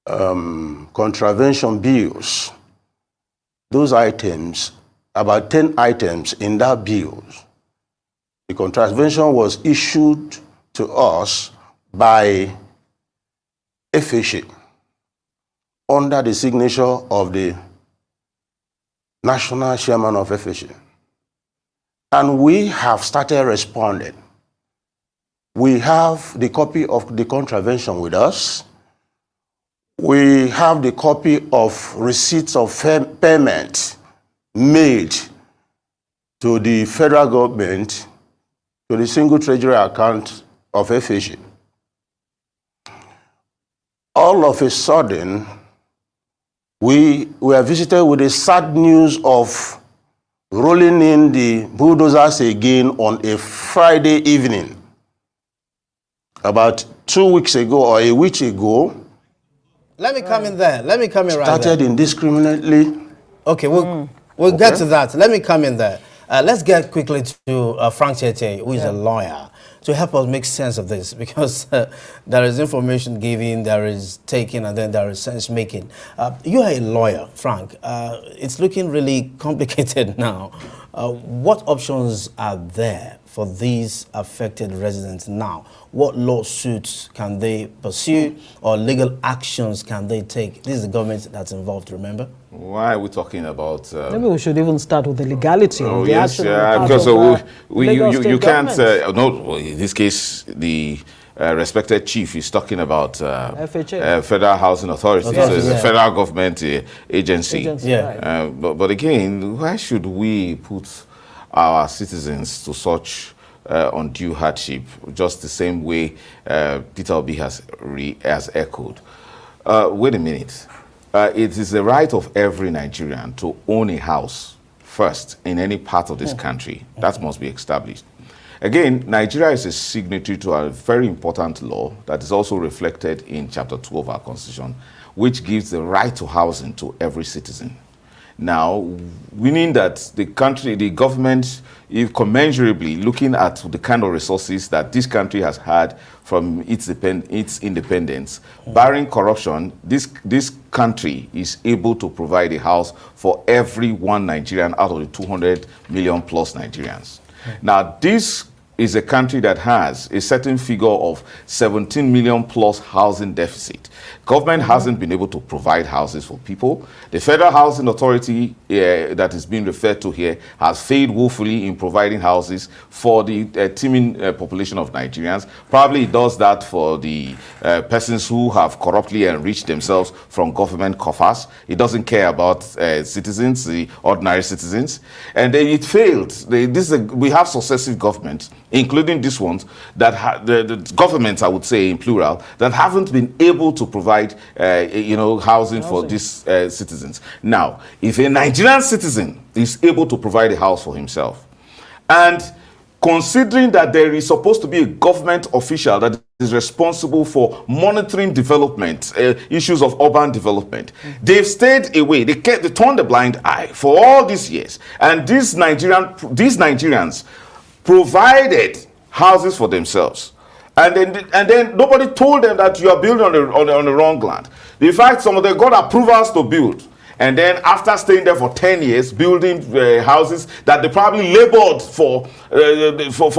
contravention bills. Those items, about 10 items in that bill, the contravention was issued to us by FHA under the signature of the national chairman of FHA. And we have started responding. We have the copy of the contravention with us. We have the copy of receipts of payment made to the federal government, to the single treasury account of FHA. All of a sudden, we were visited with the sad news of rolling in the bulldozers again on a Friday evening. About 2 weeks ago or a week ago. Let me come in there. Let me come in right there. Started indiscriminately. Okay, we'll get to that. Let me come in there. Let's get quickly to Frank Chete, who is a lawyer, to help us make sense of this, because there is information giving, there is taking, and then there is sense making. You are a lawyer, Frank. It's looking really complicated now. What options are there for these affected residents now? What lawsuits can they pursue or legal actions can they take? This is the government that's involved, remember? Why are we talking about... Maybe we should even start with the legality. Oh, the yes, because you can't... no, in this case, the respected chief is talking about FHA. Federal Housing Authority. So it's a federal government agency. Right. But again, why should we put our citizens to such undue hardship, just the same way Peter Obi has echoed? Wait a minute. It is the right of every Nigerian to own a house first in any part of this country. That must be established. Again, Nigeria is a signatory to a very important law that is also reflected in Chapter 2 of our Constitution, which gives the right to housing to every citizen. Now, meaning that the country, the government, is commensurably looking at the kind of resources that this country has had from its independence. Barring corruption, this country is able to provide a house for every one Nigerian out of the 200 million plus Nigerians. Now, this is a country that has a certain figure of 17 million plus housing deficit. Government hasn't been able to provide houses for people. The Federal Housing Authority that is being referred to here has failed woefully in providing houses for the teeming population of Nigerians. Probably it does that for the persons who have corruptly enriched themselves from government coffers. It doesn't care about citizens, the ordinary citizens. And it failed. We have successive governments, including these ones, that the governments, I would say in plural, that haven't been able to provide housing for these citizens. Now, if a Nigerian citizen is able to provide a house for himself, and considering that there is supposed to be a government official that is responsible for monitoring development, issues of urban development, they've stayed away. They turned a blind eye for all these years. And these Nigerians provided houses for themselves. And then nobody told them that you are building on the wrong land. In fact, some of them got approvals to build. And then after staying there for 10 years, building houses that they probably labored for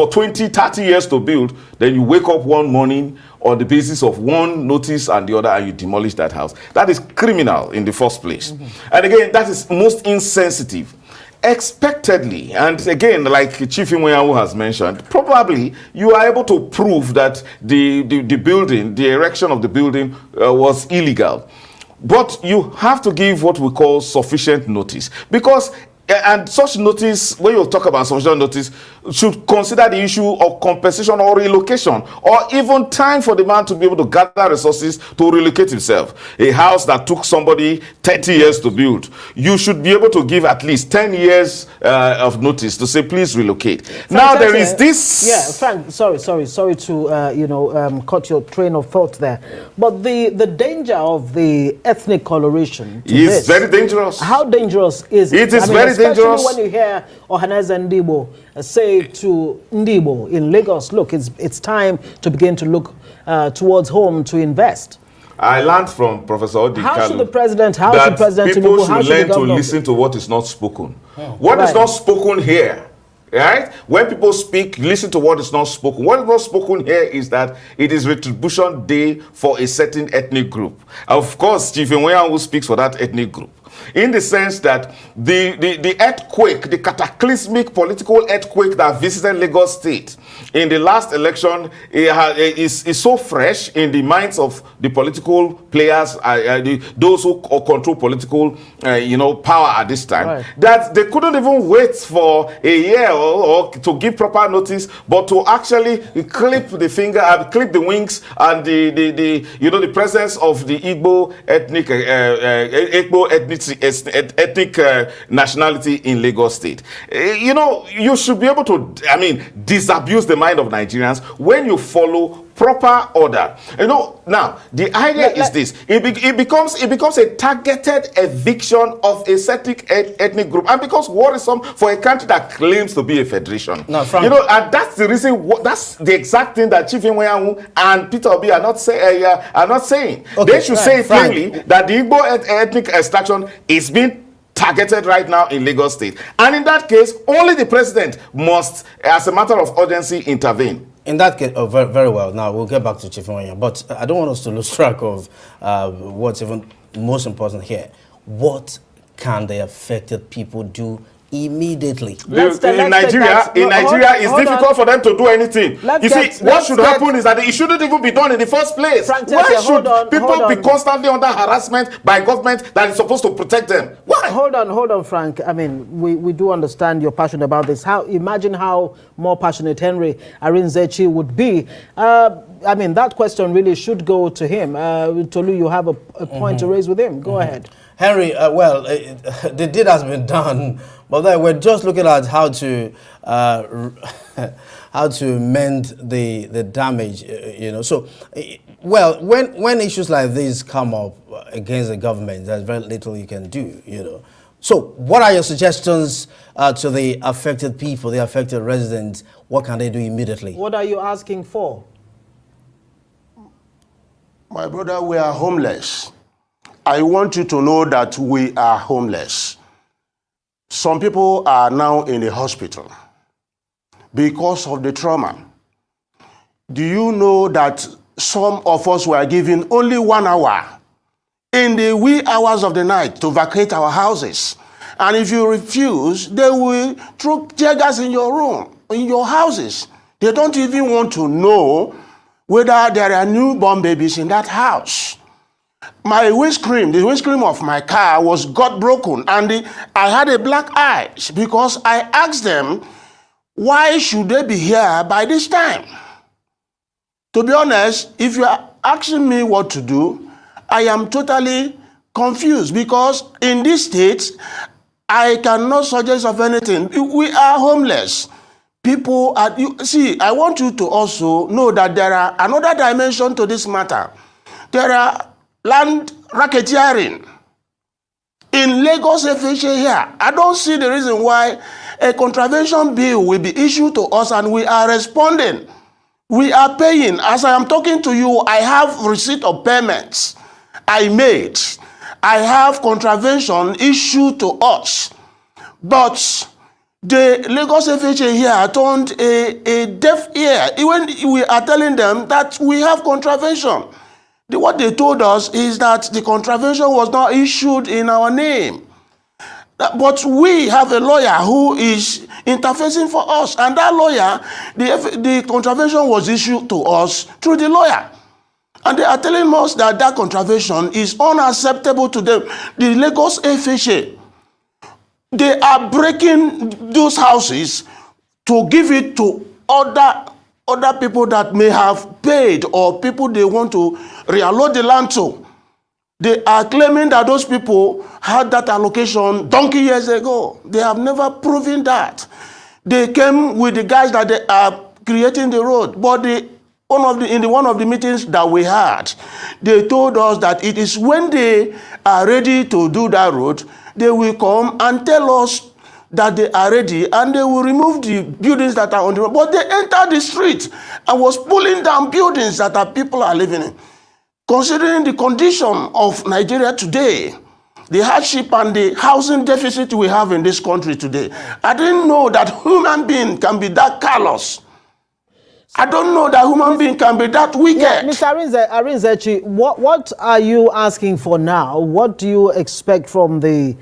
20, 30 years to build, then you wake up one morning on the basis of one notice and the other, and you demolish that house. That is criminal in the first place. And again, that is most insensitive. Expectedly, and again, like Chief Imoyawu has mentioned, probably you are able to prove that the building, the erection of the building was illegal. But you have to give what we call sufficient notice, because and such notice, when you talk about sufficient notice, should consider the issue of compensation or relocation, or even time for the man to be able to gather resources to relocate himself. A house that took somebody 30 years to build, you should be able to give at least 10 years of notice to say, please relocate. Frank, now there is this... Yeah, Frank, sorry to cut your train of thought there. But the danger of the ethnic coloration is very dangerous. How dangerous is it? It is very dangerous. Especially when you hear Ohanaeze and Ndibo say to Ndibo in Lagos, look, it's time to begin to look towards home to invest. I learned from Professor Odinkalu How should the president, how that should President people Tinubu, how should should the learn to government? listen to what is not spoken. What is Right. not spoken here, right? When people speak, listen to what is not spoken. What is not spoken here is that it is retribution day for a certain ethnic group. Of course, Chief Nwayanwu speaks for that ethnic group, in the sense that the earthquake, the cataclysmic political earthquake that visited Lagos State in the last election is so fresh in the minds of the political players, those who control political power at this time, Right. that they couldn't even wait for a year or to give proper notice, but to actually clip the finger and clip the wings and the presence of the Igbo ethnic nationality in Lagos State. You should be able to, disabuse the mind of Nigerians when you follow proper order. Now the idea is this: it becomes a targeted eviction of a certain ethnic group, and becomes worrisome for a country that claims to be a federation. No, Frank. And that's the reason. That's the exact thing that Chief Nwayanwu and Peter Obi are not saying. Okay, They should say Frank. plainly that the Igbo ethnic extraction is being targeted right now in Lagos State, and in that case, only the president must, as a matter of urgency, intervene. In that case, very, very well. Now, we'll get back to Chief Nwayanwu, but I don't want us to lose track of what's even most important here. What can the affected people do immediately? In Nigeria, it's difficult for them to do anything. What should happen is that it shouldn't even be done in the first place. Frank, Why should hold people on. be constantly under harassment by government that is supposed to protect them? Why? Hold on, Frank. We do understand you're passionate about this. Imagine how more passionate Henry Arinzechi would be. That question really should go to him. Tolu, you have a point to raise with him. Go ahead. Henry, the deed has been done, but then we're just looking at how to mend the damage. So, when issues like this come up against the government, there's very little you can do. So, what are your suggestions to the affected people, the affected residents? What can they do immediately? What are you asking for? My brother, we are homeless. I want you to know that we are homeless. Some people are now in the hospital because of the trauma. Do you know that some of us were given only 1 hour in the wee hours of the night to vacate our houses? And if you refuse, they will throw tear gas in your room, in your houses. They don't even want to know whether there are newborn babies in that house. My windscreen, the windscreen of my car got broken, and I had a black eye because I asked them, why should they be here by this time? To be honest, if you are asking me what to do, I am totally confused, because in this state, I cannot suggest of anything. We are homeless. People are, I want you to also know that there are another dimension to this matter. There are land racketeering in Lagos FHA here. I don't see the reason why a contravention bill will be issued to us and we are responding. We are paying. As I am talking to you, I have receipt of payments I made. I have contravention issued to us. But the Lagos FHA here turned a deaf ear when we are telling them that we have contravention. What they told us is that the contravention was not issued in our name. But we have a lawyer who is interfacing for us, and that lawyer, the contravention was issued to us through the lawyer. And they are telling us that that contravention is unacceptable to them. The Lagos FHA, they are breaking those houses to give it to other people that may have paid, or people they want to reallot the land to. They are claiming that those people had that allocation donkey years ago. They have never proven that. They came with the guys that they are creating the road, but in one of the meetings that we had, they told us that it is when they are ready to do that road, they will come and tell us that they are ready, and they will remove the buildings that are on the road. But they entered the street and was pulling down buildings that people are living in. considering the condition of Nigeria today, the hardship and the housing deficit we have in this country today, I didn't know that human being can be that callous. I don't know that human being can be that wicked. Yeah, Mr. Arinzechi, what are you asking for now? What do you expect from the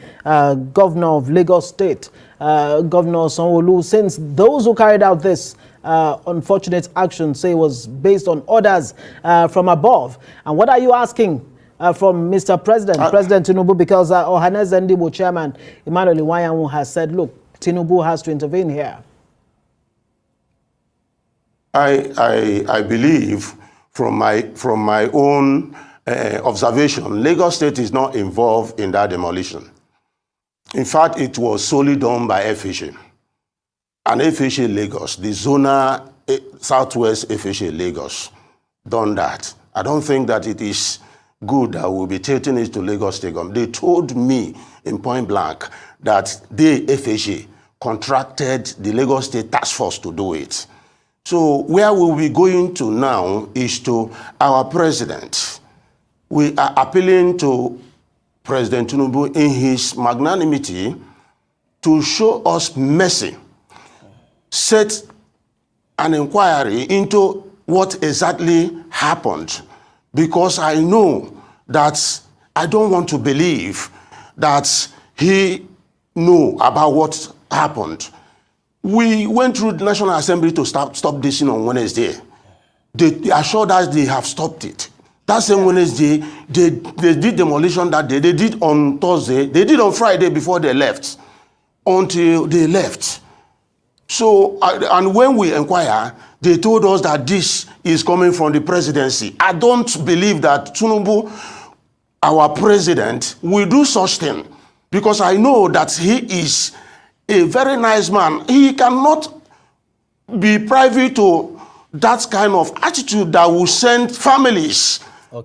governor of Lagos State, Governor Sanwo-Olu, since those who carried out this unfortunate action say was based on orders from above? And what are you asking from Mr. President, President Tinubu, because Ohanaeze Ndigbo Chairman Emmanuel Iwanyanwu has said, look, Tinubu has to intervene here? I believe from my own observation, Lagos State is not involved in that demolition. In fact, it was solely done by FHA. And FHA Lagos, the Zona Southwest FHA Lagos, done that. I don't think that it is good that we'll be taking it to Lagos State government. They told me in point blank that they, FHA, contracted the Lagos State Task Force to do it. So where we'll be going to now is to our president. We are appealing to President Tinubu in his magnanimity to show us mercy, set an inquiry into what exactly happened, because I know that I don't want to believe that he knew about what happened. We went through the National Assembly to stop this thing on Wednesday. They assured us they have stopped it. That same Wednesday, they did demolition that day. They did on Thursday. They did on Friday before they left, until they left. So, and when we inquire, they told us that this is coming from the presidency. I don't believe that Tinubu, our president, will do such thing, because I know that he is a very nice man. He cannot be privy to that kind of attitude that will send families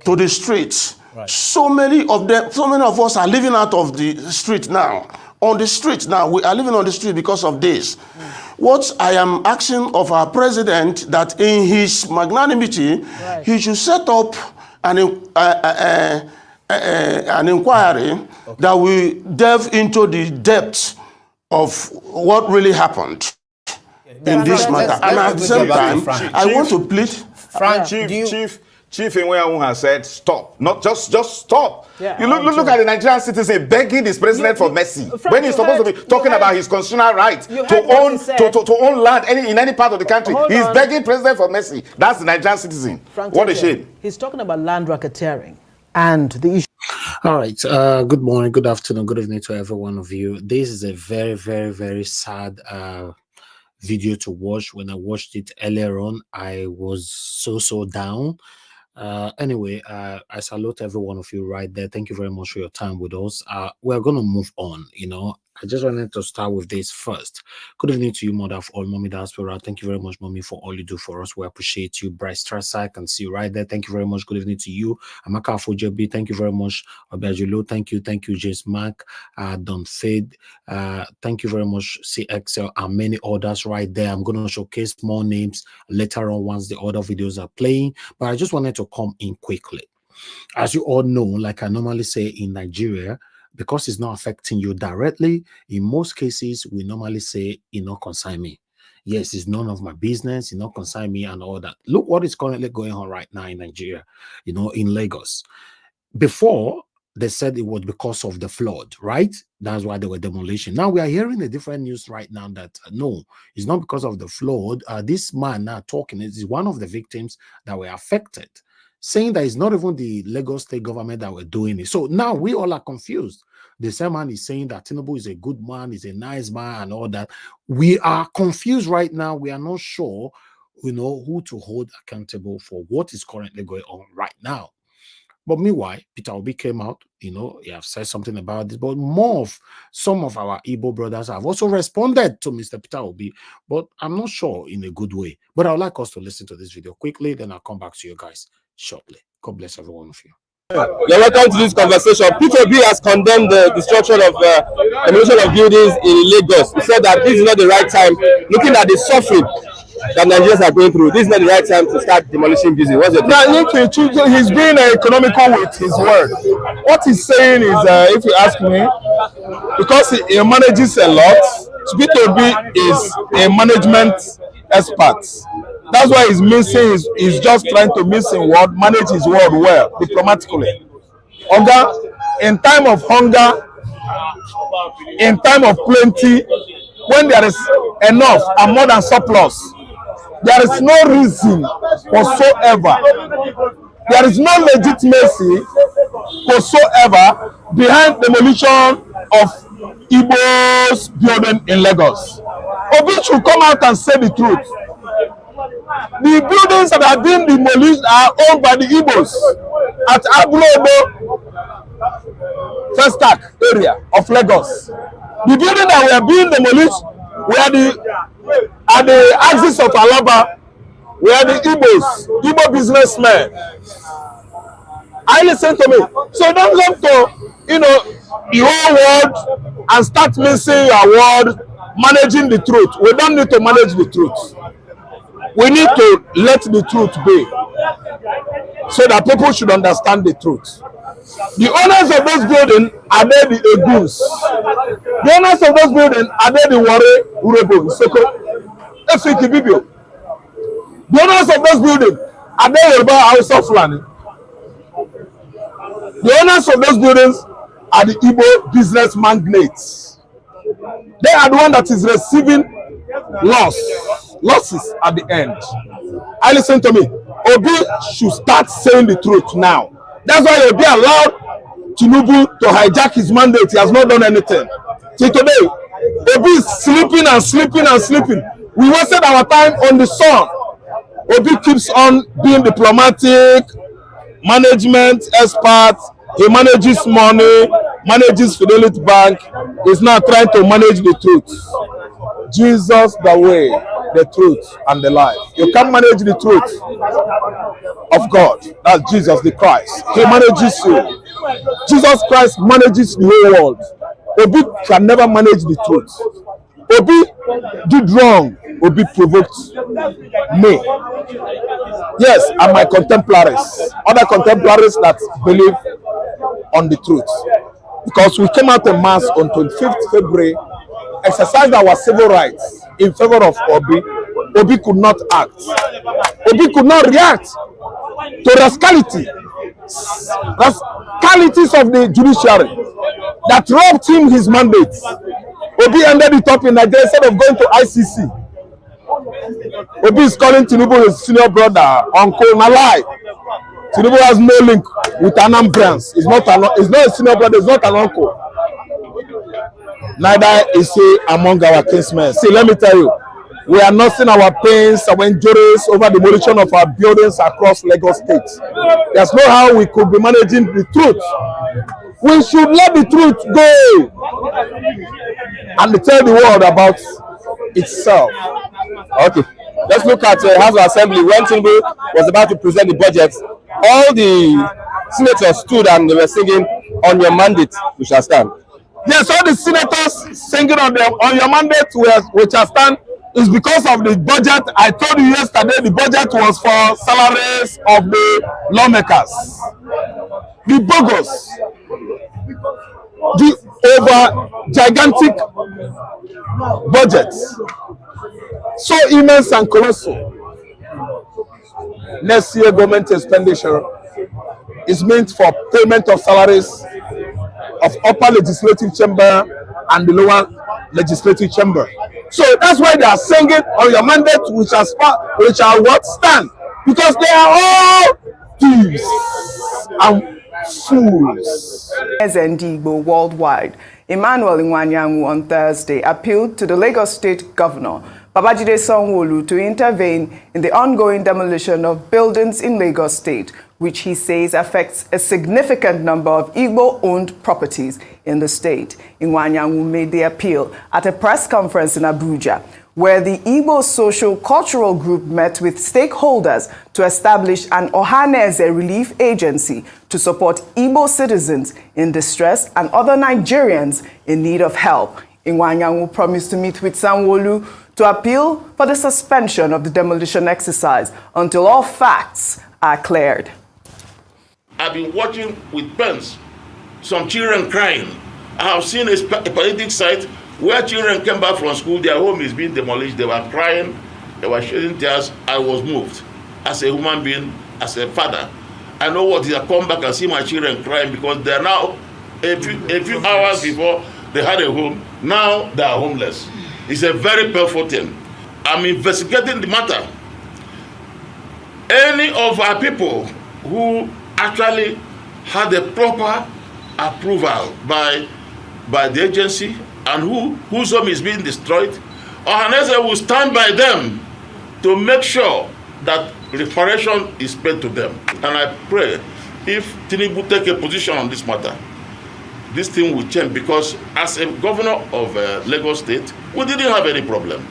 to the streets. Right. So many of us are living out of the street now. On the street now, we are living on the street because of this. What I am asking of our president, that in his magnanimity, he should set up an inquiry that will delve into the depths of what really happened in this matter. And at the same time, I want to plead. Chief Iwanyanwu has said stop, not just stop. Yeah, you look at the Nigerian citizen begging his president for mercy, when he's supposed to be talking about his constitutional right to own land in any part of the country. He's begging president for mercy. That's the Nigerian citizen. What a shame. He's talking about land racketeering and the issue. All right. Good morning, good afternoon, good evening to every one of you. This is a very, very, very sad video to watch. When I watched it earlier on, I was so down. Anyway, I salute every one of you right there. Thank you very much for your time with us. We're going to move on. I just wanted to start with this first. Good evening to you, mother of all, Mommy Diaspora. Thank you very much, Mommy, for all you do for us. We appreciate you. Bryce Strasser, I can see you right there. Thank you very much. Good evening to you. Amaka Afojobi, thank you very much. Obiajulo, thank you. Thank you, James Mark, Don Fade. Thank you very much, CXL, and many others right there. I'm going to showcase more names later on once the other videos are playing. But I just wanted to come in quickly. As you all know, like I normally say in Nigeria, because it's not affecting you directly, in most cases, we normally say, it not concern me. Yes, it's none of my business, it not concern me and all that. Look what is currently going on right now in Nigeria, in Lagos. Before, they said it was because of the flood, right? That's why there were demolition. Now we are hearing a different news right now that no, it's not because of the flood. This man now talking is one of the victims that were affected, saying that it's not even the Lagos state government that were doing it. So now we all are confused. The same man is saying that Tinubu is a good man, is a nice man and all that. We are confused right now. We are not sure, who to hold accountable for what is currently going on right now. But meanwhile, Peter Obi came out, he have said something about this, but some of our Igbo brothers have also responded to Mr. Peter Obi, but I'm not sure in a good way. But I would like us to listen to this video quickly, then I'll come back to you guys shortly. God bless every one of you. You're welcome to this conversation. Peter Obi has condemned the destruction of demolition of buildings in Lagos. He said that this is not the right time, looking at the suffering that Nigerians are going through, this is not the right time to start demolishing business. What's your take? Now, he's being economical with his word. What he's saying is, if you ask me, because he manages a lot, B2B is a management expert. That's why he's missing. He's just trying to manage his word well, diplomatically. In time of hunger, in time of plenty, when there is enough and more than surplus, there is no reason whatsoever. There is no legitimacy whatsoever behind demolition of Igbo's building in Lagos. Obi should come out and say the truth. The buildings that are being demolished are owned by the Igbos at Abulobo First Stack area of Lagos. The building that were being demolished were at the axis of Alaba, where the Igbo businessmen. I listen to me. So don't come to, the whole world and start missing your word, managing the truth. We don't need to manage the truth. We need to let the truth be, so that people should understand the truth. The owners of those buildings are they the Eguns. The owners of those buildings are they the Ware Urebo Isoko Efikibibio. The owners of those buildings are they Yoruba House of Fulani. The owners of those buildings are the Igbo business magnates. They are the one that is receiving losses at the end. I listen to me. Obi should start saying the truth now. That's why Obi allowed Tinubu to hijack his mandate. He has not done anything. Till today, Obi is sleeping and sleeping and sleeping. We wasted our time on the sun. Obi keeps on being diplomatic, management expert. He manages money, manages Fidelity Bank. He's now trying to manage the truth. Jesus, the way, the truth, and the life. You can't manage the truth of God. That's Jesus the Christ. He manages you. Jesus Christ manages the whole world. Obi can never manage the truth. Obi did wrong. Obi provoked me. Yes, and my contemporaries, other contemporaries that believe on the truth. Because we came out en mass on 25th February, exercised our civil rights in favor of Obi. Obi could not act. Obi could not react to rascalities of the judiciary that robbed him his mandate. Obi ended it up in Nigeria instead of going to ICC. Obi is calling Tinubu his senior brother, uncle, na lie. Tinubu has no link with Anambrans. He's not a senior brother, he's not an uncle. Neither is he among our kinsmen. See, let me tell you, we are nursing our pains, our injuries over the demolition of our buildings across Lagos State. There's no how we could be managing the truth. We should let the truth go and tell the world about itself. Okay, let's look at House of Assembly. When Tinubu was about to present the budget, all the senators stood and they were singing, "On your mandate, we shall stand." Yes, all the senators singing on your mandate, we shall stand, is because of the budget. I told you yesterday the budget was for salaries of the lawmakers. The bogus, the over gigantic budgets, so immense and colossal. Next year government expenditure is meant for payment of salaries of upper legislative chamber and the lower legislative chamber. So that's why they are singing on your mandate, which are what stand, because they are all thieves and fools. Igbo worldwide, Emmanuel Nwanyanwu on Thursday appealed to the Lagos State Governor Babajide Sanwo-Olu to intervene in the ongoing demolition of buildings in Lagos State, which he says affects a significant number of Igbo-owned properties in the state. Nwanyanwu made the appeal at a press conference in Abuja, where the Igbo Social Cultural Group met with stakeholders to establish an Ohanaeze relief agency to support Igbo citizens in distress and other Nigerians in need of help. Nwanyanwu promised to meet with Sanwo-Olu to appeal for the suspension of the demolition exercise until all facts are cleared. I've been watching with pens some children crying. I have seen a pathetic site where children came back from school, their home is being demolished, they were crying, they were shedding tears. I was moved as a human being, as a father. I know what is I come back and see my children crying because they're now a few hours before they had a home, now they are homeless. It's a very painful thing. I'm investigating the matter. Any of our people who actually had a proper approval by the agency and whose home is being destroyed, Ohanaeze will stand by them to make sure that reparation is paid to them. And I pray if Tinubu take a position on this matter, this thing will change, because as a governor of Lagos State, we didn't have any problem.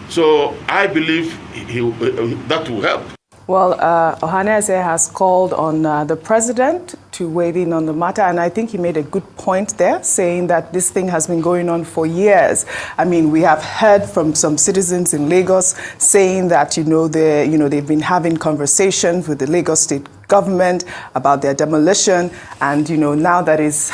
So I believe that will help. Well, Ohanaeze has called on the president to weigh in on the matter, and I think he made a good point there, saying that this thing has been going on for years. I mean, we have heard from some citizens in Lagos saying that, they've been having conversations with the Lagos State government about their demolition, and now that is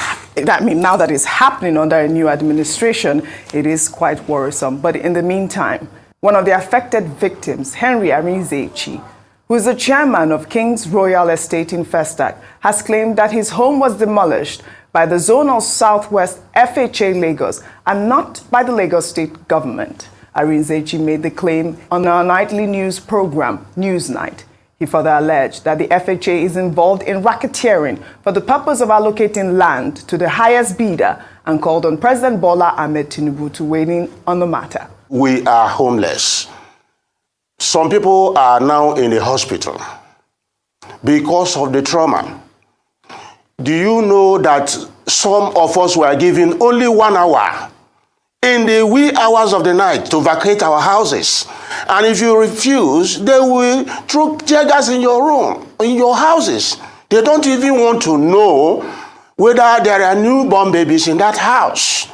happening under a new administration, it is quite worrisome. But in the meantime, one of the affected victims, Henry Arinzechi, who is the chairman of King's Royal Estate in Festac, has claimed that his home was demolished by the Zonal Southwest FHA Lagos and not by the Lagos State government. Arinzechi made the claim on our nightly news program, Newsnight. He further alleged that the FHA is involved in racketeering for the purpose of allocating land to the highest bidder, and called on President Bola Ahmed Tinubu to weigh in on the matter. We are homeless. Some people are now in the hospital because of the trauma. Do you know that some of us were given only 1 hour in the wee hours of the night to vacate our houses? And if you refuse, they will throw tear gas in your room, in your houses. They don't even want to know whether there are newborn babies in that house.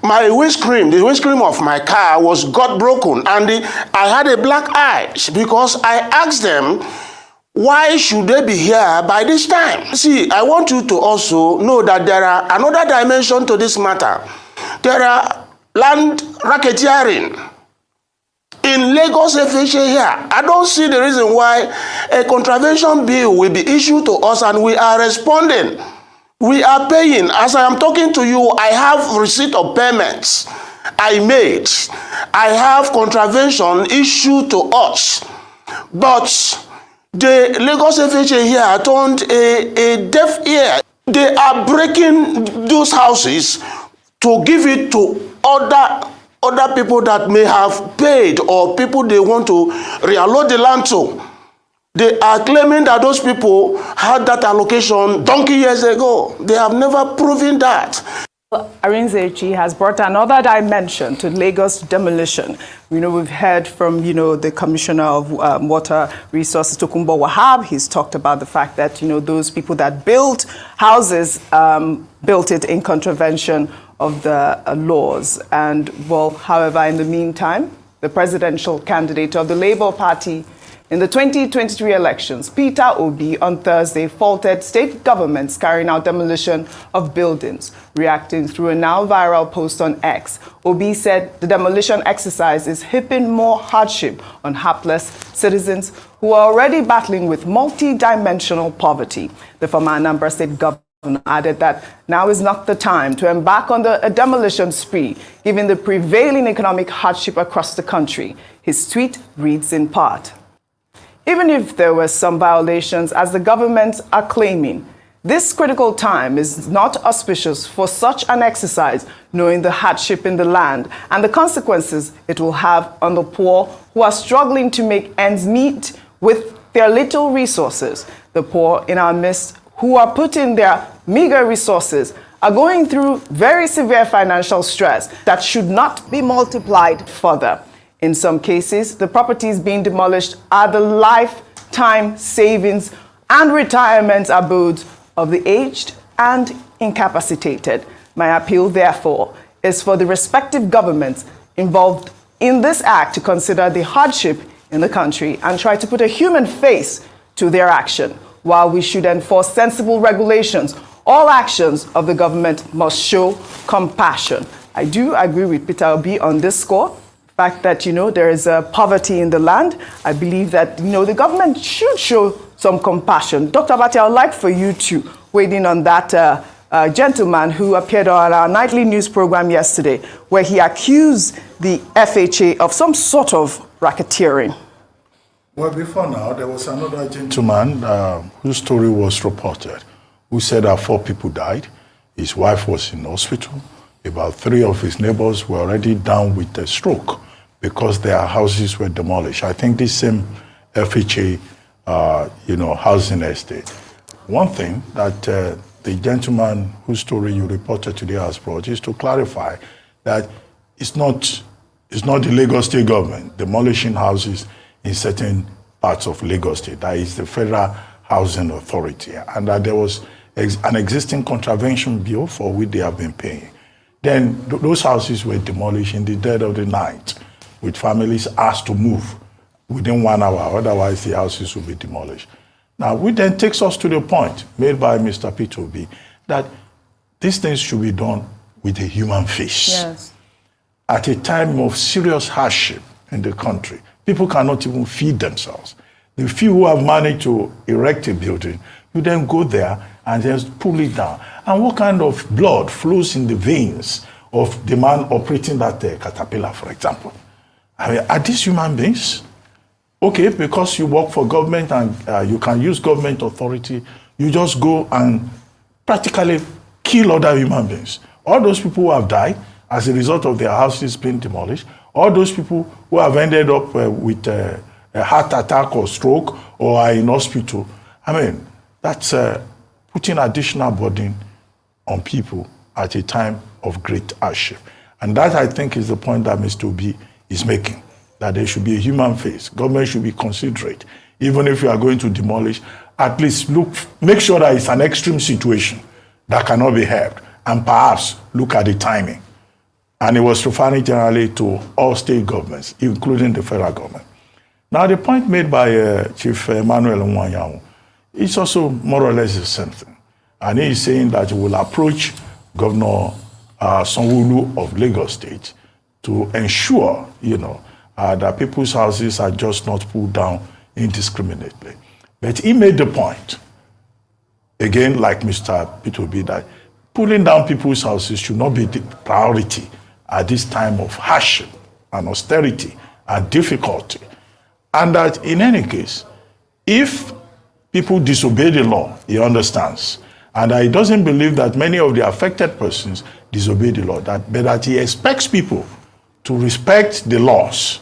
My windscreen, the windscreen of my car got broken, and I had a black eye because I asked them, why should they be here by this time? See, I want you to also know that there are another dimension to this matter. There are land racketeering in Lagos FHA here. I don't see the reason why a contravention bill will be issued to us and we are responding. We are paying. As I am talking to you, I have receipt of payments I made. I have contravention issued to us. But the Lagos FHA here turned a deaf ear. They are breaking those houses to give it to other people that may have paid, or people they want to reallot the land to. They are claiming that those people had that allocation donkey years ago. They have never proven that. Arinzechi has brought another dimension to Lagos demolition. We've heard from, the Commissioner of Water Resources, Tokunbo Wahab. He's talked about the fact that, those people that built houses built it in contravention of the laws. And, however, in the meantime, the presidential candidate of the Labour Party in the 2023 elections, Peter Obi, on Thursday faulted state governments carrying out demolition of buildings. Reacting through a now viral post on X, Obi said the demolition exercise is heaping more hardship on hapless citizens who are already battling with multi-dimensional poverty. The former Anambra State governor added that now is not the time to embark on a demolition spree, given the prevailing economic hardship across the country. His tweet reads in part, "Even if there were some violations, as the governments are claiming, this critical time is not auspicious for such an exercise, knowing the hardship in the land and the consequences it will have on the poor who are struggling to make ends meet with their little resources. The poor in our midst who are putting their meager resources are going through very severe financial stress that should not be multiplied further. In some cases, the properties being demolished are the lifetime savings and retirement abodes of the aged and incapacitated. My appeal, therefore, is for the respective governments involved in this act to consider the hardship in the country and try to put a human face to their action. While we should enforce sensible regulations, all actions of the government must show compassion. I do agree with Peter Obi on this score. The fact that, there is poverty in the land, I believe that, the government should show some compassion. Dr. Abati, I would like for you to weigh in on that gentleman who appeared on our nightly news program yesterday, where he accused the FHA of some sort of racketeering. Well, before now, there was another gentleman whose story was reported, who said that 4 people died. His wife was in hospital. About 3 of his neighbors were already down with a stroke because their houses were demolished. I think this same FHA, housing estate. One thing that the gentleman whose story you reported today has brought is to clarify that it's not the Lagos State government demolishing houses in certain parts of Lagos State. That is the Federal Housing Authority, and that there was an existing contravention bill for which they have been paying. Then those houses were demolished in the dead of the night, with families asked to move within 1 hour, otherwise the houses will be demolished. Now, which then takes us to the point made by Mr. Peter Obi, that these things should be done with a human face. Yes. At a time of serious hardship in the country, people cannot even feed themselves. The few who have managed to erect a building, you then go there and just pull it down. And what kind of blood flows in the veins of the man operating that caterpillar, for example? I mean, are these human beings? Okay, because you work for government and you can use government authority, you just go and practically kill other human beings. All those people who have died as a result of their houses being demolished, all those people who have ended up with a heart attack or stroke or are in hospital, I mean, that's putting additional burden on people at a time of great hardship. And that, I think, is the point that Mr. Obi is making, that there should be a human face. Government should be considerate. Even if you are going to demolish, at least make sure that it's an extreme situation that cannot be helped, and perhaps look at the timing. And it was referring generally to all state governments, including the federal government. Now, the point made by Chief Emmanuel Nwanyawu is also more or less the same thing. And he is saying that he will approach Governor Sanwo-Olu of Lagos State to ensure, that people's houses are just not pulled down indiscriminately. But he made the point, again, like Mr. Peter Obi, that pulling down people's houses should not be the priority at this time of hardship and austerity and difficulty. And that in any case, if people disobey the law, he understands. And he doesn't believe that many of the affected persons disobey the law, but that he expects people to respect the laws,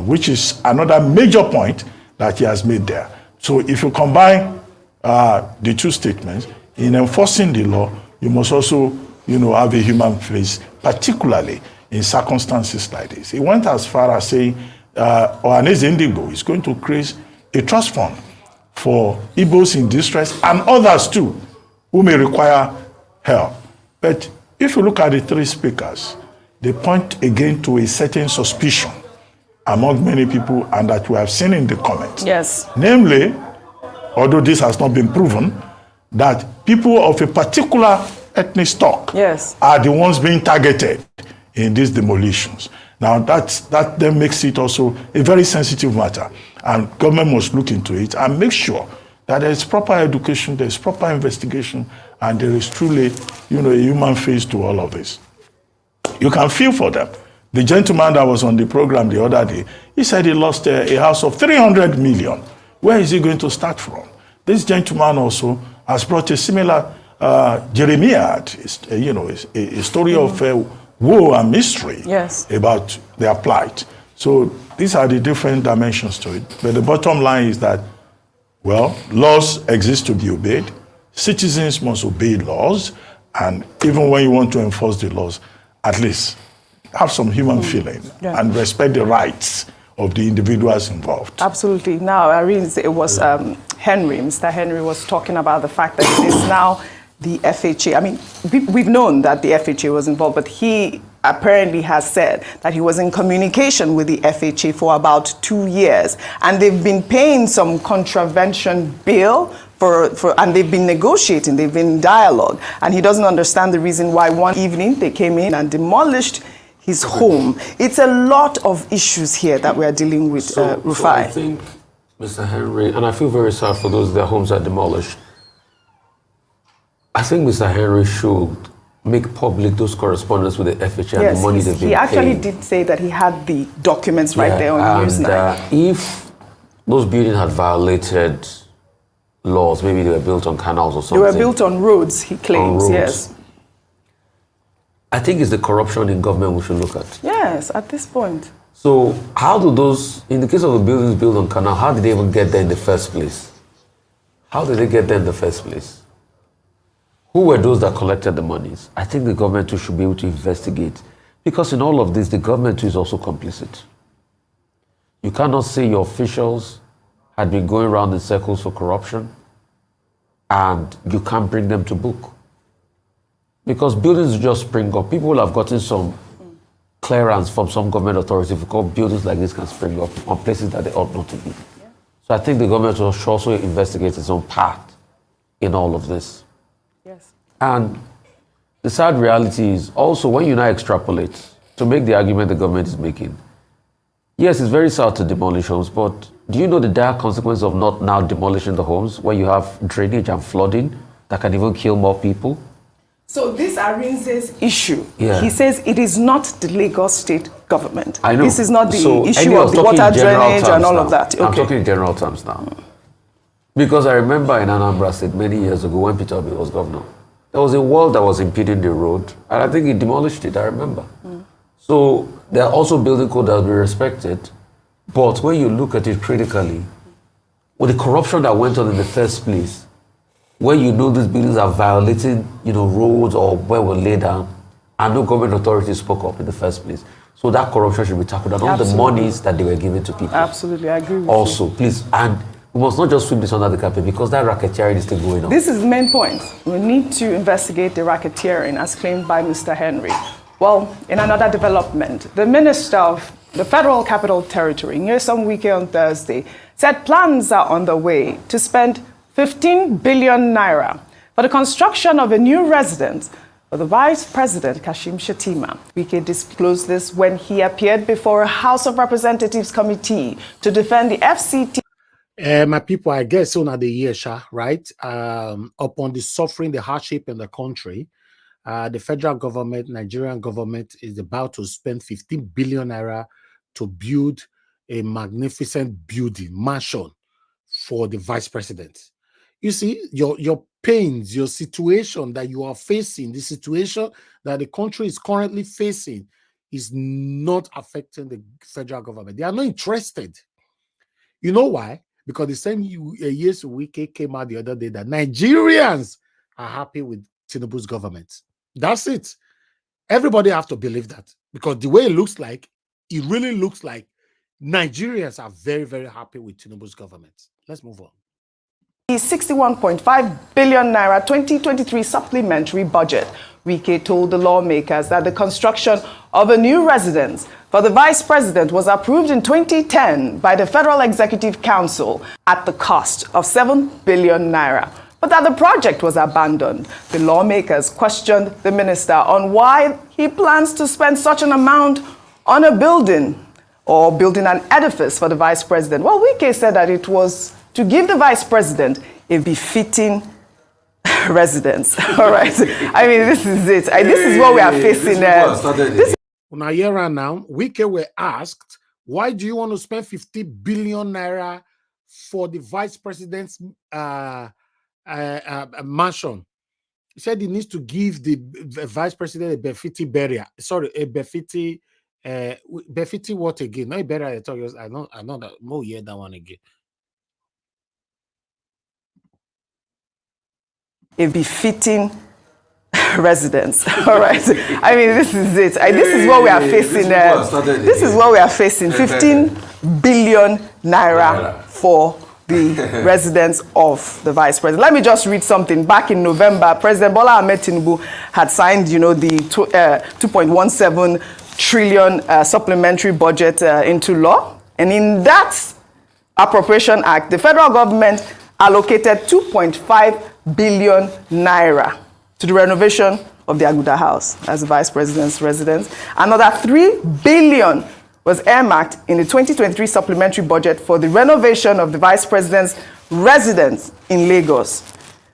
which is another major point that he has made there. So if you combine the two statements, in enforcing the law, you must also, have a human face, particularly in circumstances like this. He went as far as saying Ohanaeze is going to create a trust fund for Igbos in distress and others too, who may require help. But if you look at the 3 speakers, they point again to a certain suspicion among many people, and that we have seen in the comments. Yes. Namely, although this has not been proven, that people of a particular ethnic stock are the ones being targeted in these demolitions. Now, that then makes it also a very sensitive matter, and government must look into it and make sure that there is proper education, there is proper investigation, and there is truly, a human face to all of this. You can feel for them. The gentleman that was on the program the other day, he said he lost a house of 300 million. Where is he going to start from? This gentleman also has brought a similar Jeremiah, a story of woe and mystery about their plight. So these are the different dimensions to it. But the bottom line is that, laws exist to be obeyed. Citizens must obey laws. And even when you want to enforce the laws, at least have some human feeling and respect the rights of the individuals involved. Absolutely. Now, Irene, it was Henry. Mr. Henry was talking about the fact that it is now the FHA. I mean, we've known that the FHA was involved, but he apparently has said that he was in communication with the FHA for about 2 years, and they've been paying some contravention bill and they've been negotiating, they've been in dialogue, and he doesn't understand the reason why one evening they came in and demolished his home. It's a lot of issues here that we are dealing with, Rufai. So I think, Mr. Henry, and I feel very sad for those their homes are demolished. I think Mr. Henry should make public those correspondence with the FHA and the money they've been paying. He actually did say that he had the documents right there on Newsnight. If those buildings had violated laws, maybe they were built on canals or something. They were built on roads, he claims, yes. I think it's the corruption in government we should look at. Yes, at this point. So how do those, in the case of the buildings built on canal, how did they even get there in the first place? How did they get there in the first place? Who were those that collected the monies? I think the government too should be able to investigate, because in all of this, the government too is also complicit. You cannot say your officials had been going around in circles for corruption and you can't bring them to book. Because buildings just spring up. People will have gotten some clearance from some government authority because buildings like this can spring up on places that they ought not to be. Yeah. So I think the government should also investigate its own part in all of this. Yes. And the sad reality is also when you now extrapolate to make the argument the government is making, yes, it's very sad to demolish homes, but do you know the dire consequence of not now demolishing the homes where you have drainage and flooding that can even kill more people? So this Arinze's issue, Yeah. he says it is not the Lagos state government. I know. This is not the So issue of the water drainage and all of that. I'm talking in general terms now. Because I remember in Anambra State many years ago when Peter Obi was governor, there was a wall that was impeding the road, and I think he demolished it, I remember. So there are also building code that will be respected, but when you look at it critically, with the corruption that went on in the first place, when you know these buildings are violating, roads or where were laid down, and no government authority spoke up in the first place. So that corruption should be tackled, and all the monies that they were giving to people. Absolutely, I agree with also, please, and we must not just sweep this under the carpet because that racketeering is still going on. This is the main point. We need to investigate the racketeering as claimed by Mr. Henry. Well, in another development, the Minister of the Federal Capital Territory, Nyesom Wike on Thursday, said plans are on the way to spend 15 billion naira for the construction of a new residence for the Vice President, Kashim Shettima. Wike disclosed this when he appeared before a House of Representatives committee to defend the FCT. My people, I guess on the year, right? Upon the suffering, the hardship in the country, the federal government, Nigerian government, is about to spend 15 billion naira to build a magnificent building, mansion for the vice president. You see, your pains, your situation that you are facing, the situation that the country is currently facing is not affecting the federal government. They are not interested. You know why? Because the same years Wike came out the other day that Nigerians are happy with Tinubu's government. That's it. Everybody have to believe that, because the way it looks like, it really looks like Nigerians are very, very happy with Tinubu's government. Let's move on. The 61.5 billion naira 2023 supplementary budget, Wike told the lawmakers that the construction of a new residence for the vice president was approved in 2010 by the Federal Executive Council at the cost of 7 billion naira. But that the project was abandoned. The lawmakers questioned the minister on why he plans to spend such an amount on a building or building an edifice for the vice president. Well, Wike said that it was to give the vice president a befitting residence. All right. I mean, this is it. This is what we are facing. Now, here now, Wike were asked, why do you want to spend 50 billion naira for the vice president's mansion? He said he needs to give the vice president a befitting burial. Sorry, a befitting what again? Not a burial. I know that more year that one again. A befitting residence. All right. I mean, this is it. This is what we are facing. This is what we are facing. 15 billion naira for the residence of the vice president. Let me just read something. Back in November, President Bola Ahmed Tinubu had signed, the 2.17 trillion supplementary budget into law. And in that Appropriation Act, the federal government allocated 2.5 billion naira to the renovation of the Aguda House as the vice president's residence. Another 3 billion was earmarked in the 2023 supplementary budget for the renovation of the vice president's residence in Lagos.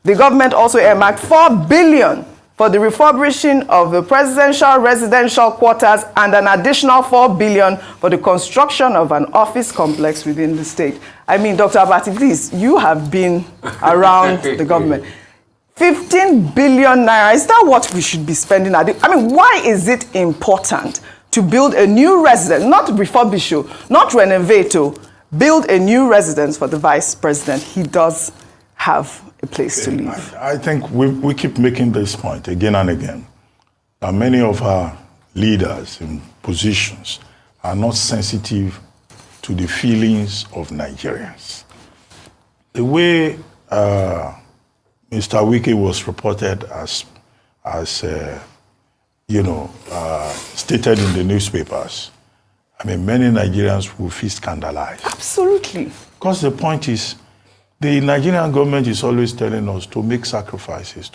The government also earmarked 4 billion for the refurbishing of the presidential residential quarters and an additional 4 billion for the construction of an office complex within the state. I mean, Dr. Abati, please, you have been around the government. 15 billion naira, is that what we should be spending? I mean, why is it important to build a new residence, not refurbish, not renovate, build a new residence for the vice president? He does have a place to live. I think we keep making this point again and again. Many of our leaders in positions are not sensitive to the feelings of Nigerians. The way Mr. Wike was reported as stated in the newspapers, I mean, many Nigerians will feel scandalized. Absolutely. Because the point is, the Nigerian government is always telling us to make sacrifices,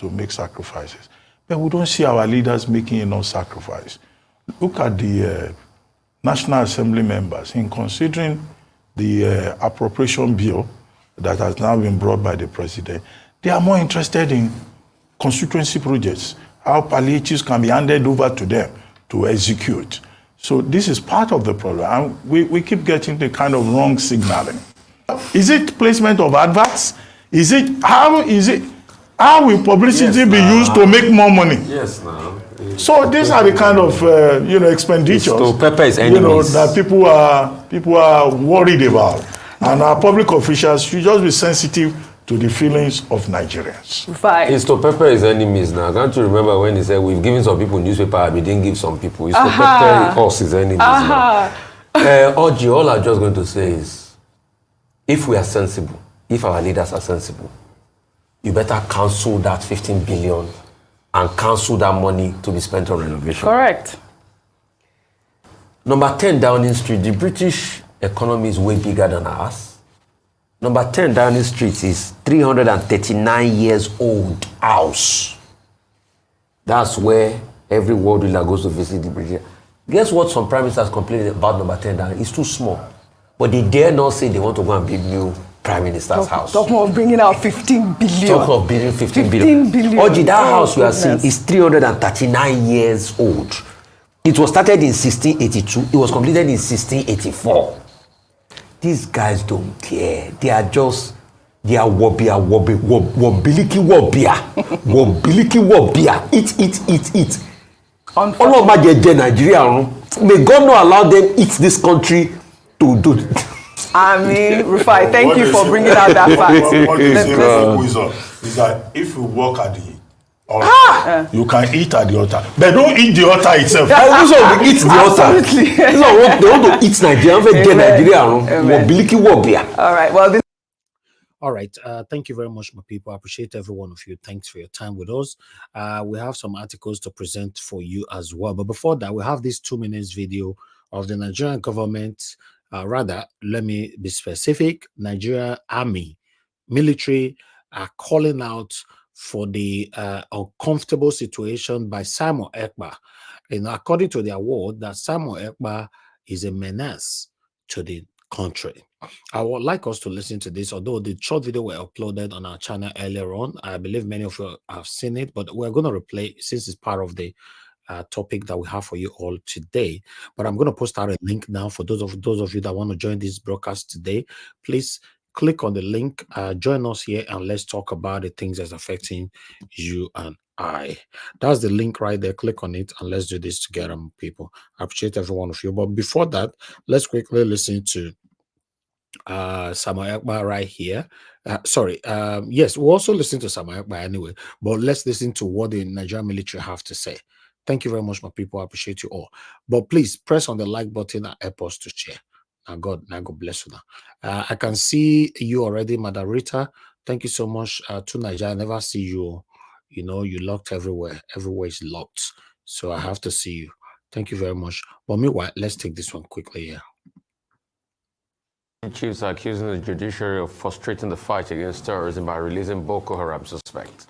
But we don't see our leaders making enough sacrifice. Look at the National Assembly members in considering the appropriation bill that has now been brought by the president. They are more interested in constituency projects, how palliatives can be handed over to them to execute. So this is part of the problem. And we keep getting the kind of wrong signaling. Is it placement of adverts? How will publicity be used to make more money? Yes, now. So these are the kind of expenditures that people are worried about. And our public officials should just be sensitive to the feelings of Nigerians. It's to pepper his enemies now. Can't you remember when he said we've given some people newspaper, we didn't give some people? It's to pepper us his enemies now. Oji, all I'm just going to say is, if we are sensible, if our leaders are sensible, you better cancel that 15 billion and cancel that money to be spent on renovation. Correct. Number 10 Downing Street, the British economy is way bigger than ours. Number 10 Downing Street is 339 years old house. That's where every world leader goes to visit the British. Guess what some prime ministers complain about number 10 Downing? It's too small. But they dare not say they want to go and build new prime minister's house. Talk of bringing out 15 billion. Talk of building 15 billion. Oji, that house we are seeing is 339 years old. It was started in 1682. It was completed in 1684. These guys don't care. They are wobbia. Eat. Nigeria. May God not allow them eat this country to do. I mean, Rufai, thank you for bringing out that fact. What they say for wisdom is that if you work at the altar, you can eat at the altar. But don't eat the altar itself. This one will eat the altar. Absolutely. They want to eat Nigeria. All right. Well, all right. Thank you very much, my people. I appreciate every one of you. Thanks for your time with us. We have some articles to present for you as well. But before that, we have this 2 minutes video of the Nigerian government. Rather, let me be specific. Nigeria Army, military are calling out for the uncomfortable situation by Simon Ekpa. And according to their word, that Simon Ekpa is a menace to the country. I would like us to listen to this, although the short video were uploaded on our channel earlier on. I believe many of you have seen it, but we're going to replay since it's part of the topic that we have for you all today. But I'm going to post out a link now for those of you that want to join this broadcast today. Please click on the link, join us here, and let's talk about the things that's affecting you and I. That's the link right there. Click on it and let's do this together, people. I appreciate every one of you. But before that, let's quickly listen to Samuel Ekpa right here. Yes, we'll also listen to Samuel Ekpa anyway, but let's listen to what the Nigerian military have to say. Thank you very much, my people. I appreciate you all. But please press on the like button and help us to share. Now God bless you now. I can see you already, Madam Rita. Thank you so much. To Nigeria, I never see you. You know, you locked everywhere. Everywhere is locked. So I have to see you. Thank you very much. But meanwhile, let's take this one quickly here. Chiefs are accusing the judiciary of frustrating the fight against terrorism by releasing Boko Haram suspects.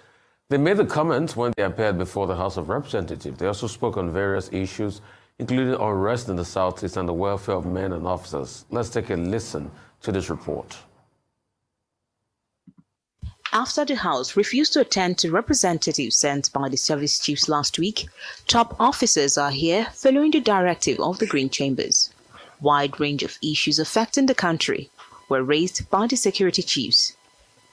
They made the comment when they appeared before the House of Representatives. They also spoke on various issues, including unrest in the Southeast and the welfare of men and officers. Let's take a listen to this report. After the House refused to attend to representatives sent by the service chiefs last week, top officers are here following the directive of the Green Chambers. Wide range of issues affecting the country were raised by the security chiefs.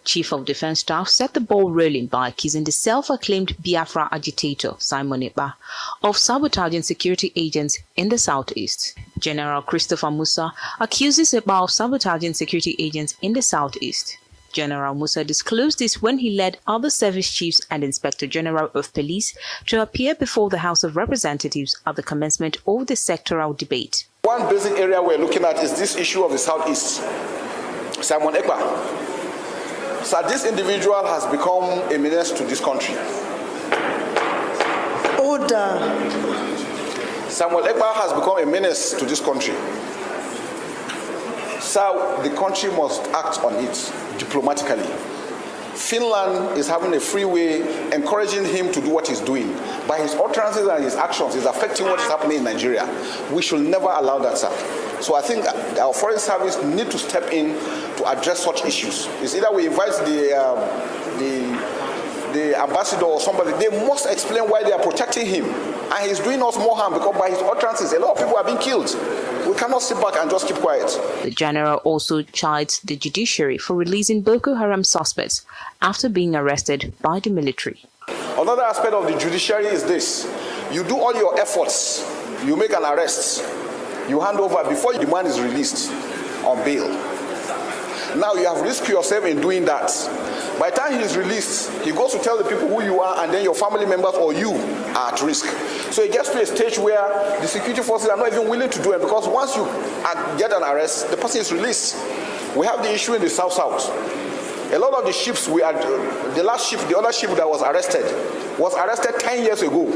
Chief of Defense Staff set the ball rolling by accusing the self-acclaimed Biafra agitator, Simon Ekpa, of sabotaging security agents in the Southeast. General Christopher Musa accuses Ekpa of sabotaging security agents in the Southeast. General Musa disclosed this when he led other service chiefs and Inspector General of Police to appear before the House of Representatives at the commencement of the sectoral debate. One basic area we're looking at is this issue of the Southeast. Simon Ekpa. So this individual has become a menace to this country. Order. Samuel Ekpa has become a menace to this country. So the country must act on it diplomatically. Finland is having a free way, encouraging him to do what he's doing. By his utterances and his actions, he's affecting what is happening in Nigeria. We should never allow that, sir. So I think our foreign service need to step in to address such issues. It's either we invite the ambassador or somebody, they must explain why they are protecting him. And he's doing us more harm because by his utterances, a lot of people are being killed. We cannot sit back and just keep quiet. The general also chides the judiciary for releasing Boko Haram suspects after being arrested by the military. Another aspect of the judiciary is this. You do all your efforts, you make an arrest, you hand over before the man is released on bail. Now you have risked yourself in doing that. By the time he is released, he goes to tell the people who you are, and then your family members or you are at risk. So it gets to a stage where the security forces are not even willing to do it, because once you get an arrest, the person is released. We have the issue in the South. A lot of the ships the other ship that was arrested 10 years ago.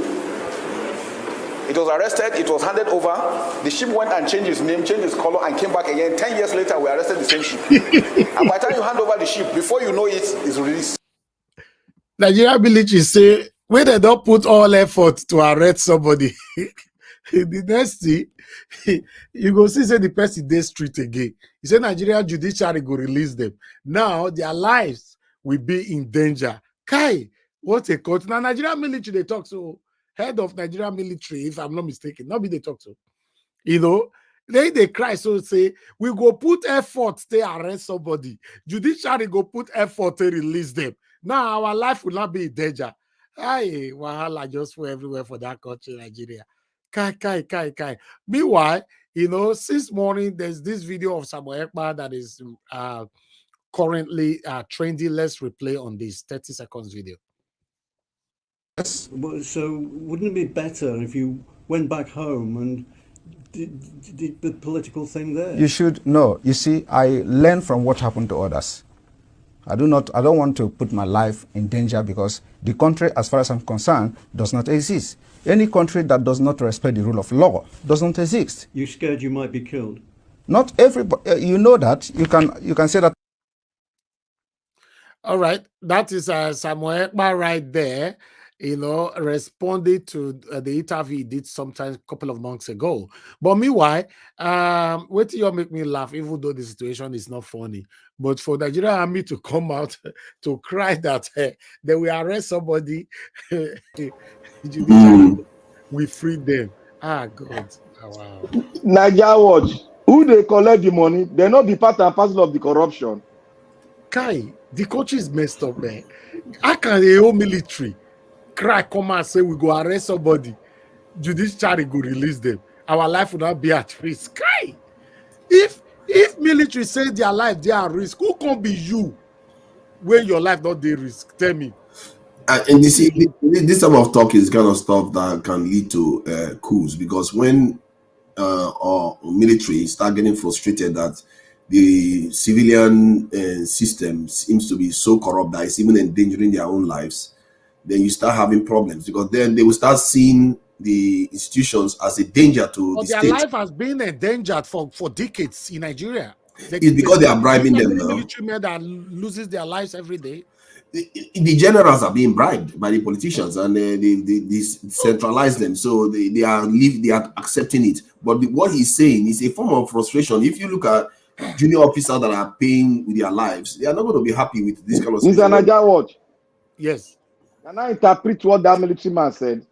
It was arrested, it was handed over, the ship went and changed its name, changed its color, and came back again. 10 years later, we arrested the same ship. And by the time you hand over the ship, before you know it, it's released. Nigeria military say, when they don't put all effort to arrest somebody, the next thing, you go see say the person dey street again. He said Nigeria judiciary go release them. Now, their lives will be in danger. Kai, what a country. Now, Nigeria military, they talk so. Head of Nigeria military, if I'm not mistaken, not be they talk to. You know, they cry, so say, we go put effort to arrest somebody. Judiciary go put effort to release them. Now our life will not be in danger. Aye, wahala just for everywhere for that country, Nigeria. Kai. Meanwhile, you know, since morning, there's this video of Samuel Ekpa that is currently trending. Let's replay on this 30 seconds video. So wouldn't it be better if you went back home and did the political thing there? You should. No, you see, I learn from what happened to others. I don't want to put my life in danger because the country, as far as I'm concerned, does not exist. Any country that does not respect the rule of law does not exist. You're scared you might be killed? Not everybody. You know that. You can say that. All right, that is Samuel Ekpa right there. You know, responded to the interview he did sometimes a couple of months ago. But meanwhile, wait till you make me laugh, even though the situation is not funny. But for the Nigerian army to come out to cry that they will arrest somebody, we free them. Ah, God. Oh, wow. Nigeria watch. Who they collect the money, they not be part and parcel of the corruption. Kai, the country is messed up, man. How can the whole military cry, come and say we go arrest somebody, judiciary go release them, our life will not be at risk? Kai, if military say their life they are at risk, who can be you when your life not dey risk? Tell me. And you see, this type of talk is kind of stuff that can lead to coups, because when or military start getting frustrated that the civilian system seems to be so corrupt that it's even endangering their own lives, then you start having problems, because then they will start seeing the institutions as a danger to But the their state. life has been endangered for decades in Nigeria. It's because they are bribing them now. Military men that loses their lives every day. The generals are being bribed by the politicians, and they centralize them, so they are accepting it. But what he's saying is a form of frustration. If you look at junior officers that are paying with their lives, they are not going to be happy with this kind of Mr. Naija, watch. Yes. Can I interpret what that military man said?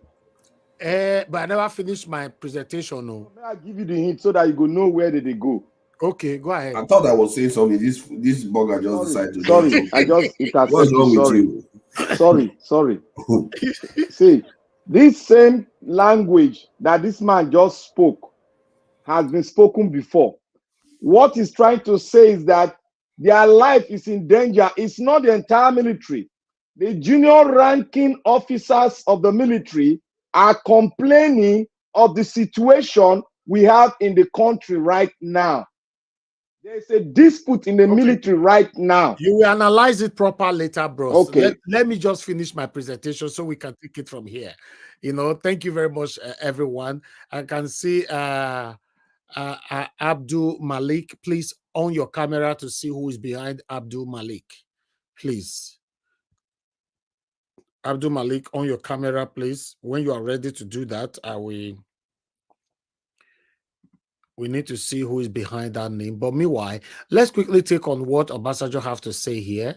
But I never finished my presentation. No. May I give you the hint so that you go know where did they go? Okay, go ahead. I thought I was saying something. This bugger just decided to. Sorry, I just intercepted. What's wrong sorry. with you? Sorry. See, this same language that this man just spoke has been spoken before. What he's trying to say is that their life is in danger. It's not the entire military. The junior ranking officers of the military are complaining of the situation we have in the country right now. There's a dispute in the military right now. You will analyze it proper later, bros. Okay. Let me just finish my presentation so we can take it from here. Thank you very much, everyone. I can see Abdul Malik. Please on your camera to see who is behind Abdul Malik. Please. Abdul Malik, on your camera, please. When you are ready to do that, we need to see who is behind that name. But meanwhile, let's quickly take on what Obasanjo have to say here.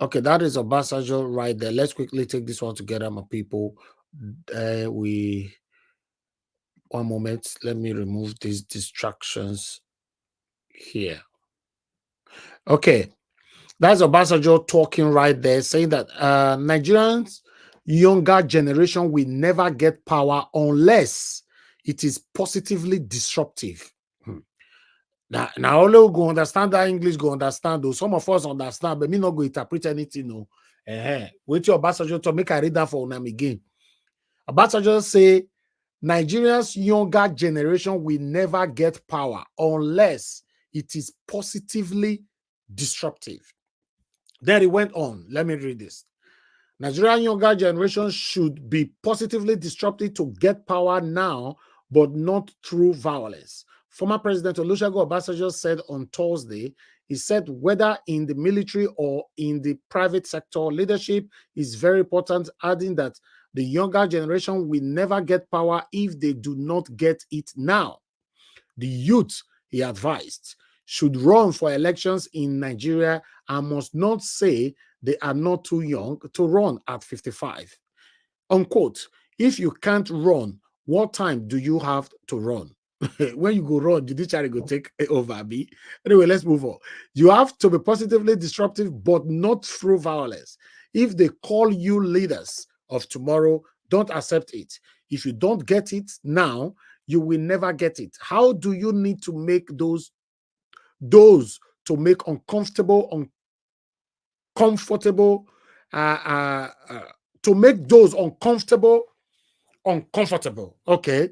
Okay, that is Obasanjo right there. Let's quickly take this one together, my people. One moment. Let me remove these distractions here. Okay, that's Obasanjo talking right there, saying that Nigerians' younger generation will never get power unless it is positively disruptive. Now only we go understand that English, go understand, though. Some of us understand, but me not go interpret anything, no. Wait till Obasanjo to make I read that for them again. Obasanjo say Nigeria's younger generation will never get power unless it is positively disruptive. Then he went on. Let me read this. Nigerian younger generation should be positively disruptive to get power now, but not through violence. Former President Olusegun Obasanjo said on Thursday, he said whether in the military or in the private sector, leadership is very important, adding that the younger generation will never get power if they do not get it now. The youth, he advised, should run for elections in Nigeria and must not say they are not too young to run at 55. Unquote. If you can't run, what time do you have to run? When you go run, judiciary go take over. Anyway, let's move on. You have to be positively disruptive, but not through violence. If they call you leaders of tomorrow, don't accept it. If you don't get it now, you will never get it. How do you need to make those to make uncomfortable, uncomfortable, to make those uncomfortable? Okay.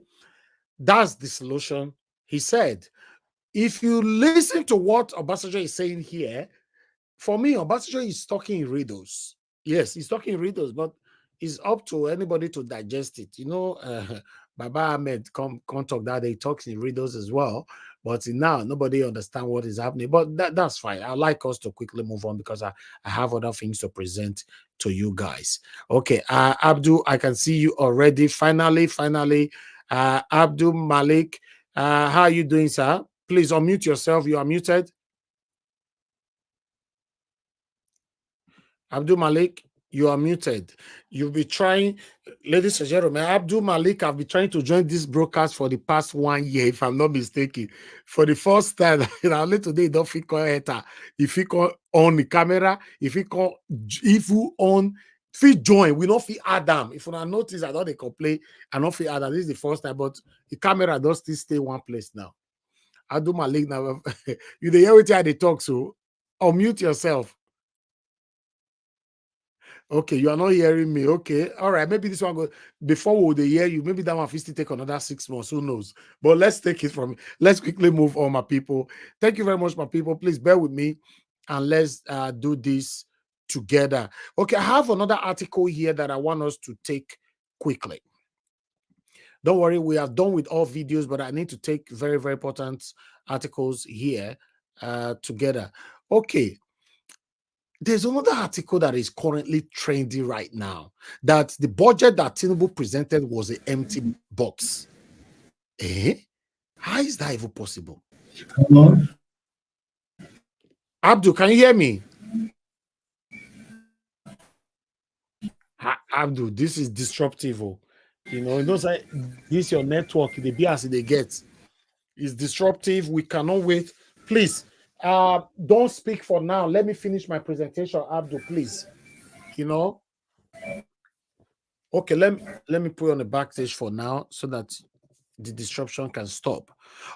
That's the solution. He said, if you listen to what Obasanjo is saying here, for me, Obasanjo is talking in riddles. Yes, he's talking in riddles, but it's up to anybody to digest it. Baba Ahmed come talk that he talks in riddles as well, but now nobody understands what is happening. But that's fine. I'd like us to quickly move on because I have other things to present to you guys. Okay, Abdul, I can see you already. Finally, Abdul Malik, how are you doing, sir? Please unmute yourself. You are muted. Abdul Malik, you are muted. You'll be trying, ladies and gentlemen, Abdul Malik have been trying to join this broadcast for the past 1 year, if I'm not mistaken. For the first time, only today, don't feel hater. If you call on the camera, if you on, if join, we don't feel Adam. If you not notice, I don't complain, I don't feel Adam. This is the first time, but the camera does still stay one place now. Abdul Malik, now you hear what they talk, so unmute yourself. Okay, you are not hearing me. Okay, all right. Maybe this one go before we will hear you. Maybe that one will still take another 6 months. Who knows? But let's take it from. Let's quickly move on, my people. Thank you very much, my people. Please bear with me, and let's do this together. Okay, I have another article here that I want us to take quickly. Don't worry, we are done with all videos, but I need to take very, very important articles here together. Okay. There's another article that is currently trending right now, that the budget that Tinubu presented was an empty box. How is that even possible? Hello? Abdul, can you hear me? Abdul, this is disruptive. You know, like this your network, the BS they get is disruptive. We cannot wait. Please, don't speak for now. Let me finish my presentation, Abdul, please. You know. Okay, let me put on the backstage for now so that the disruption can stop.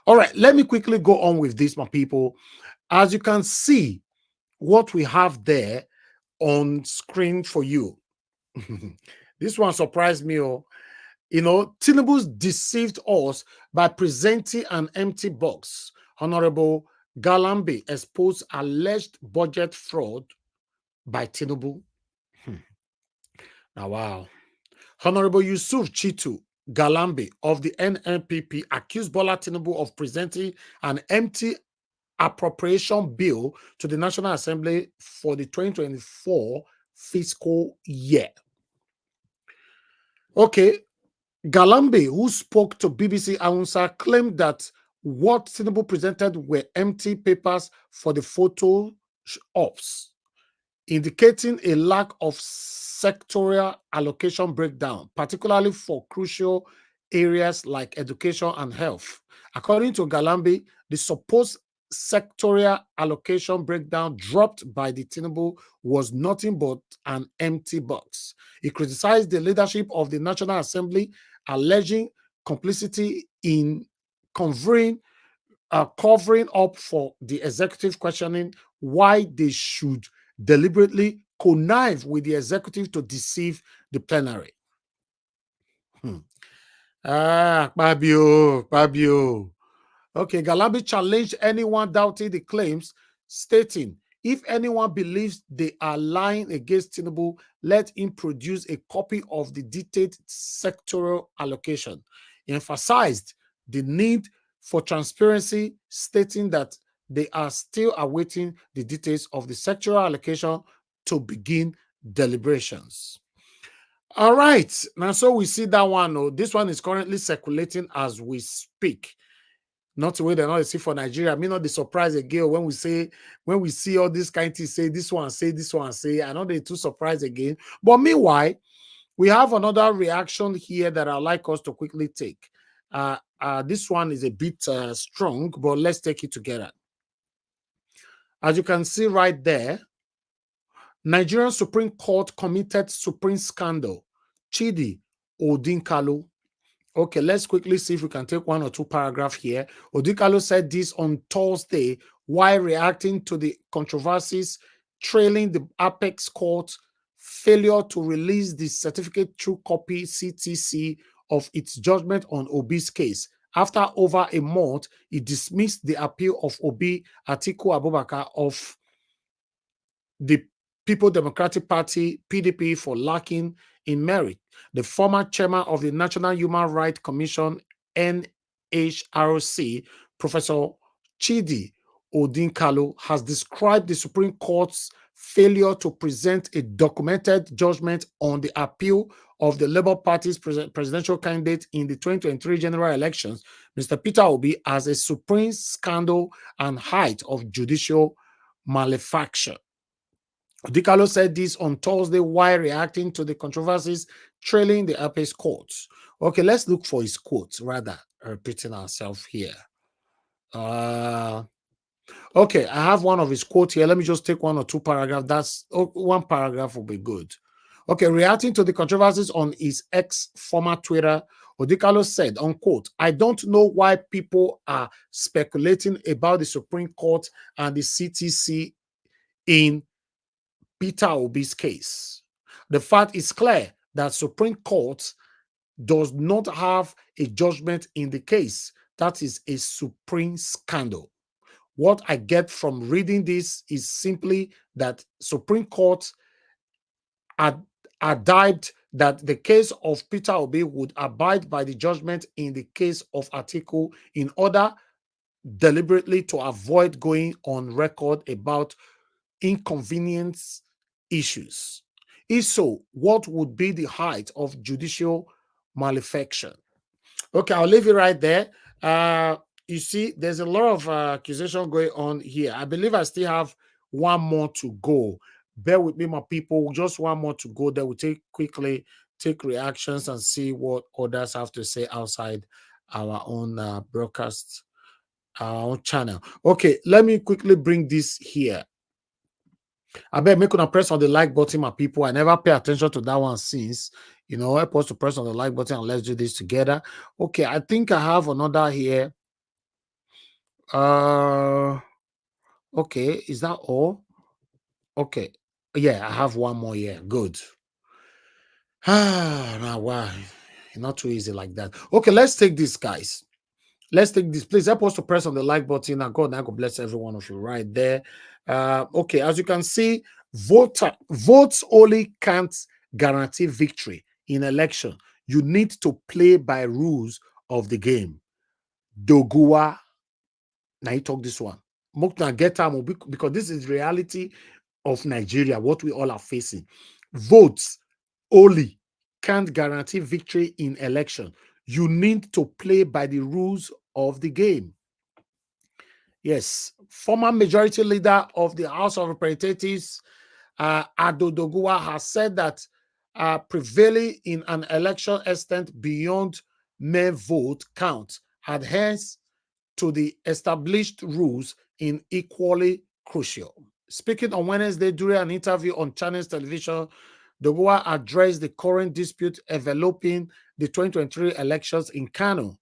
All right, let me quickly go on with this, my people. As you can see, what we have there on screen for you. This one surprised me. You know, Tinubu's deceived us by presenting an empty box. Honorable Galambi exposed alleged budget fraud by Tinubu. Now, wow. Honorable Yusuf Chitu Galambi of the NNPP accused Bola Tinubu of presenting an empty appropriation bill to the National Assembly for the 2024 fiscal year. Okay, Galambi, who spoke to BBC Hausa, claimed that what Tinubu presented were empty papers for the photo ops, indicating a lack of sectorial allocation breakdown, particularly for crucial areas like education and health. According to Galambi, the supposed sectorial allocation breakdown dropped by the Tinubu was nothing but an empty box. He criticized the leadership of the National Assembly, alleging complicity in covering up for the executive, questioning why they should deliberately connive with the executive to deceive the plenary. Fabio. Okay, Galambi challenged anyone doubting the claims, stating, if anyone believes they are lying against Tinubu, let him produce a copy of the detailed sectoral allocation. He emphasized the need for transparency, stating that they are still awaiting the details of the sectoral allocation to begin deliberations. All right, now so we see that one. Oh, this one is currently circulating as we speak. Not the way they're not see for Nigeria. I mean, not the surprise again when we see all this kind of thing, say this one, say. I know they're too surprised again. But meanwhile, we have another reaction here that I'd like us to quickly take. This one is a bit strong, but let's take it together. As you can see right there, Nigerian Supreme Court committed supreme scandal. Chidi Odinkalu. Okay, let's quickly see if we can take one or two paragraphs here. Odinkalu said this on Thursday while reacting to the controversies trailing the Apex Court failure to release the certificate true copy CTC of its judgment on Obi's case. After over a month, it dismissed the appeal of Obi Atiku Abubakar of the People Democratic Party, PDP, for lacking in merit. The former chairman of the National Human Rights Commission, NHRC, Professor Chidi Odinkalu, has described the Supreme Court's failure to present a documented judgment on the appeal of the Labour Party's presidential candidate in the 2023 general elections, Mr. Peter Obi, as a supreme scandal and height of judicial malefaction. Odinkalu said this on Thursday while reacting to the controversies trailing the Apex Court. Okay, let's look for his quotes, rather repeating ourselves here. Okay, I have one of his quotes here. Let me just take one or two paragraphs. One paragraph will be good. Okay, reacting to the controversies on his former Twitter, Odinkalu said, unquote, I don't know why people are speculating about the Supreme Court and the CTC in Peter Obi's case. the fact is clear that Supreme Court does not have a judgment in the case. That is a supreme scandal. What I get from reading this is simply that Supreme Court advised that the case of Peter Obi would abide by the judgment in the case of Atiku in order deliberately to avoid going on record about inconvenience issues. If so, what would be the height of judicial malefaction? Okay, I'll leave it right there. You see, there's a lot of accusation going on here. I believe I still have one more to go. Bear with me, my people. Just one more to go. Then we'll quickly take reactions and see what others have to say outside our own broadcast, our own channel. Okay, let me quickly bring this here. I bet make una press on the like button, my people. I never pay attention to that one since. You know, help us to press on the like button and let's do this together. Okay, I think I have another here. Okay, is that all? Okay, yeah, I have one more here. Good. Now why? Not too easy like that. Okay, let's take this, guys. Let's take this. Please help us to press on the like button. And God bless every one of you right there. Okay, as you can see, votes only can't guarantee victory in election. You need to play by rules of the game. Doguwa. Now you talk this one. Mokna get time because this is reality of Nigeria, what we all are facing. Votes only can't guarantee victory in election. You need to play by the rules of the game. Yes, former majority leader of the House of Representatives, Ado Doguwa, has said that prevailing in an election extent beyond mere vote count adheres to the established rules in equally crucial. Speaking on Wednesday during an interview on Channels Television, Doguwa addressed the current dispute enveloping the 2023 elections in Kano.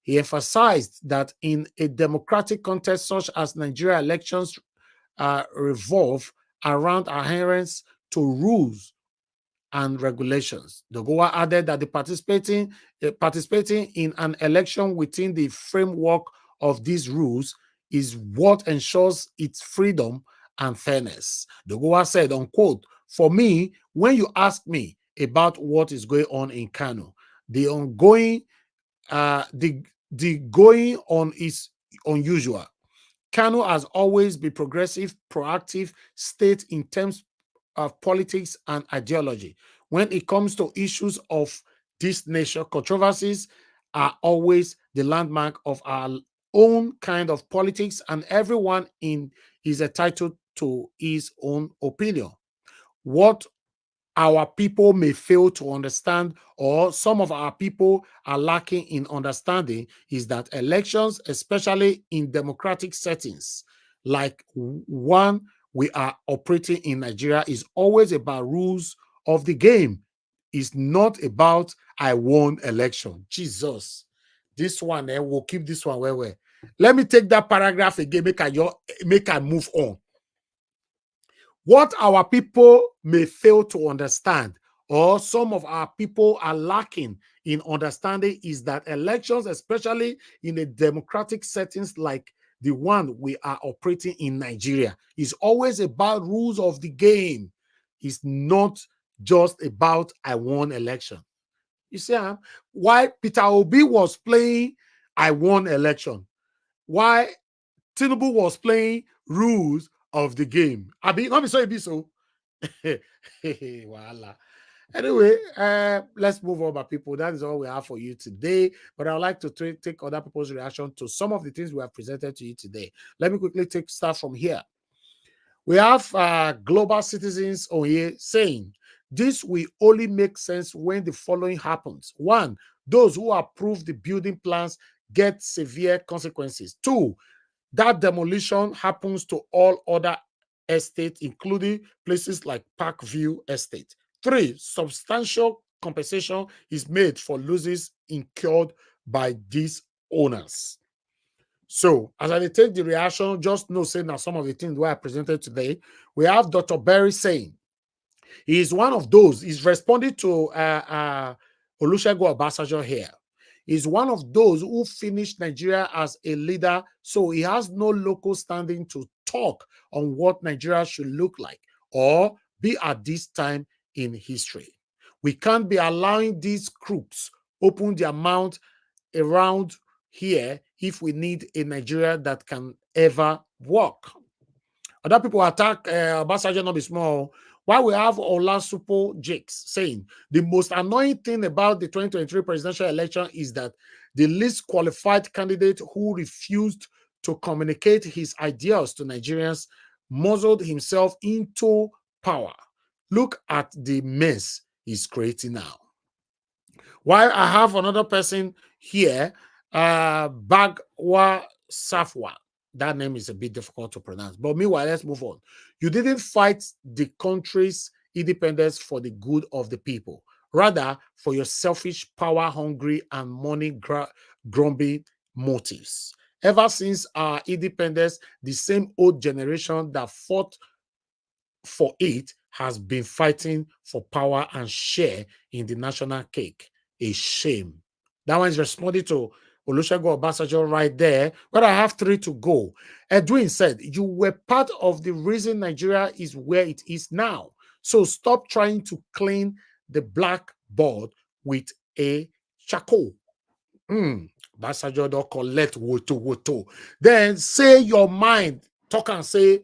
He emphasized that in a democratic contest such as Nigeria, elections revolve around adherence to rules and regulations. Doguwa added that the participating in an election within the framework of these rules is what ensures its freedom and fairness. Doguwa said, unquote, "For me, when you ask me about what is going on in Kano, the going on is unusual. Kano has always been progressive, proactive state in terms of politics and ideology. When it comes to issues of this nature, controversies are always the landmark of our own kind of politics, and everyone is entitled to his own opinion. What our people may fail to understand, or some of our people are lacking in understanding, is that elections, especially in democratic settings like one we are operating in Nigeria, is always about rules of the game. It's not about I won election." Jesus, this one, we'll keep this one where. Let me take that paragraph again, make I move on. What our people may fail to understand, or some of our people are lacking in understanding, is that elections, especially in a democratic settings like the one we are operating in Nigeria, is always about rules of the game. It's not just about I won election. You see, why Peter Obi was playing I won election, why Tinubu was playing rules of the game. Let me say it so. Voila. Anyway, let's move on, my people. That is all we have for you today. But I'd like to take other people's reaction to some of the things we have presented to you today. Let me quickly take start from here. We have global citizens on here saying, this will only make sense when the following happens. 1, those who approve the building plans get severe consequences. 2, that demolition happens to all other estates, including places like Parkview Estate. 3, substantial compensation is made for losses incurred by these owners. So, as I take the reaction, just know, saying that some of the things that I presented today, we have Dr. Berry saying, He is one of those. He's responding to Olusegun Obasanjo here. He's one of those who finished Nigeria as a leader, so he has no local standing to talk on what Nigeria should look like or be at this time in history. We can't be allowing these crooks open their mouth around here if we need a Nigeria that can ever work. Other people attack Obasanjo not be small. Why we have Olasupo Jakes saying the most annoying thing about the 2023 presidential election is that the least qualified candidate who refused to communicate his ideas to Nigerians muzzled himself into power. Look at the mess he's creating now. While I have another person here, Bagwa Safwa. That name is a bit difficult to pronounce. But meanwhile, let's move on. You didn't fight the country's independence for the good of the people, rather for your selfish, power-hungry, and money-grubbing motives. Ever since our independence, the same old generation that fought for it has been fighting for power and share in the national cake. A shame. That one is responding to Olusegun Obasanjo right there, but I have 3 to go. Edwin said, you were part of the reason Nigeria is where it is now. So stop trying to clean the blackboard with a charcoal. Obasanjo don't collect woto. Then say your mind. Talk and say,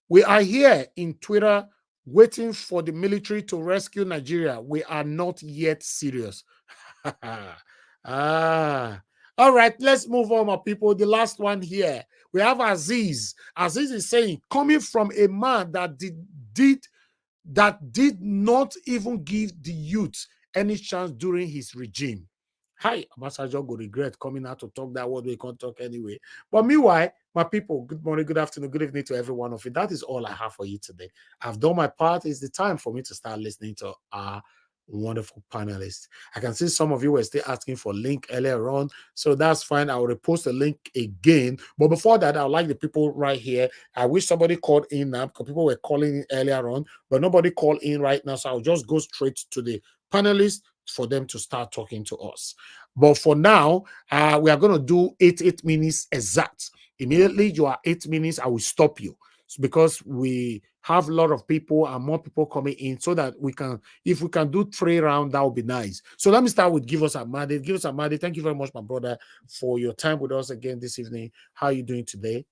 we are here in Twitter waiting for the military to rescue Nigeria. We are not yet serious. All right, let's move on, my people. The last one here. We have Aziz. Aziz is saying, coming from a man that did not even give the youth any chance during his regime. Hi, Obasanjo go regret coming out to talk that word. We can't talk anyway. But meanwhile, my people, good morning, good afternoon, good evening to every one of you. That is all I have for you today. I've done my part. It's the time for me to start listening to our wonderful panelists. I can see some of you were still asking for a link earlier on, so that's fine. I will repost the link again. But before that, I would like the people right here. I wish somebody called in now because people were calling in earlier on, but nobody called in right now. So I'll just go straight to the panelists for them to start talking to us. But for now, we are going to do 8 minutes exact. Immediately you are 8 minutes, I will stop you because we have a lot of people and more people coming in so that we can, if we can do 3 rounds, that would be nice. So let me start with Give Us Amadi. Give Us Amadi, thank you very much, my brother, for your time with us again this evening. How are you doing today?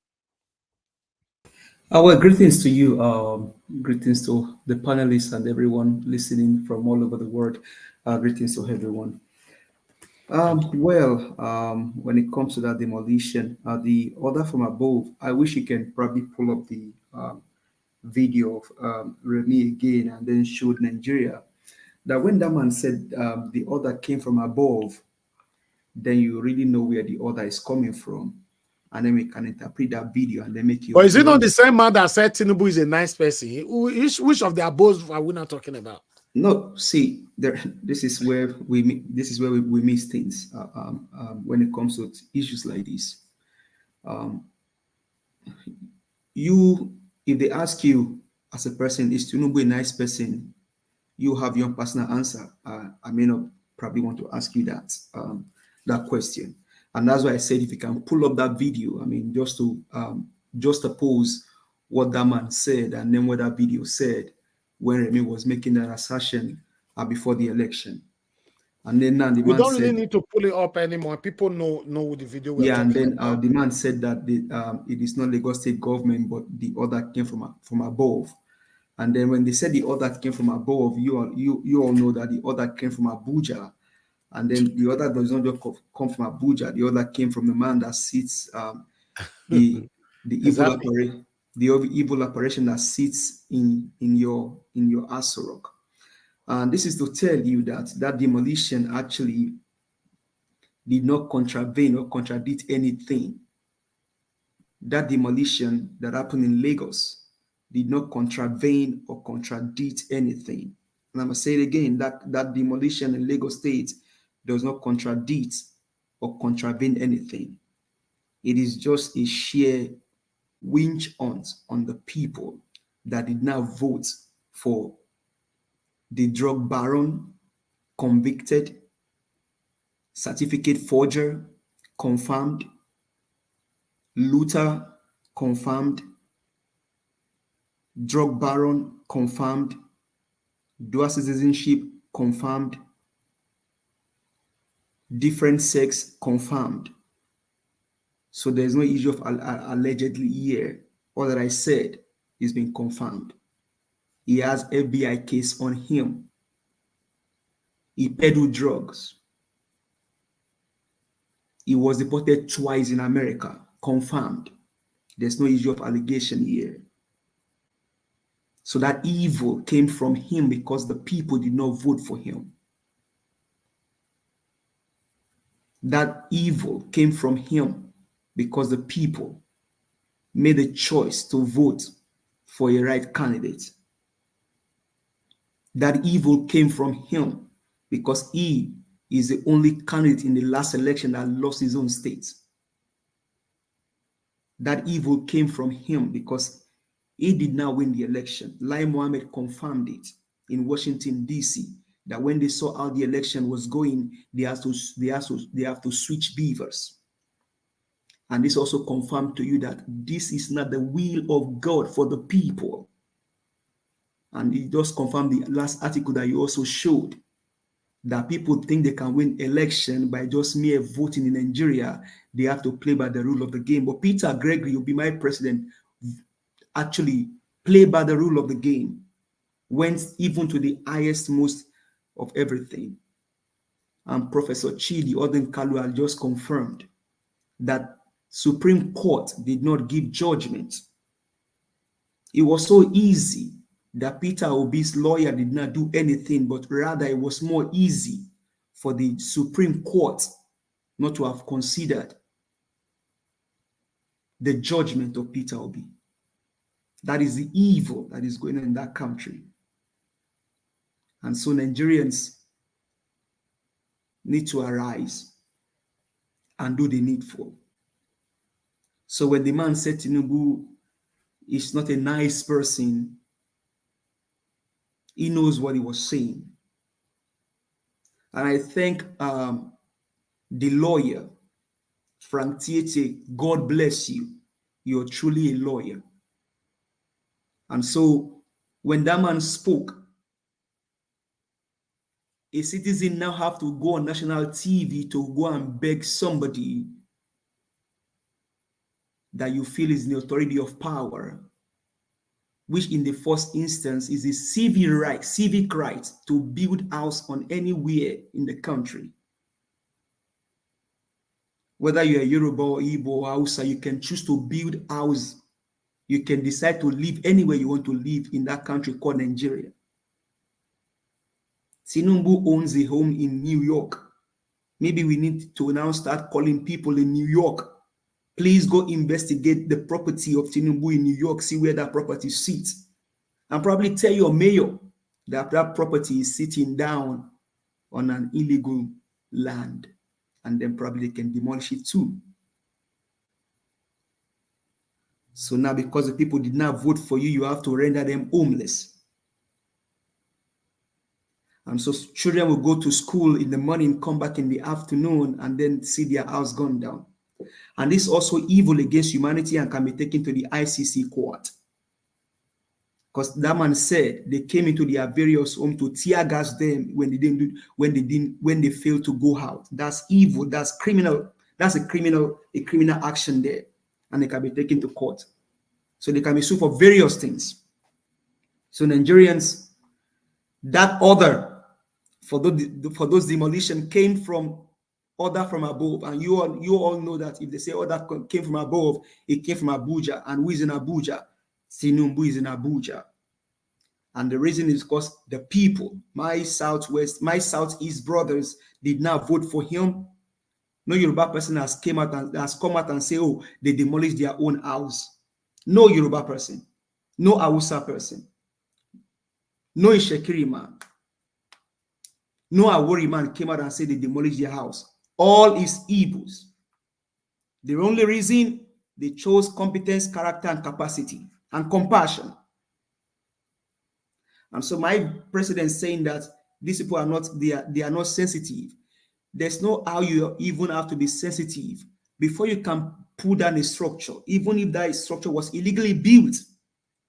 Well, greetings to you. Greetings to the panelists and everyone listening from all over the world. Greetings to everyone. When it comes to that demolition, the order from above, I wish you can probably pull up the video of Remy again and then showed Nigeria. That when that man said the order came from above, then you really know where the order is coming from. And then we can interpret that video and then make you. But is it not the same man that said Tinubu is a nice person? Which of the above are we not talking about? No, see, this is where we miss things when it comes to issues like this. If they ask you as a person, is Tinubu a nice person? You have your personal answer. I may not probably want to ask you that question, and that's why I said if you can pull up that video, I mean, just to oppose what that man said and then what that video said when Remy was making that assertion before the election. And then now the we man don't said, really need to pull it up anymore. People know the video we're yeah, and talking then about. the man said that it is not Lagos state government, but the order came from above. And then when they said the order came from above, you all know that the order came from Abuja. And then the order does not just come from Abuja. The order came from the man that sits the evil operation that sits in your Asorok. And this is to tell you that demolition actually did not contravene or contradict anything. That demolition that happened in Lagos did not contravene or contradict anything. And I'm going to say it again, that demolition in Lagos State does not contradict or contravene anything. It is just a sheer winch hunt on the people that did not vote for the drug baron, convicted, certificate forger, confirmed, looter, confirmed, drug baron, confirmed, dual citizenship, confirmed, different sex, confirmed. So there's no issue of allegedly here. All that I said is been confirmed. He has FBI case on him. He peddled drugs. He was deported twice in America, confirmed. There's no issue of allegation here. So that evil came from him because the people did not vote for him. That evil came from him because the people made a choice to vote for a right candidate. That evil came from him because he is the only candidate in the last election that lost his own state. That evil came from him because he did not win the election. Lai Mohammed confirmed it in Washington, D.C., that when they saw how the election was going, they have to switch beavers. And this also confirmed to you that this is not the will of God for the people. And it just confirmed the last article that you also showed, that people think they can win election by just mere voting in Nigeria. They have to play by the rule of the game. But Peter Gregory, will be my president, actually play by the rule of the game, went even to the highest most of everything. And Professor Chidi Odinkalu has just confirmed that Supreme Court did not give judgment. It was so easy that Peter Obi's lawyer did not do anything, but rather it was more easy for the Supreme Court not to have considered the judgment of Peter Obi. That is the evil that is going on in that country. And so Nigerians need to arise and do the needful. So when the man said Tinubu is not a nice person, he knows what he was saying. And I thank the lawyer, Frank Tiete. God bless you. You're truly a lawyer. And so when that man spoke, a citizen now have to go on national TV to go and beg somebody that you feel is the authority of power, which in the first instance is a civic right to build house on anywhere in the country. Whether you're a Yoruba or Igbo or Hausa, you can choose to build house. You can decide to live anywhere you want to live in that country called Nigeria. Tinubu owns a home in New York. Maybe we need to now start calling people in New York. Please go investigate the property of Tinubu in New York, see where that property sits, and probably tell your mayor that that property is sitting down on an illegal land, and then probably they can demolish it too. So now, because the people did not vote for you, you have to render them homeless. And so children will go to school in the morning, come back in the afternoon, and then see their house gone down. And this is also evil against humanity and can be taken to the ICC court. Because that man said they came into their various homes to tear gas them when they failed to go out. That's evil. That's criminal. That's a criminal action there, and they can be taken to court. So they can be sued for various things. So Nigerians, that order for those demolition came from order from above, and you all know that if they say order came from above, it came from Abuja. And who is in Abuja? Tinubu is in Abuja. And the reason is because the people, my southeast brothers, did not vote for him. No Yoruba person has come out and say, oh, they demolished their own house. No Yoruba person, no Hausa person, no Ishekiri man, no Awori man came out and said they demolished their house. All is Igbos. The only reason they chose competence, character, and capacity, and compassion. And so my president saying that these people are not, they are not sensitive. There's no how you even have to be sensitive before you can put down a structure. Even if that structure was illegally built,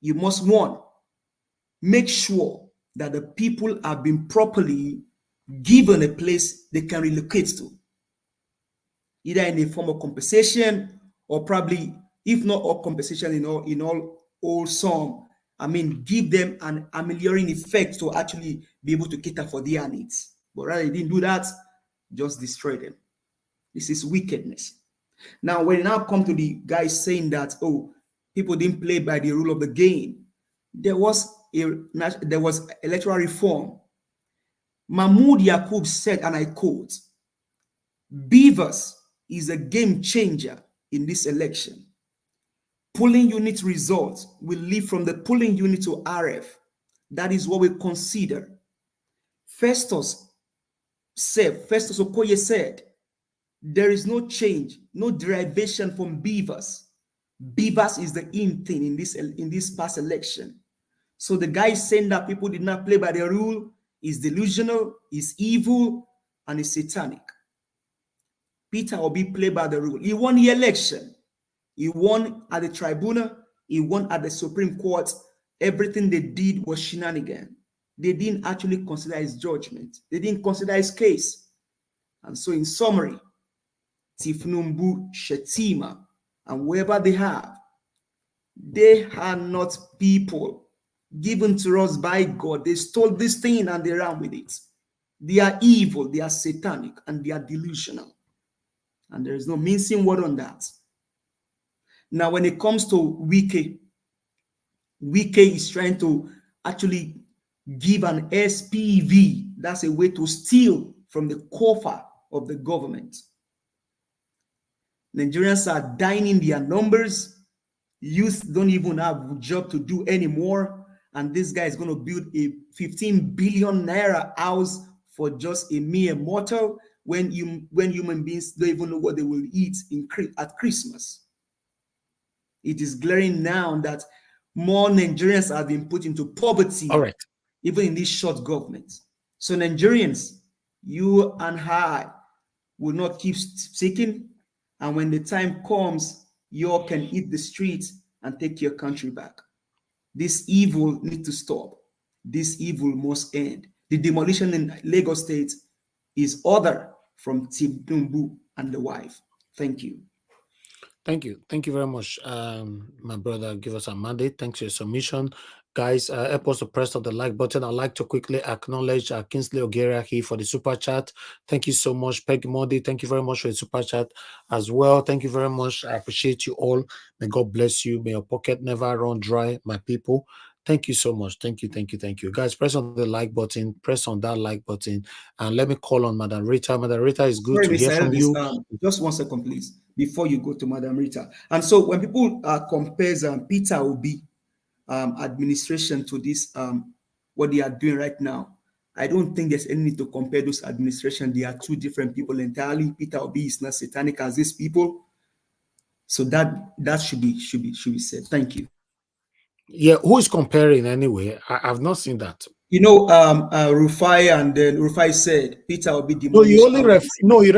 you must, one, make sure that the people have been properly given a place they can relocate to, either in a form of compensation or probably, if not all compensation, in all some, I mean, give them an ameliorating effect to actually be able to cater for their needs. But rather, they didn't do that, just destroy them. This is wickedness. Now, when it now come to the guys saying that, oh, people didn't play by the rule of the game, there was electoral reform. Mahmoud Yakub said, and I quote, "Beavers is a game changer in this election. Polling unit results will lead from the polling unit to RF. That is what we consider." Festus Okoye said, "There is no change, no derivation from beavers. Beavers is the in thing in this past election." So the guy saying that people did not play by the rule is delusional, is evil, and is satanic. Peter Obi played by the rule. He won the election. He won at the tribunal. He won at the Supreme Court. Everything they did was shenanigan. They didn't actually consider his judgment. They didn't consider his case. And so in summary, Tifnumbu, Shetima, and whoever they are not people given to us by God. They stole this thing and they ran with it. They are evil, they are satanic, and they are delusional. And there is no mincing word on that. Now, when it comes to Wike is trying to actually give an SPV. That's a way to steal from the coffer of the government. Nigerians are dying in their numbers. Youth don't even have a job to do anymore. And this guy is going to build a 15 billion naira house for just a mere mortal when human beings don't even know what they will eat at Christmas. It is glaring now that more Nigerians have been put into poverty, all right, even in this short government. So Nigerians, you and I will not keep seeking. And when the time comes, you all can eat the streets and take your country back. This evil needs to stop. This evil must end. The demolition in Lagos State is ordered from Tinubu and the wife. Thank you. Thank you. Thank you very much, my brother. Give us a mandate. Thanks for your submission. Guys, help us to press on the like button. I'd like to quickly acknowledge Kingsley Ogeriaki for the super chat. Thank you so much. Peggy Modi, thank you very much for the super chat as well. Thank you very much. I appreciate you all. May God bless you. May your pocket never run dry, my people. Thank you so much. Thank you, thank you, thank you. Guys, press on the like button. Press on that like button. And let me call on Madam Rita. Madam Rita, it's good to hear from you. Just 1 second, please, before you go to Madam Rita. And so when people compare Peter Obi administration to this, what they are doing right now, I don't think there's any need to compare those administration. They are two different people entirely. Peter Obi is not satanic as these people. So that should be said. Thank you. Yeah, who is comparing anyway? I've not seen that. You know, Rufai, and then Rufai said Peter will be demolished. No, he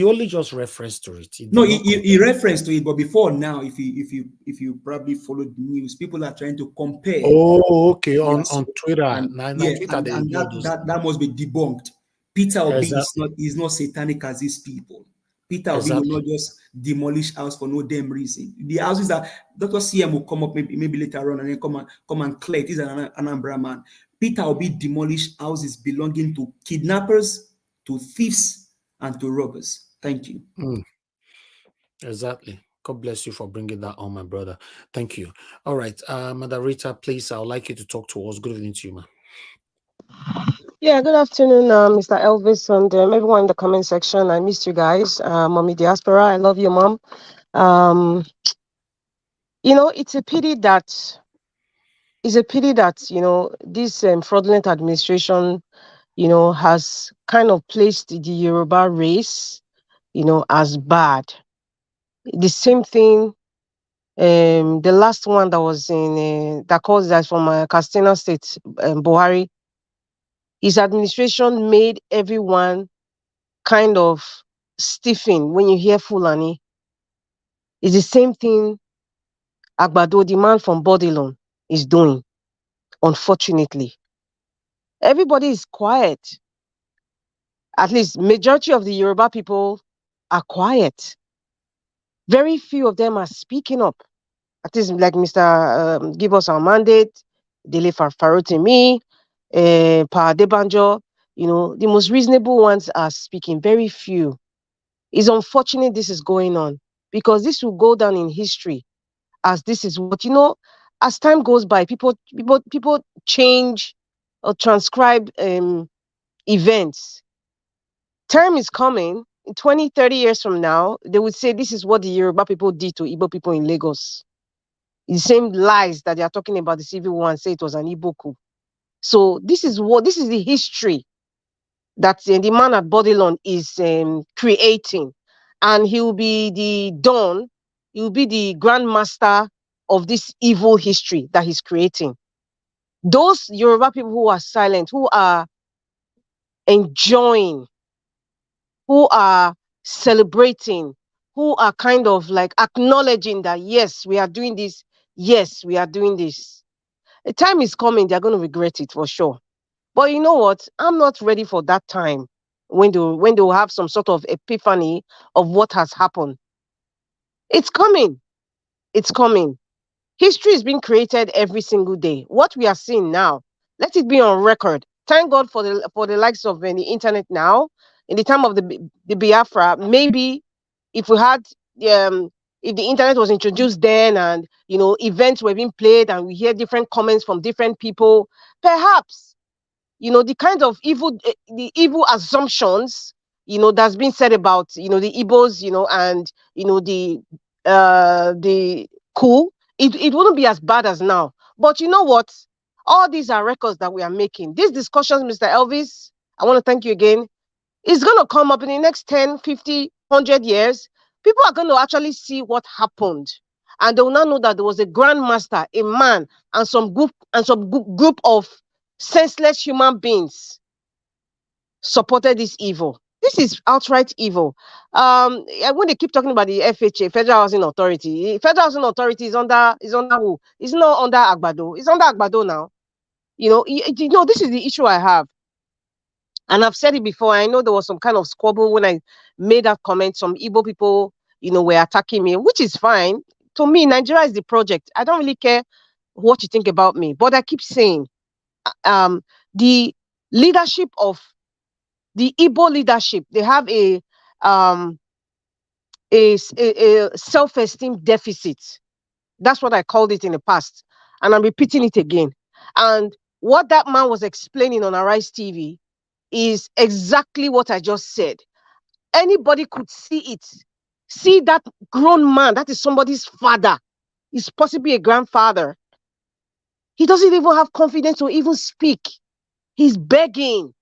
only just referenced to it. He referenced to it, but before now, if you probably followed the news, people are trying to compare. Oh, okay, on Twitter. That must be debunked. Peter Obi is not satanic as these people. Peter Obi will not just demolish house for no damn reason. The houses that Dr. CM will come up maybe later on and then come and clear. He's an Anambra man. Peter Obi demolished houses belonging to kidnappers, to thieves, and to robbers. Thank you. Exactly. God bless you for bringing that on, my brother. Thank you. All right, Madam Rita, please, I would like you to talk to us. Good evening to you, ma'am. Yeah, good afternoon, Mr. Elvis, and everyone in the comment section. I missed you guys. Mommy Diaspora, I love you, Mom. You know, it's a pity that you know, this fraudulent administration, you know, has kind of placed the Yoruba race, you know, as bad. The same thing The last one that was in that caused that from Castina State, Buhari, his administration made everyone kind of stiffen when you hear Fulani. It's the same thing Agbado, the man from Bodilon, is doing, unfortunately. Everybody is quiet. At least majority of the Yoruba people are quiet. Very few of them are speaking up. At least like Mr. Give Us Our Mandate, Dele Farotimi, Pa Debanjo, the most reasonable ones are speaking. Very few. It's unfortunate this is going on because this will go down in history as this is what, as time goes by, people change or transcribe events. Time is coming. In 20, 30 years from now, they would say this is what the Yoruba people did to Igbo people in Lagos. The same lies that they are talking about the civil war and say it was an Igbo coup. So this is the history that the man at Bodilon is creating. And he will be the Don, he will be the grandmaster of this evil history that he's creating. Those Yoruba people who are silent, who are enjoying, who are celebrating, who are kind of like acknowledging that, yes, we are doing this. Yes, we are doing this. The time is coming, they're going to regret it for sure. But you know what? I'm not ready for that time when they'll have some sort of epiphany of what has happened. It's coming. It's coming. History is being created every single day. What we are seeing now, let it be on record. Thank God for the likes of the internet now. In the time of the Biafra, maybe if we had if the internet was introduced then and events were being played and we hear different comments from different people, perhaps the kind of the evil assumptions that's been said about the Igbos and the coup, it wouldn't be as bad as now. But you know what? All these are records that we are making. These discussions, Mr. Elvis, I want to thank you again. It's going to come up in the next 10, 50, 100 years. People are going to actually see what happened. And they will now know that there was a grandmaster, a man, and some group of senseless human beings supported this evil. This is outright evil. When they keep talking about the FHA, Federal Housing Authority, Federal Housing Authority is under who? It's not under Agbado. It's under Agbado now. This is the issue I have. And I've said it before. I know there was some kind of squabble when I made that comment. Some Igbo people, were attacking me, which is fine. To me, Nigeria is the project. I don't really care what you think about me. But I keep saying, the leadership of the Igbo leadership, they have a self-esteem deficit. That's what I called it in the past. And I'm repeating it again. And what that man was explaining on Arise TV is exactly what I just said. Anybody could see it. See that grown man, that is somebody's father. He's possibly a grandfather. He doesn't even have confidence to even speak. He's begging.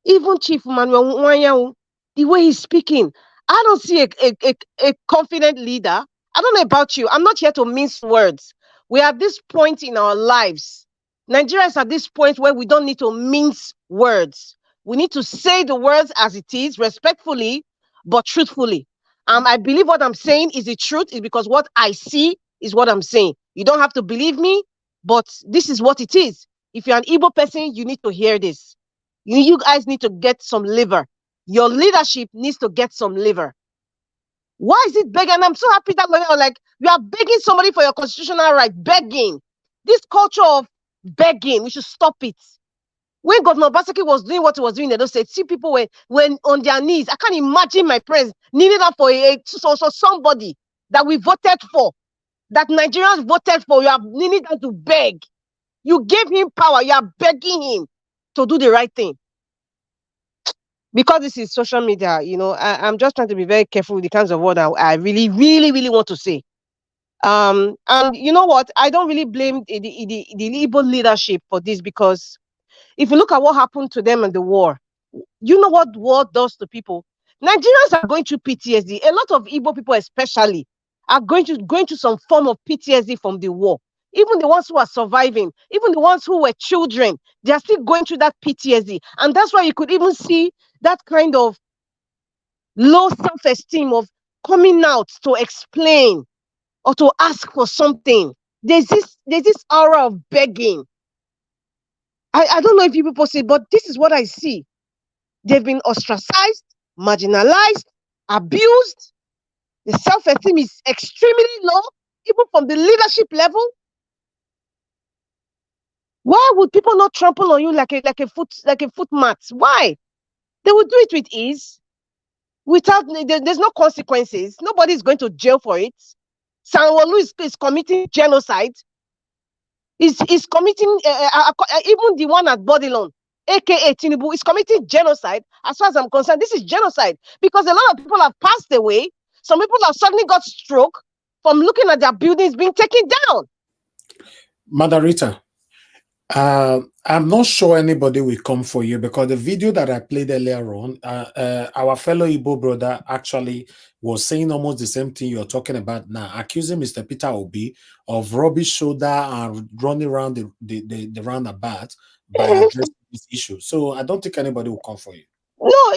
Even Chief Manuel Nwanyawu, the way he's speaking, I don't see a confident leader. I don't know about you. I'm not here to mince words. We are at this point in our lives. Nigeria is at this point where we don't need to mince words. We need to say the words as it is, respectfully, but truthfully. I believe what I'm saying is the truth, is because what I see is what I'm saying. You don't have to believe me, but this is what it is. If you're an Igbo person, you need to hear this. You guys need to get some liver. Your leadership needs to get some liver. Why is it begging? And I'm so happy that you are begging somebody for your constitutional right. Begging. This culture of begging, we should stop it. When Governor Obaseki was doing what he was doing, they don't say, see people were on their knees. I can't imagine my friends kneeling up for somebody that we voted for, that Nigerians voted for. You are kneeling down to beg. You gave him power. You are begging him to do the right thing. Because this is social media, I'm just trying to be very careful with the kinds of words I really, really, really want to say. And you know what? I don't really blame the Igbo leadership for this, because if you look at what happened to them in the war, you know what war does to people. Nigerians are going through PTSD. A lot of Igbo people especially are going to some form of PTSD from the war. Even the ones who are surviving, even the ones who were children, they are still going through that PTSD. And that's why you could even see that kind of low self-esteem of coming out to explain or to ask for something. There's this aura of begging. I don't know if you people see, but this is what I see. They've been ostracized, marginalized, abused. The self-esteem is extremely low, even from the leadership level. Why would people not trample on you like a foot mat? Why? They would do it with ease. Without there's no consequences. Nobody's going to jail for it. Sanwo-Olu is committing genocide. Is committing even the one at Bodilon, aka Tinubu, is committing genocide. As far as I'm concerned, this is genocide because a lot of people have passed away. Some people have suddenly got stroke from looking at their buildings being taken down. Madam Rita, I'm not sure anybody will come for you because the video that I played earlier on, our fellow Igbo brother actually was saying almost the same thing you're talking about now, accusing Mr. Peter Obi of rubbish shoulder and running around the roundabout by addressing this issue. So I don't think anybody will come for you. No,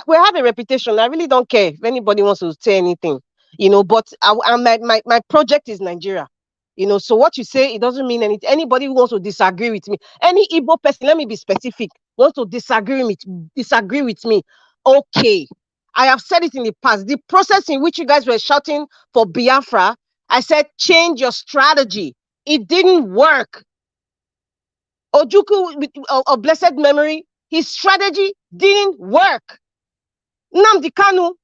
we have a reputation. I really don't care if anybody wants to say anything, but my project is Nigeria. So what you say, it doesn't mean anything. Anybody who wants to disagree with me, any Igbo person, let me be specific, wants to disagree with me, okay. I have said it in the past. The process in which you guys were shouting for Biafra, I said, change your strategy. It didn't work. Ojukwu, of blessed memory, his strategy didn't work. Nnamdi Kanu,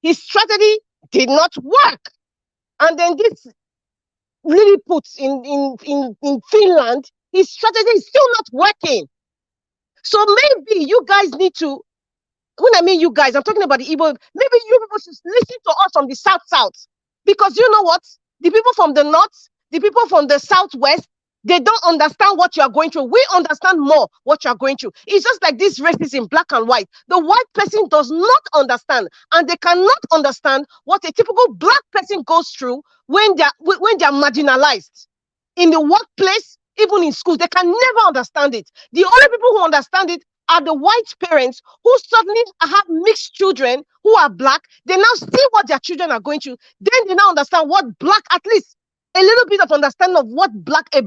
his strategy did not work. And then this really puts in Finland, his strategy is still not working. So maybe you guys need to, when I mean you guys, I'm talking about the Igbo, maybe you people should listen to us from the South. Because you know what? The people from the North, the people from the Southwest, they don't understand what you are going through. We understand more what you are going through. It's just like this racism, black and white. The white person does not understand, and they cannot understand what a typical black person goes through when they're marginalized in the workplace, even in school. They can never understand it. The only people who understand it are the white parents who suddenly have mixed children who are black. They now see what their children are going through. Then they now understand what black, at least a little bit of understanding of what black a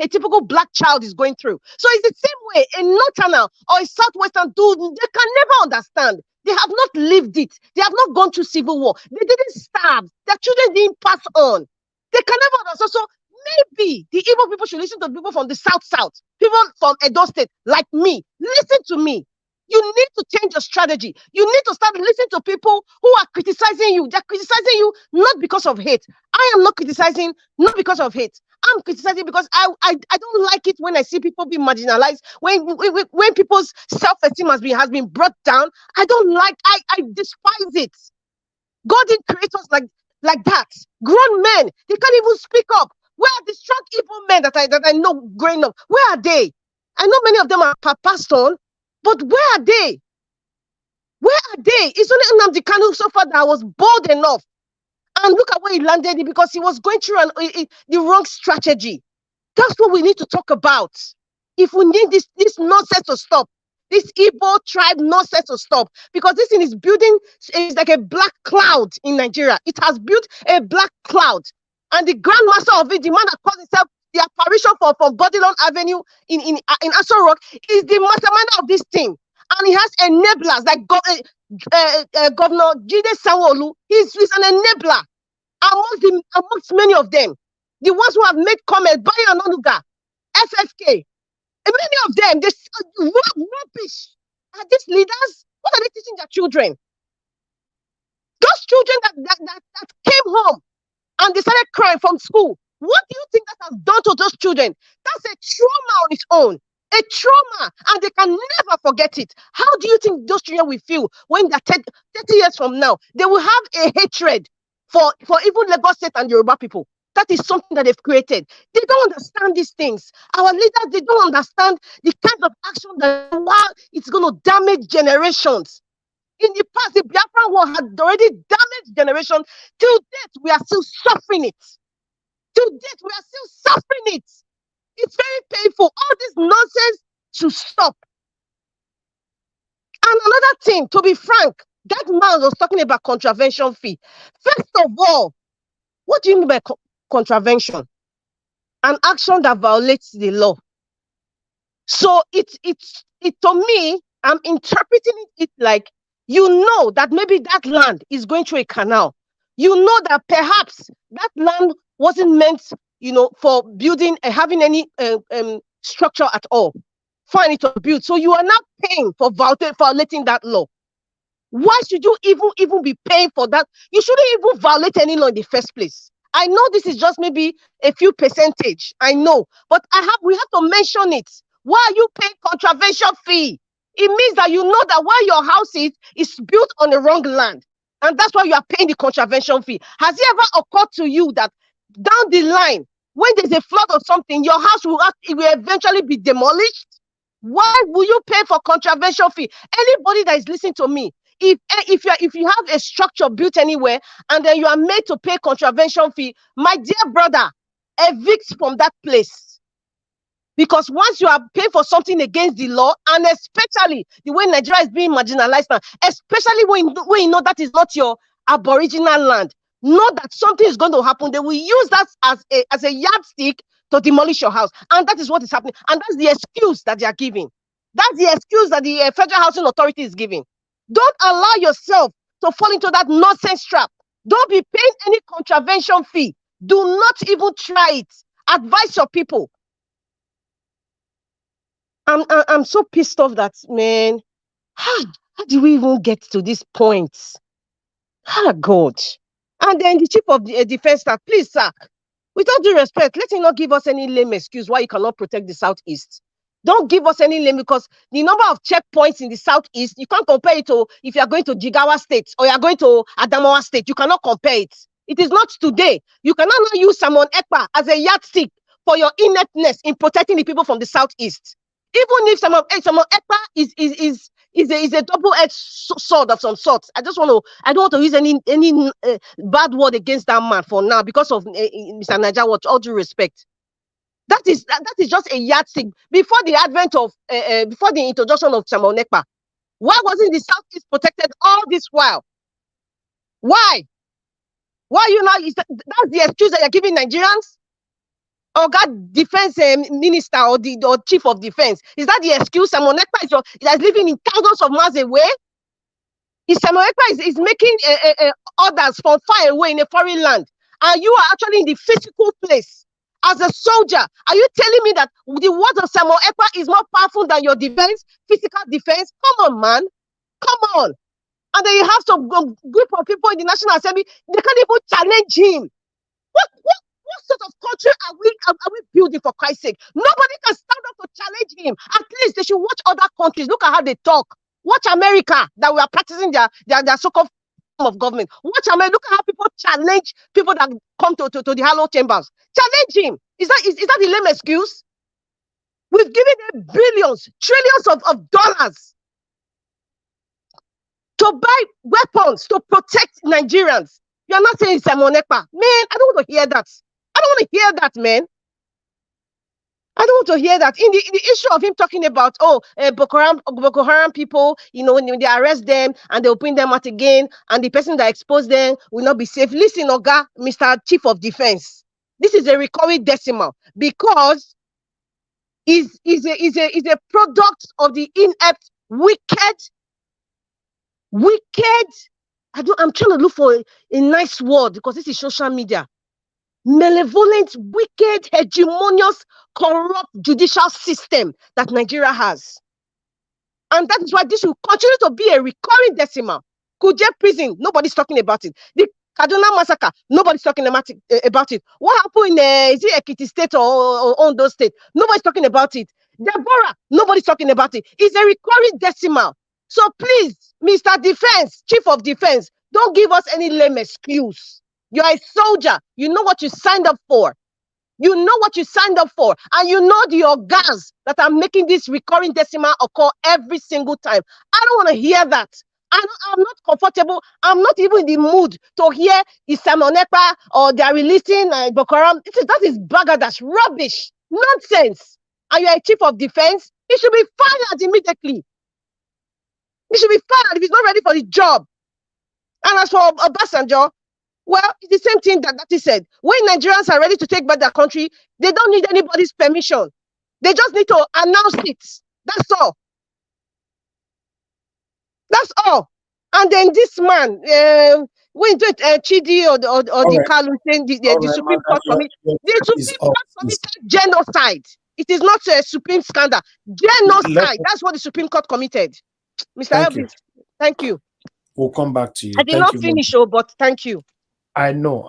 typical black child is going through. So it's the same way a northerner or a southwestern dude, they can never understand. They have not lived it. They have not gone through civil war. They didn't starve. Their children didn't pass on. They can never understand. So maybe the Igbo people should listen to people from the south, people from Edo State like me. Listen to me. You need to change your strategy. You need to start listening to people who are criticizing you. They're criticizing you not because of hate. I am not criticizing not because of hate. I'm criticizing because I don't like it when I see people being marginalized, when people's self-esteem has been brought down. I don't like, I despise it. God didn't create us like that. Grown men, they can't even speak up. Where are the strong evil men that I know growing up? Where are they? I know many of them are passed on, but where are they? Where are they? It's only Nnamdi Kanu so far that was bold enough. And look at where he landed because he was going through the wrong strategy. That's what we need to talk about. If we need this nonsense to stop, this Igbo tribe nonsense to stop, because this thing is building, it's like a black cloud in Nigeria. It has built a black cloud. And the grandmaster of it, the man that calls himself the apparition for Bodilon Avenue in Aso Rock, is the mastermind of this thing. And he has enablers like Governor Chidi Odinkalu. He's an enabler amongst many of them. The ones who have made comments, Bayo Anonuga, FFK, and many of them, they rubbish. Are these leaders? What are they teaching their children? Those children that came home and they started crying from school. What do you think that has done to those children? That's a trauma on its own. A trauma, and they can never forget it. How do you think those children will feel when they're 30 years from now? They will have a hatred for even Lagos State and Yoruba people. That is something that they've created. They don't understand these things. Our leaders, they don't understand the kind of action that it's going to damage generations. In the past, the Biafran war had already damaged generation. Till date, we are still suffering it. Till date, we are still suffering it. It's very painful. All this nonsense should stop. And another thing, to be frank, that man was talking about contravention fee. First of all, what do you mean by contravention? An action that violates the law. So it to me, I'm interpreting it like, you know that maybe that land is going through a canal. You know that perhaps that land wasn't meant, for building, having any structure at all. Fine, to build. So you are not paying for violating that law. Why should you even be paying for that? You shouldn't even violate any law in the first place. I know this is just maybe a few percentage. I know, but we have to mention it. Why are you paying contravention fee? It means that you know that where your house is built on the wrong land, and that's why you are paying the contravention fee. Has it ever occurred to you that down the line, when there's a flood or something, your house will eventually be demolished? Why will you pay for contravention fee? Anybody that is listening to me, if you have a structure built anywhere and then you are made to pay contravention fee, my dear brother, evict from that place. Because once you are paying for something against the law, and especially the way Nigeria is being marginalized now, especially when you know that is not your aboriginal land, know that something is going to happen. They will use that as a yardstick to demolish your house. And that is what is happening. And that's the excuse that they are giving. That's the excuse that the Federal Housing Authority is giving. Don't allow yourself to fall into that nonsense trap. Don't be paying any contravention fee. Do not even try it. Advise your people. I'm so pissed off that, man, how do we even get to this point? God. And then the chief of the defense staff, please, sir, with all due respect, let him not give us any lame excuse why you cannot protect the Southeast. Don't give us any lame, because the number of checkpoints in the Southeast, you can't compare it to if you are going to Jigawa State or you are going to Adamawa State. You cannot compare it. It is not today. You cannot now use Simon Ekpa as a yardstick for your ineptness in protecting the people from the Southeast. Even if Simon Ekpa is a double-edged sword of some sort. I don't want to use any bad word against that man for now because of Mr. Naija, with all due respect. That is just a yardstick. Before the advent of before the introduction of Simon Ekpa, why wasn't the Southeast protected all this while? Why? Why that's the excuse that you're giving Nigerians? Or God defense minister or chief of defense, is that the excuse? Simon Ekpa is living in thousands of miles away. Simon Ekpa is making orders from far away in a foreign land, and you are actually in the physical place as a soldier. Are you telling me that the words of Simon Ekpa is more powerful than your defense, physical defense? Come on, man, come on. And then you have some group of people in the National Assembly, they can't even challenge him. What sort of country are we building, for Christ's sake? Nobody can stand up to challenge him. At least they should watch other countries. Look at how they talk. Watch America, that we are practicing their so-called form of government. Watch America. Look at how people challenge people that come to the hollow chambers. Challenge him. Is that the lame excuse? We've given them billions, trillions of dollars to buy weapons to protect Nigerians. You're not saying Simon Ekpa. Man, I don't want to hear that. I don't want to hear that, man. I don't want to hear that. In the issue of him talking about, Boko Haram people, when they arrest them and they'll bring them out again, and the person that exposed them will not be safe. Listen, Oga, Mr. Chief of Defense, this is a recurring decimal, because is a product of the inept, wicked. I'm trying to look for a nice word, because this is social media. Malevolent, wicked, hegemonious, corrupt judicial system that Nigeria has. And that is why this will continue to be a recurring decimal. Kuje prison, nobody's talking about it. The Kaduna massacre, nobody's talking about it. What happened in is it Ekiti State or Ondo State? Nobody's talking about it. Deborah, nobody's talking about it. It's a recurring decimal. So please, Mr. Defense, Chief of Defense, don't give us any lame excuse. You're a soldier. You know what you signed up for. You know what you signed up for. And you know the organs that are making this recurring decimal occur every single time. I don't want to hear that. I'm not comfortable. I'm not even in the mood to hear Isamonepa or they are releasing Boko Haram. That is bagger, that's rubbish, nonsense. And you're a chief of defense. He should be fired immediately. He should be fired if he's not ready for the job. And as for Obasanjo, well, it's the same thing that he said. When Nigerians are ready to take back their country, they don't need anybody's permission. They just need to announce it. That's all. That's all. And then this man, when Chidi or Odinkalu saying the Supreme Court committed genocide. It is not a Supreme scandal. Genocide. That's what the Supreme Court committed. Mr. Elvis, thank you. We'll come back to you. I did not finish, but thank you. I know.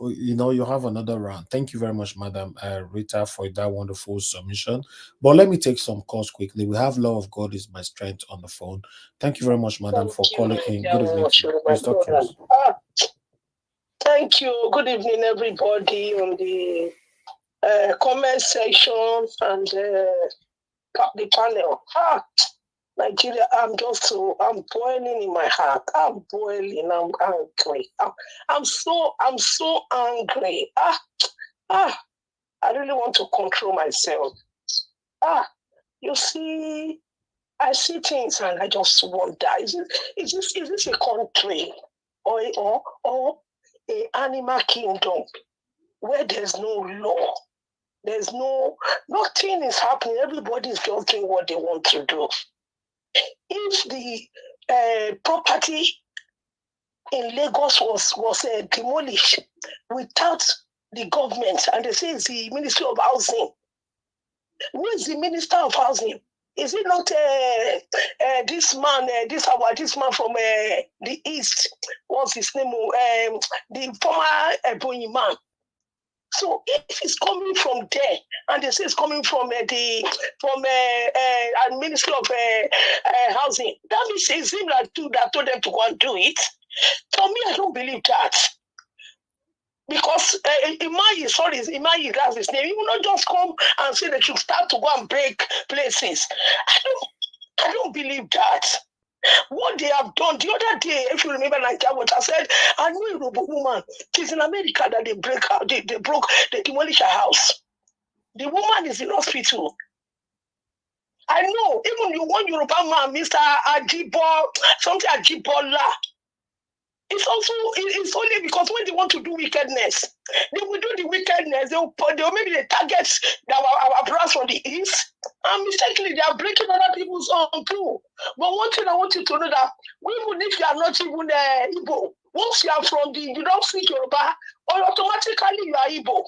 You know, you have another round. Thank you very much, Madam Rita, for that wonderful submission. But let me take some calls quickly. We have Law of God is my strength on the phone. Thank you very much, Madam, for calling in. Good evening. Thank you. Good evening, everybody on the comment section and the panel. Nigeria, I'm boiling in my heart. I'm boiling. I'm angry. I'm so angry. I really want to control myself. You see, I see things and I just wonder: is this a country or a animal kingdom where there's no law? There's nothing is happening. Everybody's just doing what they want to do. If the property in Lagos was demolished without the government, and they say it's the Ministry of Housing, who is the Minister of Housing? Is it not this man from the East? What's his name? The former Ebonyi man. So if it's coming from there, and they say it's coming from Ministry of Housing, that means it's him that told them to go and do it. For me, I don't believe that. Because Imayi, that's his name. He will not just come and say that you start to go and break places. I don't believe that. What they have done the other day, if you remember, Nigeria, what I said, I knew a Yoruba woman. It is in America that they demolish her house. The woman is in hospital. I know, even one Yoruba man, Mr. Ajibola. It's only because when they want to do wickedness, they will do the wickedness. They'll maybe they target our brothers from the east, and mistakenly they are breaking other people's own too. But one thing I want you to know that even if you are not even Igbo, once you are from you don't speak Yoruba, or automatically you are Igbo.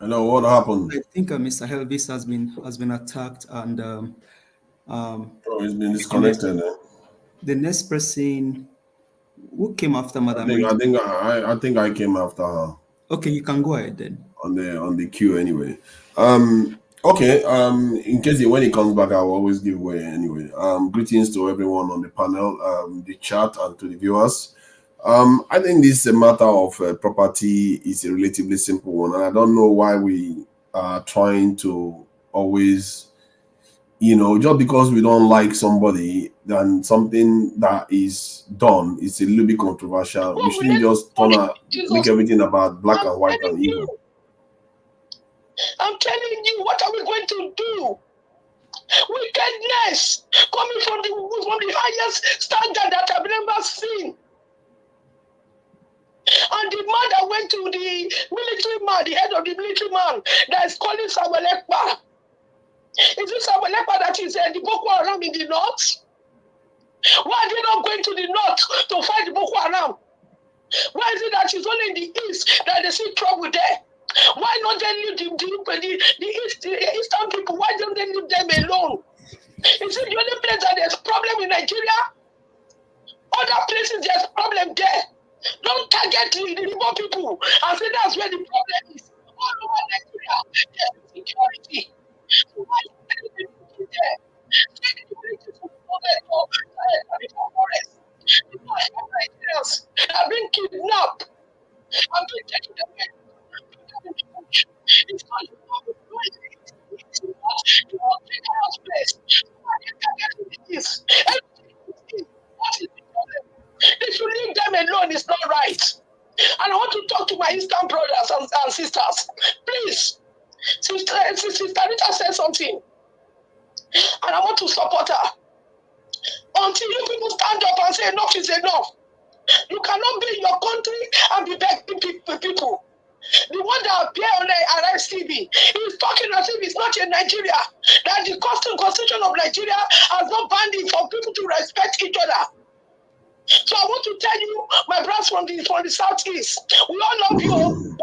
Hello, what happened? I think Mr. Elvis has been attacked and he's been disconnected. The next person who came after Madam I think I came after her. Okay, you can go ahead then. On the queue anyway. Okay. In case when he comes back, I will always give way anyway. Greetings to everyone on the panel, the chat, and to the viewers. I think this is a matter of property is a relatively simple one, and I don't know why we are trying to always, just because we don't like somebody, then something that is done is a little bit controversial. We shouldn't just make everything about black and white and evil. I'm telling you, what are we going to do? Wickedness coming from the highest standard that I've never seen. And the man that went to the military man, the head of the military man, that is calling Samuel Ekpa. Is it Samuel Ekpa that is the Boko Haram in the north? Why are they not going to the north to fight the Boko Haram? Why is it that it's only in the east that they see trouble there? Why not they leave the eastern people? Why don't they leave them alone? Is it the only place that there's problem in Nigeria? Other places there's problem there. Don't target the Igbo people and say that's where the problem is. All over Nigeria, there's security. So why are you there? Take the villages of forest. People are Nigerians have been kidnapped and been taken away. brothers and sisters, please. Sister Rita said something, and I want to support her. Until you people stand up and say enough is enough, you cannot be in your country and be begging people. The one that appear on Arise TV is talking as if it's not in Nigeria, that the constitution of Nigeria has not banned it for people to respect each other. So I want to tell you, my brothers from the southeast, we all love you.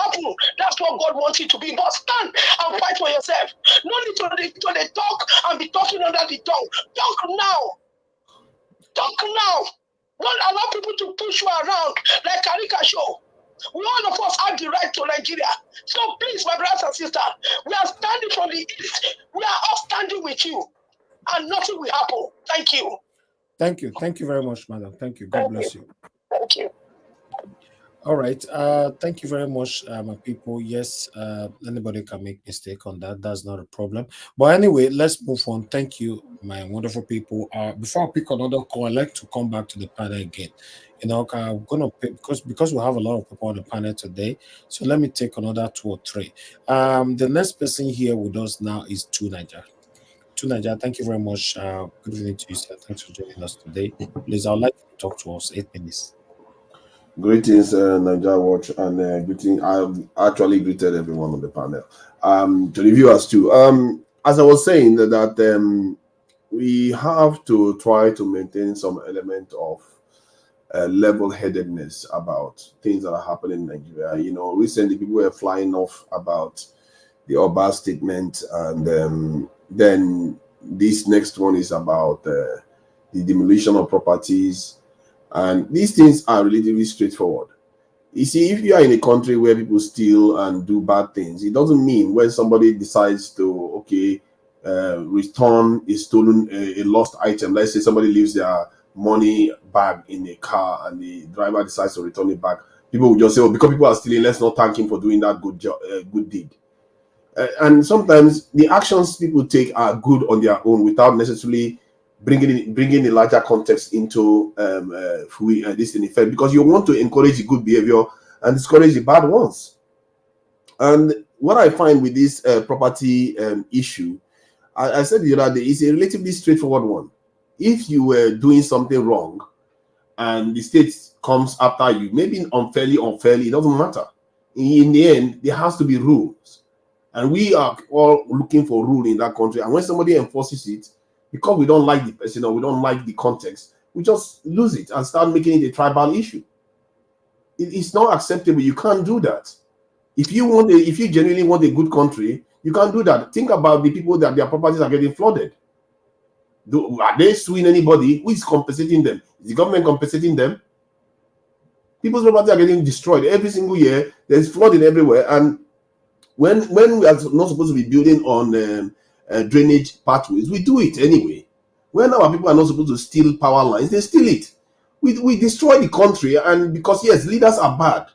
Happen. That's what God wants you to be. But stand and fight for yourself. No need to talk and be talking under the tongue. Talk now. Talk now. Don't allow people to push you around like Karika show. We all of us have the right to Nigeria. So please, my brothers and sisters, we are standing from the east. We are all standing with you. And nothing will happen. Thank you. Thank you. Thank you very much, madam. Thank you. God bless you. Thank you. All right. Thank you very much, my people. Yes, anybody can make mistake on that. That's not a problem. But anyway, let's move on. Thank you, my wonderful people. Before I pick another call, I'd like to come back to the panel again. You know, I'm gonna pick, because we have a lot of people on the panel today. So let me take another 2 or 3. The next person here with us now is Tunaja. Tunaja, thank you very much. Good evening to you, sir. Thanks for joining us today. Please, I'd like you to talk to us 8 minutes. Greetings, Nigeria Watch, and greeting. I've actually greeted everyone on the panel. To the viewers too. As I was saying, that we have to try to maintain some element of level-headedness about things that are happening in Nigeria. You know, recently people were flying off about the Oba statement, and then this next one is about the demolition of properties. And these things are relatively straightforward. You see, if you are in a country where people steal and do bad things, it doesn't mean when somebody decides to, return a stolen, a lost item. Let's say somebody leaves their money bag in a car and the driver decides to return it back. People will just say, oh, because people are stealing, let's not thank him for doing that good job, good deed. And sometimes the actions people take are good on their own without necessarily bringing a larger context into this in effect, because you want to encourage the good behavior and discourage the bad ones. And what I find with this property issue, I said the other day, is a relatively straightforward one. If you were doing something wrong and the state comes after you, maybe unfairly, it doesn't matter. In the end, there has to be rules. And we are all looking for rule in that country. And when somebody enforces it, because we don't like the person or we don't like the context, we just lose it and start making it a tribal issue. It's not acceptable. You can't do that. If you genuinely want a good country, you can't do that. Think about the people that their properties are getting flooded. Are they suing anybody? Who is compensating them? Is the government compensating them? People's properties are getting destroyed every single year. There's flooding everywhere. And when we are not supposed to be building on drainage pathways, we do it anyway. When our people are not supposed to steal power lines, they steal it. We destroy the country, and because yes, leaders are bad,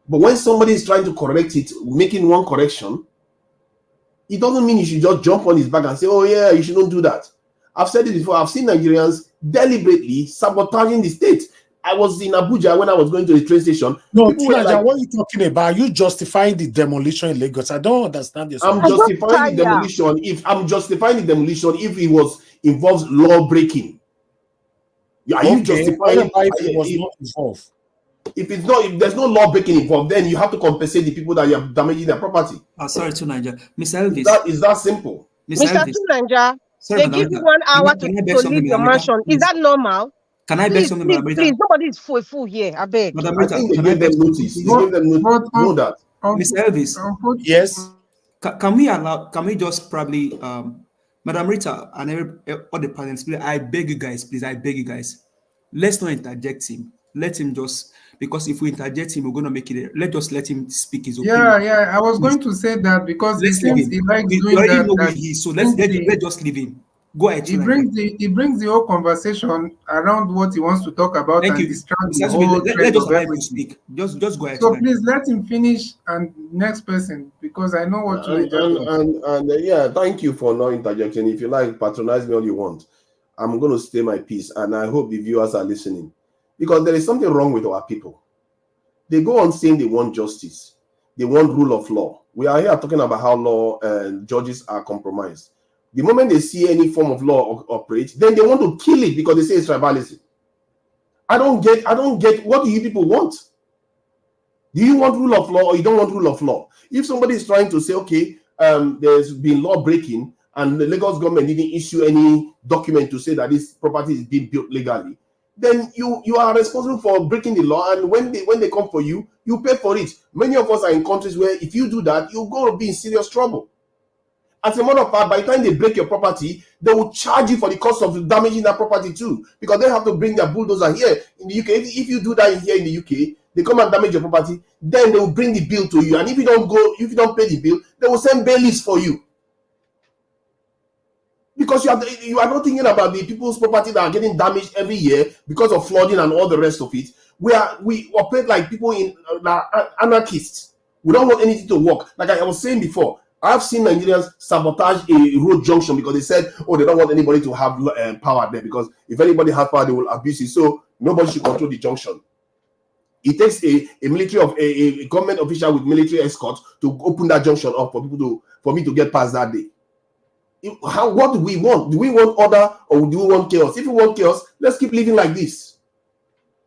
but when somebody is trying to correct it, making one correction, it doesn't mean you should just jump on his back and say, oh yeah, you shouldn't do that. I've said it before. I've seen Nigerians deliberately sabotaging the state. I was in Abuja when I was going to the train station. No, Tunaja, what are you talking about? Are you justifying the demolition in Lagos? I don't understand this. I'm justifying the demolition if it was involves law breaking. Are you justifying if it was not involved? If there's no law breaking involved, then you have to compensate the people that you are damaging their property. Sorry, Tunaja. Mr. Elvis. Is that simple? Mr. Tunaja, they give you 1 hour to leave your mansion. Is that normal? Can I beg something, Madam Rita? Please, nobody is full here. I beg. Madam Rita, I think they gave them notice. They gave them notice. Know that. Mr. Elvis. Yes. Can we just probably, Madam Rita and all the parents, please, I beg you guys, let's not interject him. Let him just, because if we interject him, we're going to make it, let's let him speak his opinion. Yeah, I was going to say that because he seems he likes doing that. So let's just leave him. Go ahead. He brings the whole conversation around what he wants to talk about and distract the whole let just allow him to speak. Just go ahead. So please let him finish, and next person, because I know what to yeah, thank you for not interjecting. If you like, patronize me all you want. I'm going to stay my peace, and I hope the viewers are listening, because there is something wrong with our people. They go on saying they want justice. They want rule of law. We are here talking about how law and judges are compromised. The moment they see any form of law operate, then they want to kill it because they say it's tribalism. I don't get what do you people want? Do you want rule of law or you don't want rule of law? If somebody is trying to say, okay, there's been law breaking and the Lagos government didn't issue any document to say that this property is being built legally, then you are responsible for breaking the law, and when they come for you, you pay for it. Many of us are in countries where if you do that, you're going to be in serious trouble. As a matter of fact, by the time they break your property, they will charge you for the cost of damaging that property too, because they have to bring their bulldozer here in the UK. If you do that here in the UK, they come and damage your property, then they will bring the bill to you, and if you don't pay the bill, they will send bailiffs for you. Because you are not thinking about the people's property that are getting damaged every year because of flooding and all the rest of it. We operate like people in anarchists. We don't want anything to work. Like I was saying before, I've seen Nigerians sabotage a road junction because they said, oh, they don't want anybody to have power there, because if anybody has power, they will abuse it. So nobody should control the junction. It takes a government official with military escort to open that junction up for me to get past that day. What do we want? Do we want order or do we want chaos? If we want chaos, let's keep living like this.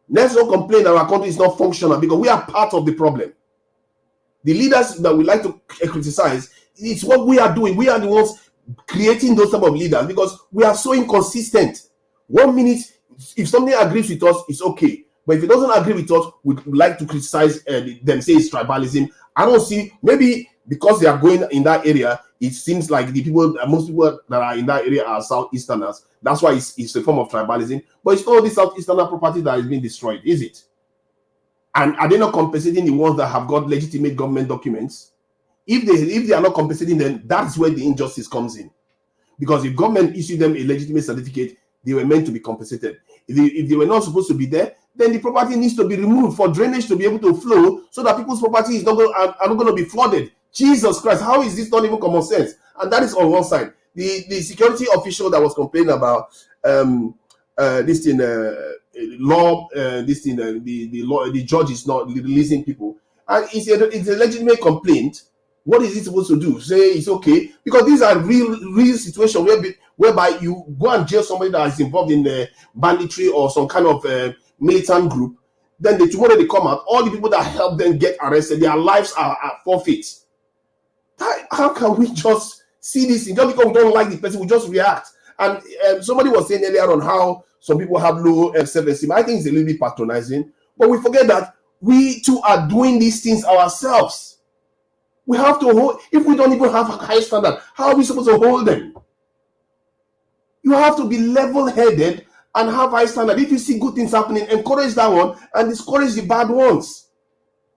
Let's not complain that our country is not functional, because we are part of the problem. The leaders that we like to criticize, it's what we are doing. We are the ones creating those type of leaders because we are so inconsistent. 1 minute, if something agrees with us, it's okay. But if it doesn't agree with us, we'd like to criticize them, say it's tribalism. I don't see, maybe because they are going in that area, it seems like most people that are in that area are Southeasterners. That's why it's a form of tribalism. But it's all the Southeasterner property that is being destroyed, is it? And are they not compensating the ones that have got legitimate government documents? If they are not compensating, then that's where the injustice comes in. Because if government issued them a legitimate certificate, they were meant to be compensated. If they were not supposed to be there, then the property needs to be removed for drainage to be able to flow, so that people's property are not going to be flooded. Jesus Christ, how is this not even common sense? And that is on one side. The security official that was complaining about this thing, the judge is not releasing people, and it's a legitimate complaint. What is it supposed to do? Say it's okay? Because these are real situations whereby you go and jail somebody that is involved in banditry or some kind of militant group. Then tomorrow they come out, all the people that help them get arrested, their lives are forfeit. How can we just see this thing? Just because we don't like the person, we just react. And somebody was saying earlier on how some people have low self-esteem. I think it's a little bit patronizing, but we forget that we too are doing these things ourselves. We have to hold, if we don't even have a high standard, how are we supposed to hold them? You have to be level-headed and have high standard. If you see good things happening, encourage that one and discourage the bad ones.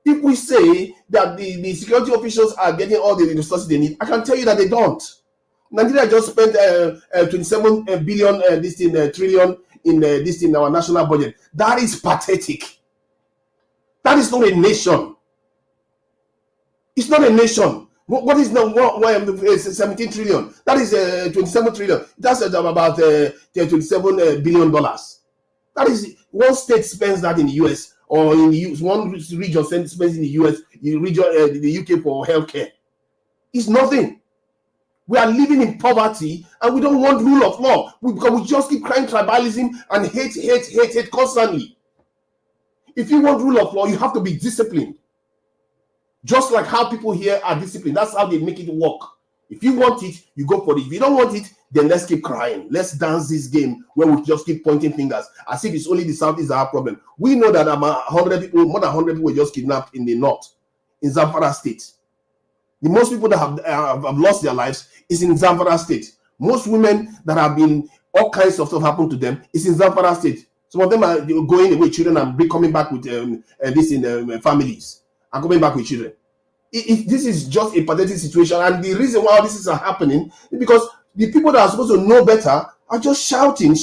If we say that the security officials are getting all the resources they need, I can tell you that they don't. Nigeria just spent 27 billion trillion in our national budget. That is pathetic. That is not a nation. It's not a nation. What is now 17 trillion? That is 27 trillion. That's about $27 billion. That is, one state spends that in the US, or in the US, one region spends in the US, the UK for healthcare. It's nothing. We are living in poverty and we don't want rule of law because we just keep crying tribalism and hate constantly. If you want rule of law, you have to be disciplined. Just like how people here are disciplined. That's how they make it work. If you want it, you go for it. If you don't want it, then let's keep crying. Let's dance this game where we just keep pointing fingers as if it's only the South is our problem. We know that about 100 people, more than 100 people were just kidnapped in the north, in Zamfara state. The most people that have lost their lives is in Zamfara state. Most women that have been, all kinds of stuff happened to them is in Zamfara state. Some of them are going away, children, and coming back with families and coming back with children. This is just a pathetic situation, and the reason why this is happening is because the people that are supposed to know better are just shouting,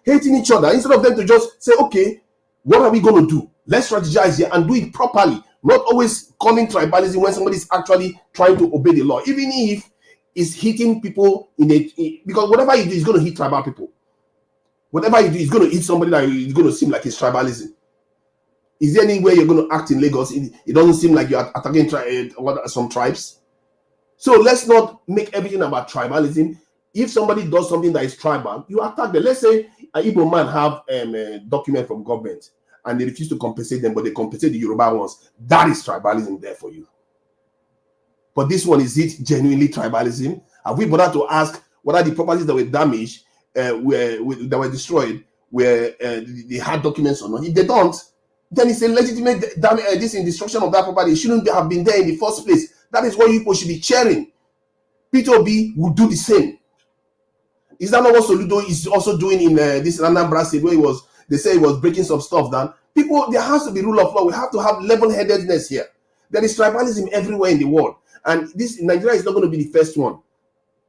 hating each other, instead of them to just say, okay, what are we going to do? Let's strategize here and do it properly. Not always calling tribalism when somebody is actually trying to obey the law, even if it's hitting people because whatever you do is going to hit tribal people. Whatever you do is going to hit somebody that is going to seem like it's tribalism. Is there any way you're going to act in Lagos? It doesn't seem like you're attacking some tribes. So let's not make everything about tribalism. If somebody does something that is tribal, you attack them. Let's say an Igbo man have a document from government and they refuse to compensate them, but they compensate the Yoruba ones. That is tribalism there for you. But this one, is it genuinely tribalism? Have we bothered to ask whether the properties that were damaged, that were destroyed, they had documents or not? If they don't, then it's a legitimate this in destruction of that property. It shouldn't have been there in the first place. That is what you people should be cheering. Peter Obi will do the same. Is that not what Soludo is also doing in this Anambra State, where they say he was breaking some stuff down? People, there has to be rule of law. We have to have level-headedness here. There is tribalism everywhere in the world. And Nigeria is not going to be the first one.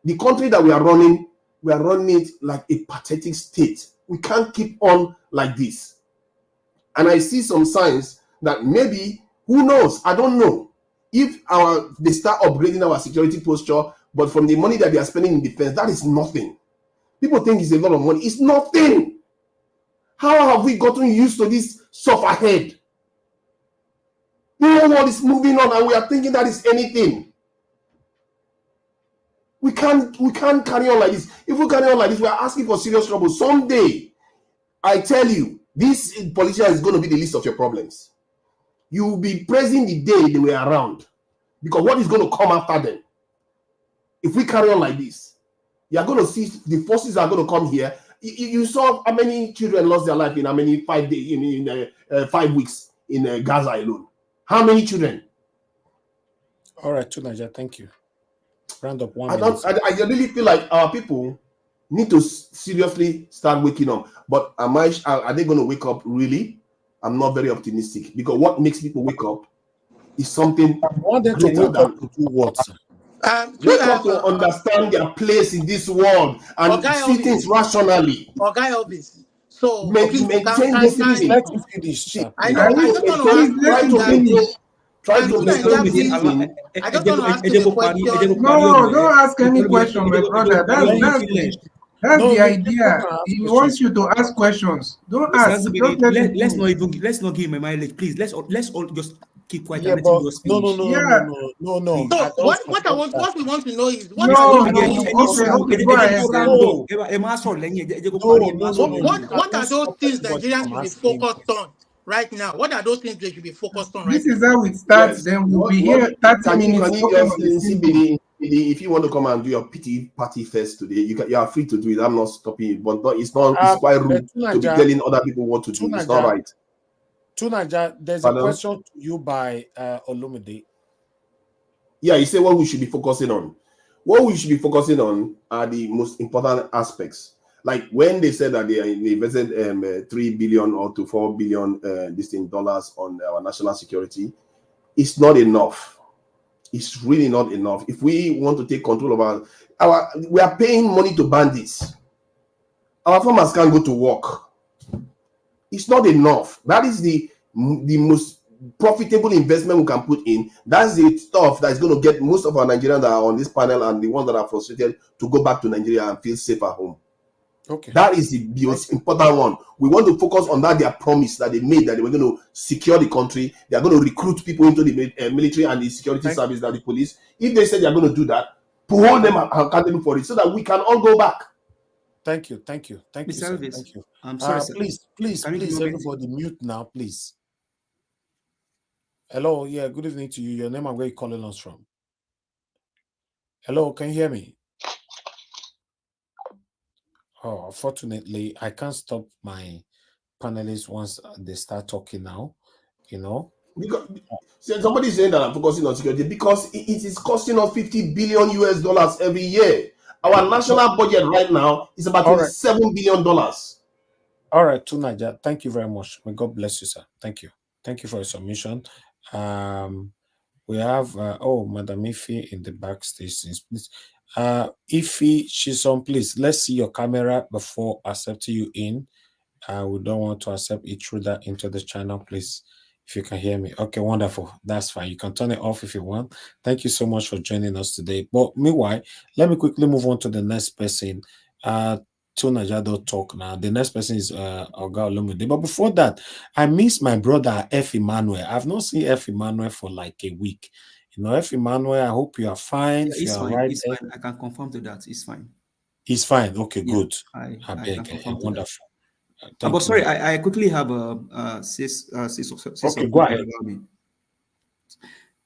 The country that we are running it like a pathetic state. We can't keep on like this. And I see some signs that maybe, who knows, I don't know, if they start upgrading our security posture, but from the money that they are spending in defense, that is nothing. People think it's a lot of money. It's nothing. How have we gotten used to this soft ahead? The whole world is moving on and we are thinking that is anything. We can't carry on like this. If we carry on like this, we are asking for serious trouble. Someday, I tell you, this politician is going to be the least of your problems. You will be praising the day they were around. Because what is going to come after them? If we carry on like this, you are going to see the forces are going to come here. You saw how many children lost their life in how many 5 days, 5 weeks in Gaza alone. How many children? All right, Tunaja, thank you. Round up 1 minute. I really feel like our people need to seriously start waking up. But are they going to wake up really? I'm not very optimistic, because what makes people wake up is something greater than to do what? Wake up to understand their place in this world and see things rationally. So maintain this thing. Let me finish, sir. I just want to ask try to maintain. I just want to ask you a question. No, don't ask any question, my brother. That's the idea. He wants you to ask questions. Don't ask. Let's not give him a mileage, please. Let's all just keep quiet and let him just finish. No. So what we want to know is what are those things Nigerians should be focused on right now? What are those things they should be focused on right now? This is how it starts. Yes. Then we'll be here 30 minutes. If you want to come and do your pity party first today, you are free to do it. I'm not stopping you, but it's quite rude to be telling other people what to do. It's not right. Tunaja, there's a question to you by Olumide. Yeah, you say what we should be focusing on. What we should be focusing on are the most important aspects. Like when they said that they invested 3 billion or to 4 billion dollars on our national security, it's not enough. It's really not enough. If we want to take control of we are paying money to bandits. Our farmers can't go to work. It's not enough. That is the most profitable investment we can put in. That's the stuff that is going to get most of our Nigerians that are on this panel and the ones that are frustrated to go back to Nigeria and feel safe at home. Okay. That is the most important one. We want to focus on that, their promise that they made, that they were going to secure the country. They are going to recruit people into the military and the security service, that the police. If they said they are going to do that, to hold them accountable for it so that we can all go back. Thank you, sir. Thank you. I'm sorry, sir. Please, everybody mute now, please. Hello, yeah, good evening to you. Your name and where you calling us from? Hello, can you hear me? Oh, unfortunately, I can't stop my panelists once they start talking now, Because somebody is saying that I'm focusing on security because it is costing us $50 billion every year. Our national budget right now is about $27 billion. All right, Tunaja, thank you very much. May God bless you, sir. Thank you. Thank you for your submission. We have Madam Ife in the backstage, please. Ife, she's on, please. Let's see your camera before accepting you in. We don't want to accept intruder into the channel, please. If you can hear me. Okay, wonderful. That's fine. You can turn it off if you want. Thank you so much for joining us today. But meanwhile, let me quickly move on to the next person. Talk now. The next person is Oga Olumide. But before that, I miss my brother F. Emmanuel. I've not seen F. Emmanuel for like a week. You know, F. Emmanuel, I hope you are fine. Yeah, If you it's are fine. right, It's fine. I can confirm to that. It's fine. he's fine. Okay, Yeah, good. I beg, can confirm to that. wonderful. But sorry, I quickly have a sis okay, go ahead. allow me.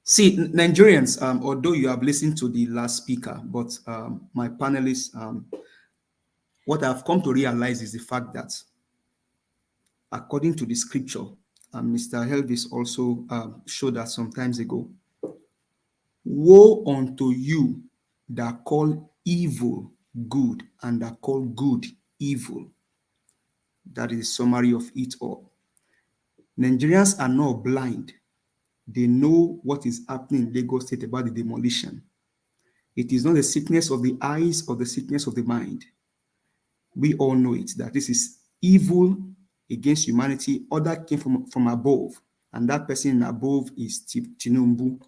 See, Nigerians, although you have listened to the last speaker, but my panelists, what I've come to realize is the fact that according to the scripture, and Mr. Elvis also showed that some times ago, woe unto you that call evil good and that call good evil. That is the summary of it all. Nigerians are not blind. They know what is happening in Lagos State about the demolition. It is not the sickness of the eyes or the sickness of the mind. We all know it, that this is evil against humanity. Order came from above, and that person above is Tinubu.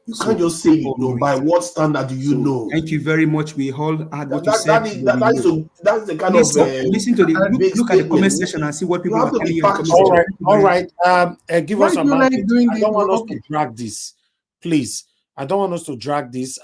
You can't just say you know. By what standard do you know? Thank you very much. We all heard what you said. That's the kind Listen, of listen to the look at the comment section and see what people are telling you. All right. Give us a like minute. doing I don't this? want us to drag this, please. I don't want us to drag this.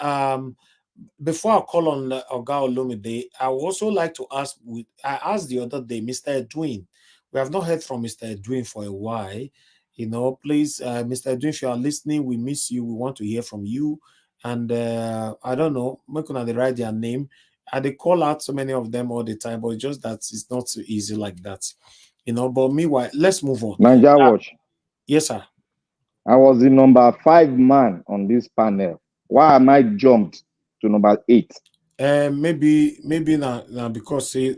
Before I call on Oga Olumide, I would also like to ask. I asked the other day, Mr. Edwin. We have not heard from Mr. Edwin for a while. You know, please, Mr. Edwin, if you are listening, we miss you. We want to hear from you. And I don't know, I'm going to write their name. And they call out so many of them all the time, but it's just that it's not so easy like that. You know, but meanwhile, let's move on. Niger Watch. Yes, sir. I was the number 5 man on this panel. Why am I jumped to number 8? Maybe now because say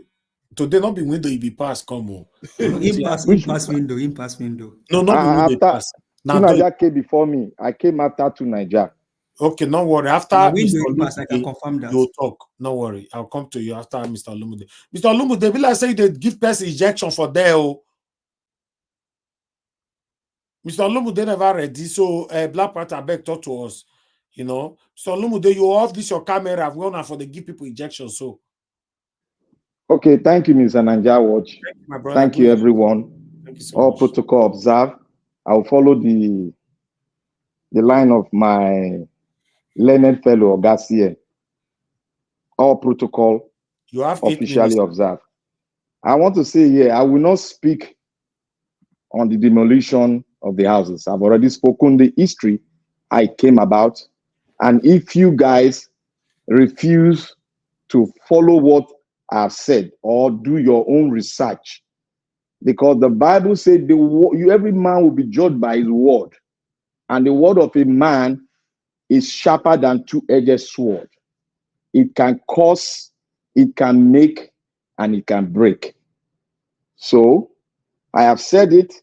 today not be window you be pass come on. Impasse window. No, not be window pass. Now Niger came before me. I came after to Niger. Okay, no worry. After Mr. Olumide, I can confirm that. You'll talk. No worry. I'll come to you after Mr. Olumide. Mr. Olumide, they be like say they give person injection for there. Oh. Mr. Olumide never ready. So Black Panther beg talk to us. You know, so Olumide, you off this your camera. We want for the give people injection. So okay, thank you, Mr. Niger Watch. Thank you, my brother. Thank you, everyone. Thank you so All much. protocol observed. I will follow the line of my learned fellow Garcia. All protocol you have officially observed. I want to say here, I will not speak on the demolition of the houses. I've already spoken the history I came about. And if you guys refuse to follow what I've said or do your own research, because the Bible said every man will be judged by his word, and the word of a man is sharper than two-edged sword. It can cause, it can make, and it can break. So I have said it,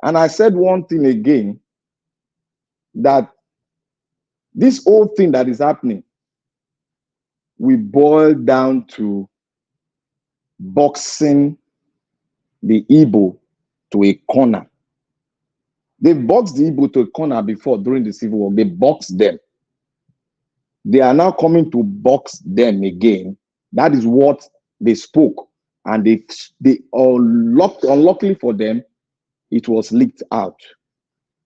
and I said one thing again, that this whole thing that is happening, we boil down to boxing the Igbo to a corner. They boxed the Igbo to a corner before during the Civil War. They boxed them. They are now coming to box them again. That is what they spoke. And they unluckily for them, it was leaked out.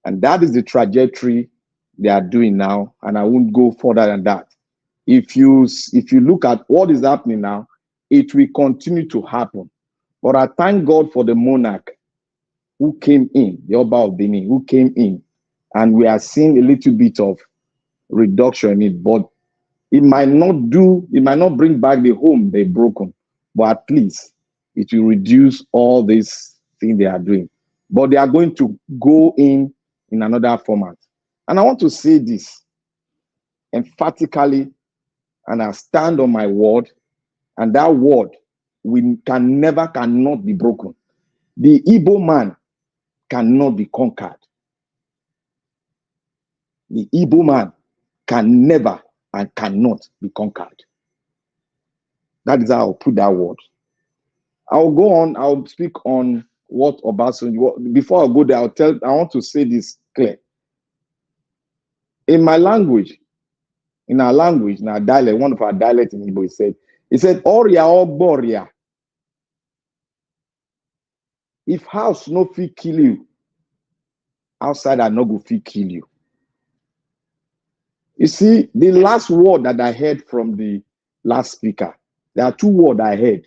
And that is the trajectory they are doing now. And I won't go further than that. If you look at what is happening now, it will continue to happen. But I thank God for the monarch who came in, the Oba of Benin, who came in, and we are seeing a little bit of reduction in it, but it might not bring back the home they've broken, but at least it will reduce all these things they are doing. But they are going to go in another format. And I want to say this emphatically, and I stand on my word, and that word cannot be broken. The Igbo man cannot be conquered. The Igbo man can never and cannot be conquered. That is how I'll put that word. I'll go on, I'll speak on what Obasanjo, before I go there, I want to say this clear. In my language, in our language, in our dialect, one of our dialects in Igbo, he said, Oria Ogboria If house no fit kill you, outside I no go fit kill you. You see, the last word that I heard from the last speaker, there are two words I heard.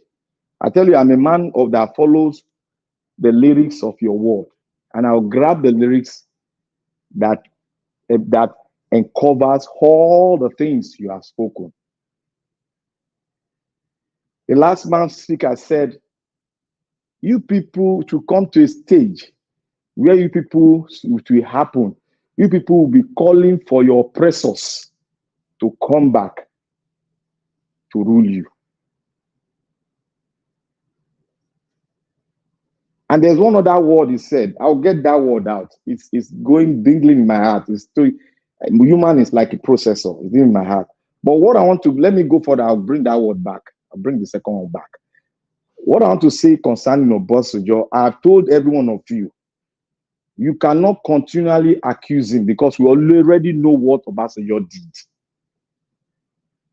I tell you, I'm a man of that follows the lyrics of your word, and I'll grab the lyrics that uncovers all the things you have spoken. The last man speaker said, you people to come to a stage where you people, it will happen. You people will be calling for your oppressors to come back to rule you. And there's one other word he said. I'll get that word out. It's going dingling in my heart. It's still, human is like a processor. It's in my heart. But what I want to, let me go further. I'll bring that word back. I'll bring the second one back. What I want to say concerning Obasanjo, I've told every one of you, you cannot continually accuse him because we already know what Obasanjo did.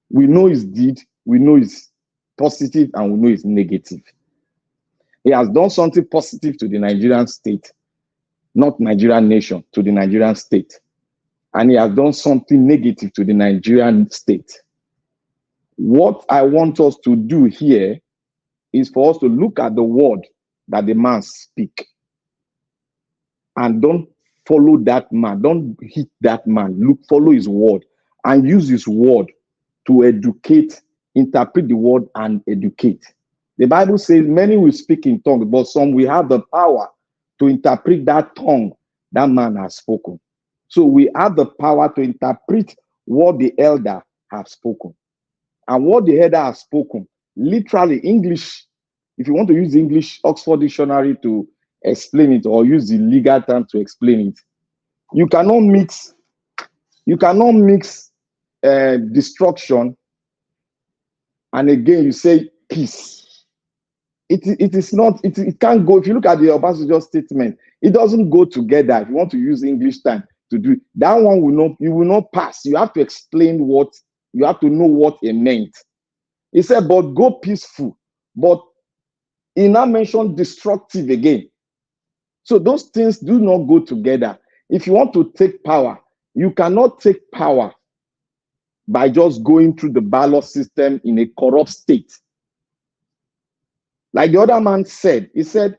We know his deed, we know his positive, and we know his negative. He has done something positive to the Nigerian state, not Nigerian nation, to the Nigerian state. And he has done something negative to the Nigerian state. What I want us to do here is for us to look at the word that the man speaks. And don't follow that man. Don't hit that man. Follow his word and use his word to educate, interpret the word and educate. The Bible says many will speak in tongues, but some will have the power to interpret that tongue that man has spoken. So we have the power to interpret what the elder has spoken. And what the elder has spoken, literally English, if you want to use English Oxford Dictionary to explain it or use the legal term to explain it, you cannot mix destruction and again you say peace. It is not, it can't go. If you look at the Obasanjo statement, it doesn't go together. If you want to use English time to do it, that one you will not pass. You have to explain you have to know what it meant. He said, but go peaceful. But he now mentioned destructive again. So those things do not go together. If you want to take power, you cannot take power by just going through the ballot system in a corrupt state. Like the other man said, he said,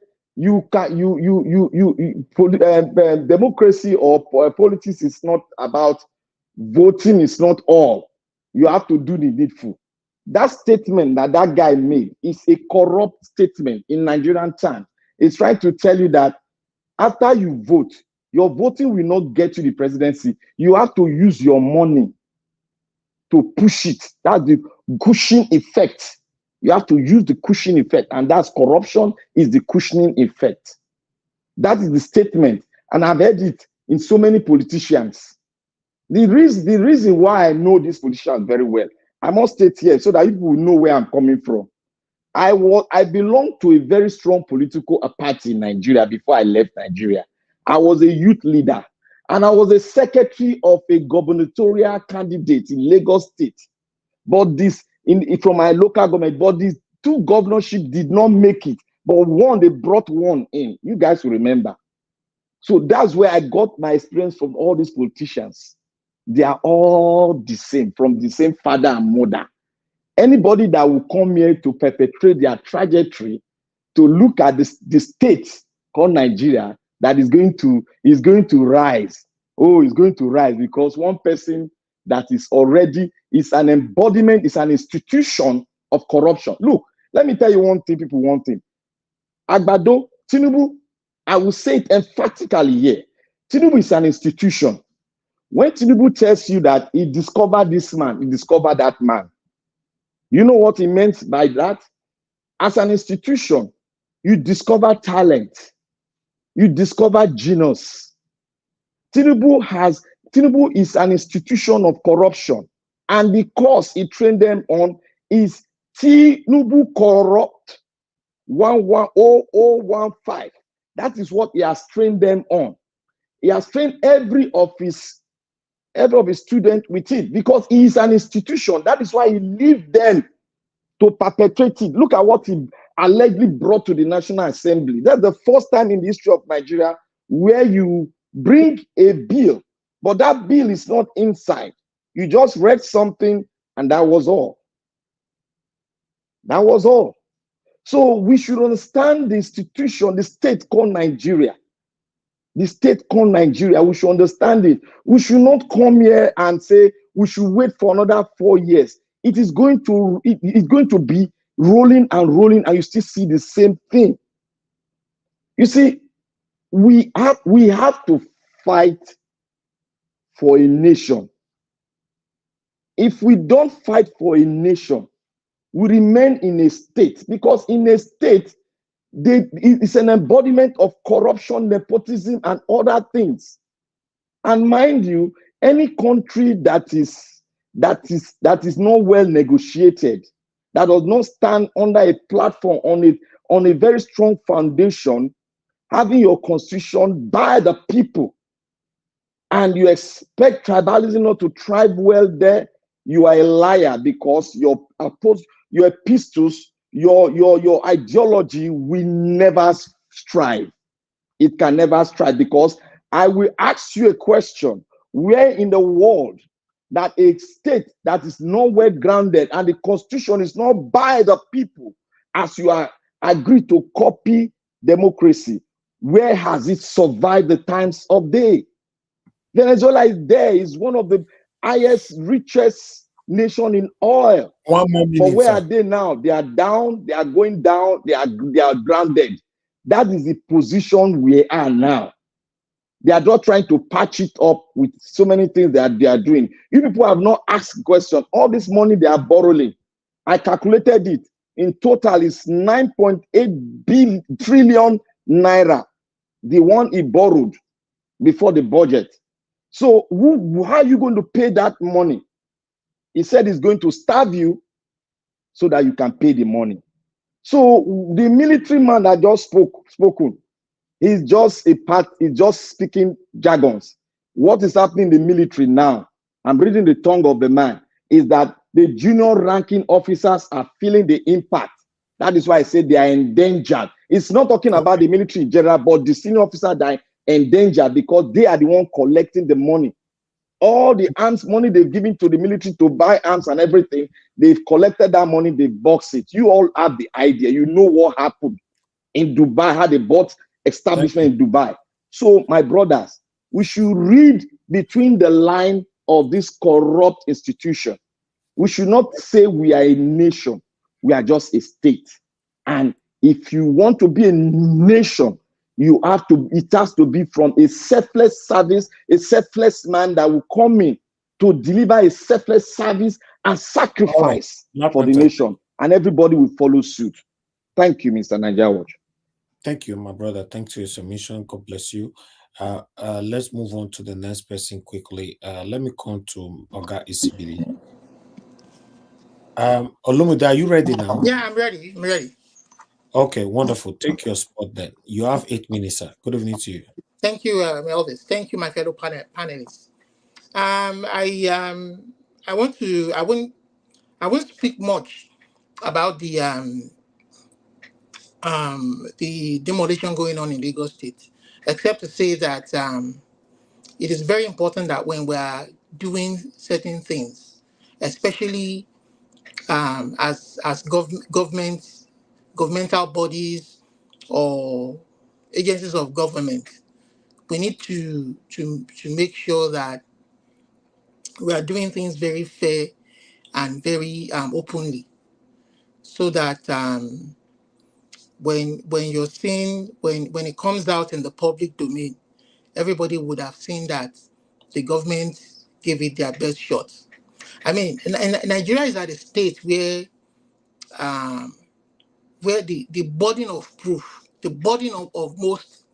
democracy or politics is not about voting, is not all. You have to do the needful. That statement that guy made is a corrupt statement in Nigerian terms. It's trying to tell you that after you vote, your voting will not get you the presidency. You have to use your money to push it. That's the cushion effect. You have to use the cushion effect, and that's corruption is the cushioning effect. That is the statement, and I've heard it in so many politicians. The reason why I know these politicians very well, I must state here so that people will know where I'm coming from. I belonged to a very strong political party in Nigeria before I left Nigeria. I was a youth leader, and I was a secretary of a gubernatorial candidate in Lagos State. But from my local government, but these two governorships did not make it. But one, they brought one in. You guys will remember. So that's where I got my experience from all these politicians. They are all the same, from the same father and mother. Anybody that will come here to perpetrate their trajectory, to look at the state called Nigeria, that is going to rise. Oh, it's going to rise because one person that is already is an embodiment, is an institution of corruption. Look, let me tell you one thing, people, one thing. Agbado, Tinubu, I will say it emphatically here. Tinubu is an institution. When Tinubu tells you that he discovered this man, he discovered that man, you know what he meant by that? As an institution, you discover talent, you discover genius. Tinubu is an institution of corruption, and the course he trained them on is Tinubu Corrupt 110015. That is what he has trained them on. He has trained every of his students with it because he is an institution. That is why he leaves them to perpetrate it. Look at what he allegedly brought to the National Assembly. That's the first time in the history of Nigeria where you bring a bill, but that bill is not inside. You just read something and that was all. That was all. So we should understand the institution, the state called Nigeria. The state called Nigeria, we should understand it. We should not come here and say we should wait for another 4 years. It is going to be rolling and rolling, and you still see the same thing. You see, we have to fight for a nation. If we don't fight for a nation, we remain in a state, because in a state, it's an embodiment of corruption, nepotism, and other things. And mind you, any country that is not well negotiated, that does not stand under a platform on a very strong foundation, having your constitution by the people, and you expect tribalism not to thrive well there, you are a liar, because your epistles, your ideology will never strive. It can never strive, because I will ask you a question. Where in the world that a state that is not well grounded and the constitution is not by the people, as you are agreed to copy democracy, where has it survived the times of day? Venezuela is there, is one of the highest, richest nation in oil. 1 more minute. But where are they now? They are down, they are going down, they are grounded. That is the position we are now. They are not trying to patch it up with so many things that they are doing. You people have not asked questions. All this money they are borrowing, I calculated it. In total, it's 9.8 trillion naira, the one he borrowed before the budget. So how are you going to pay that money? He said he's going to starve you so that you can pay the money. So the military man that just spoken, he's just speaking jargons. What is happening in the military now, I'm reading the tongue of the man, is that the junior ranking officers are feeling the impact. That is why I said they are endangered. It's not talking about the military in general, but the senior officers that are endangered because they are the one collecting the money. All the arms money they've given to the military to buy arms and everything, they've collected that money, they've boxed it. You all have the idea. You know what happened in Dubai, how they bought establishment in Dubai. So, my brothers, we should read between the line of this corrupt institution. We should not say we are a nation. We are just a state. And if you want to be a nation, it has to be from a selfless service, a selfless man that will come in to deliver a selfless service and sacrifice for the nation. And everybody will follow suit. Thank you, Mr. Nigeria Watch. Thank you, my brother. Thanks for your submission. God bless you. Let's move on to the next person quickly. Let me come to Oga Isibili. Olumide, are you ready now? Yeah, I'm ready. I'm ready. Okay, wonderful. Take your spot then. You have 8 minutes, sir. Good evening to you. Thank you, Elvis. Thank you, my fellow panelists. I won't speak much about the demolition going on in Lagos State, except to say that it is very important that when we are doing certain things, especially as governmental bodies or agencies of government, we need to make sure that we are doing things very fair and very openly, so that when you're seeing when it comes out in the public domain, everybody would have seen that the government gave it their best shot. I mean, Nigeria is at a state where the burden of proof, the burden of most,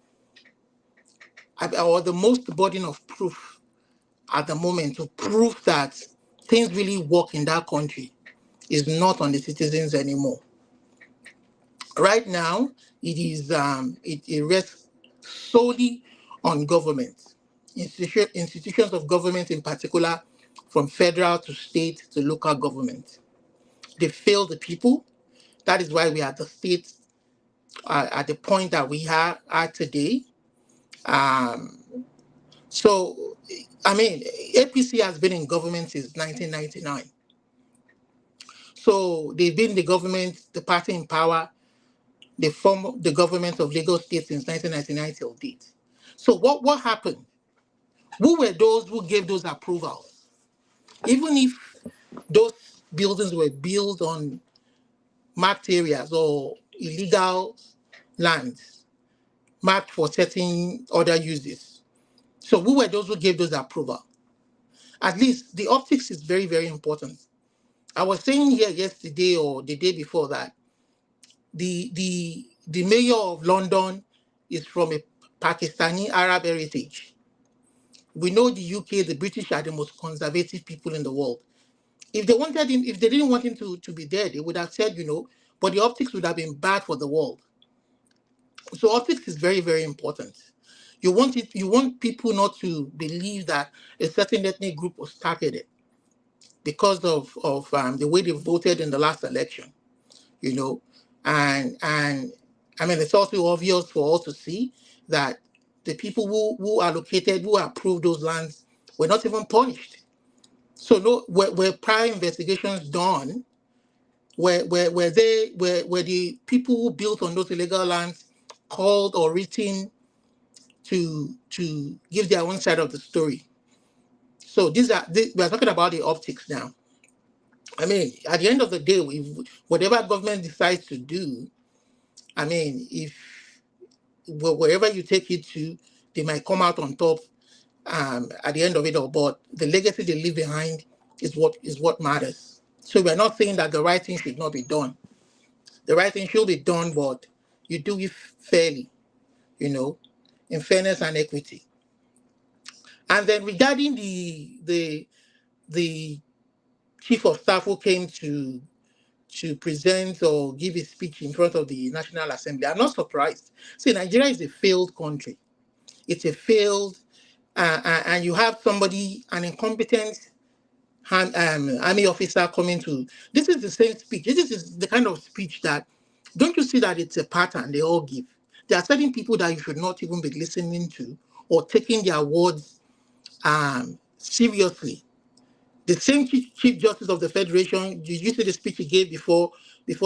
or the most burden of proof at the moment to prove that things really work in that country is not on the citizens anymore. Right now, it rests solely on government, institutions of government in particular, from federal to state to local government. They failed the people. That is why we are at the state, at the point that we are at today. So, I mean, APC has been in government since 1999. So they've been the government, the party in power. They formed the government of Lagos State since 1999 till date. So what happened? Who were those who gave those approvals? Even if those buildings were built on marked areas or illegal lands, marked for certain other uses. So who were those who gave those approval? At least the optics is very, very important. I was saying here yesterday or the day before that the mayor of London is from a Pakistani Arab heritage. We know the UK, the British are the most conservative people in the world. If they wanted him, if they didn't want him to be there, they would have said, but the optics would have been bad for the world. So optics is very, very important. You want people not to believe that a certain ethnic group was targeted because of the way they voted in the last election, and I mean, it's also obvious for all to see that the people who approved those lands were not even punished. So were prior investigations done? Were the people who built on those illegal lands called or written to give their own side of the story? So we are talking about the optics now. I mean, at the end of the day, whatever government decides to do, I mean, wherever you take it to, they might come out on top at the end of it all. But the legacy they leave behind is what matters. So we're not saying that the right thing should not be done. The right thing should be done, but you do it fairly, in fairness and equity. And then regarding the chief of staff who came to present or give a speech in front of the National Assembly, I'm not surprised. See, Nigeria is a failed country. It's a failed, and you have an incompetent army officer coming to. This is the same speech. This is the kind of speech that, don't you see that it's a pattern they all give? There are certain people that you should not even be listening to or taking their words seriously. The same Chief Justice of the Federation, you see the speech he gave before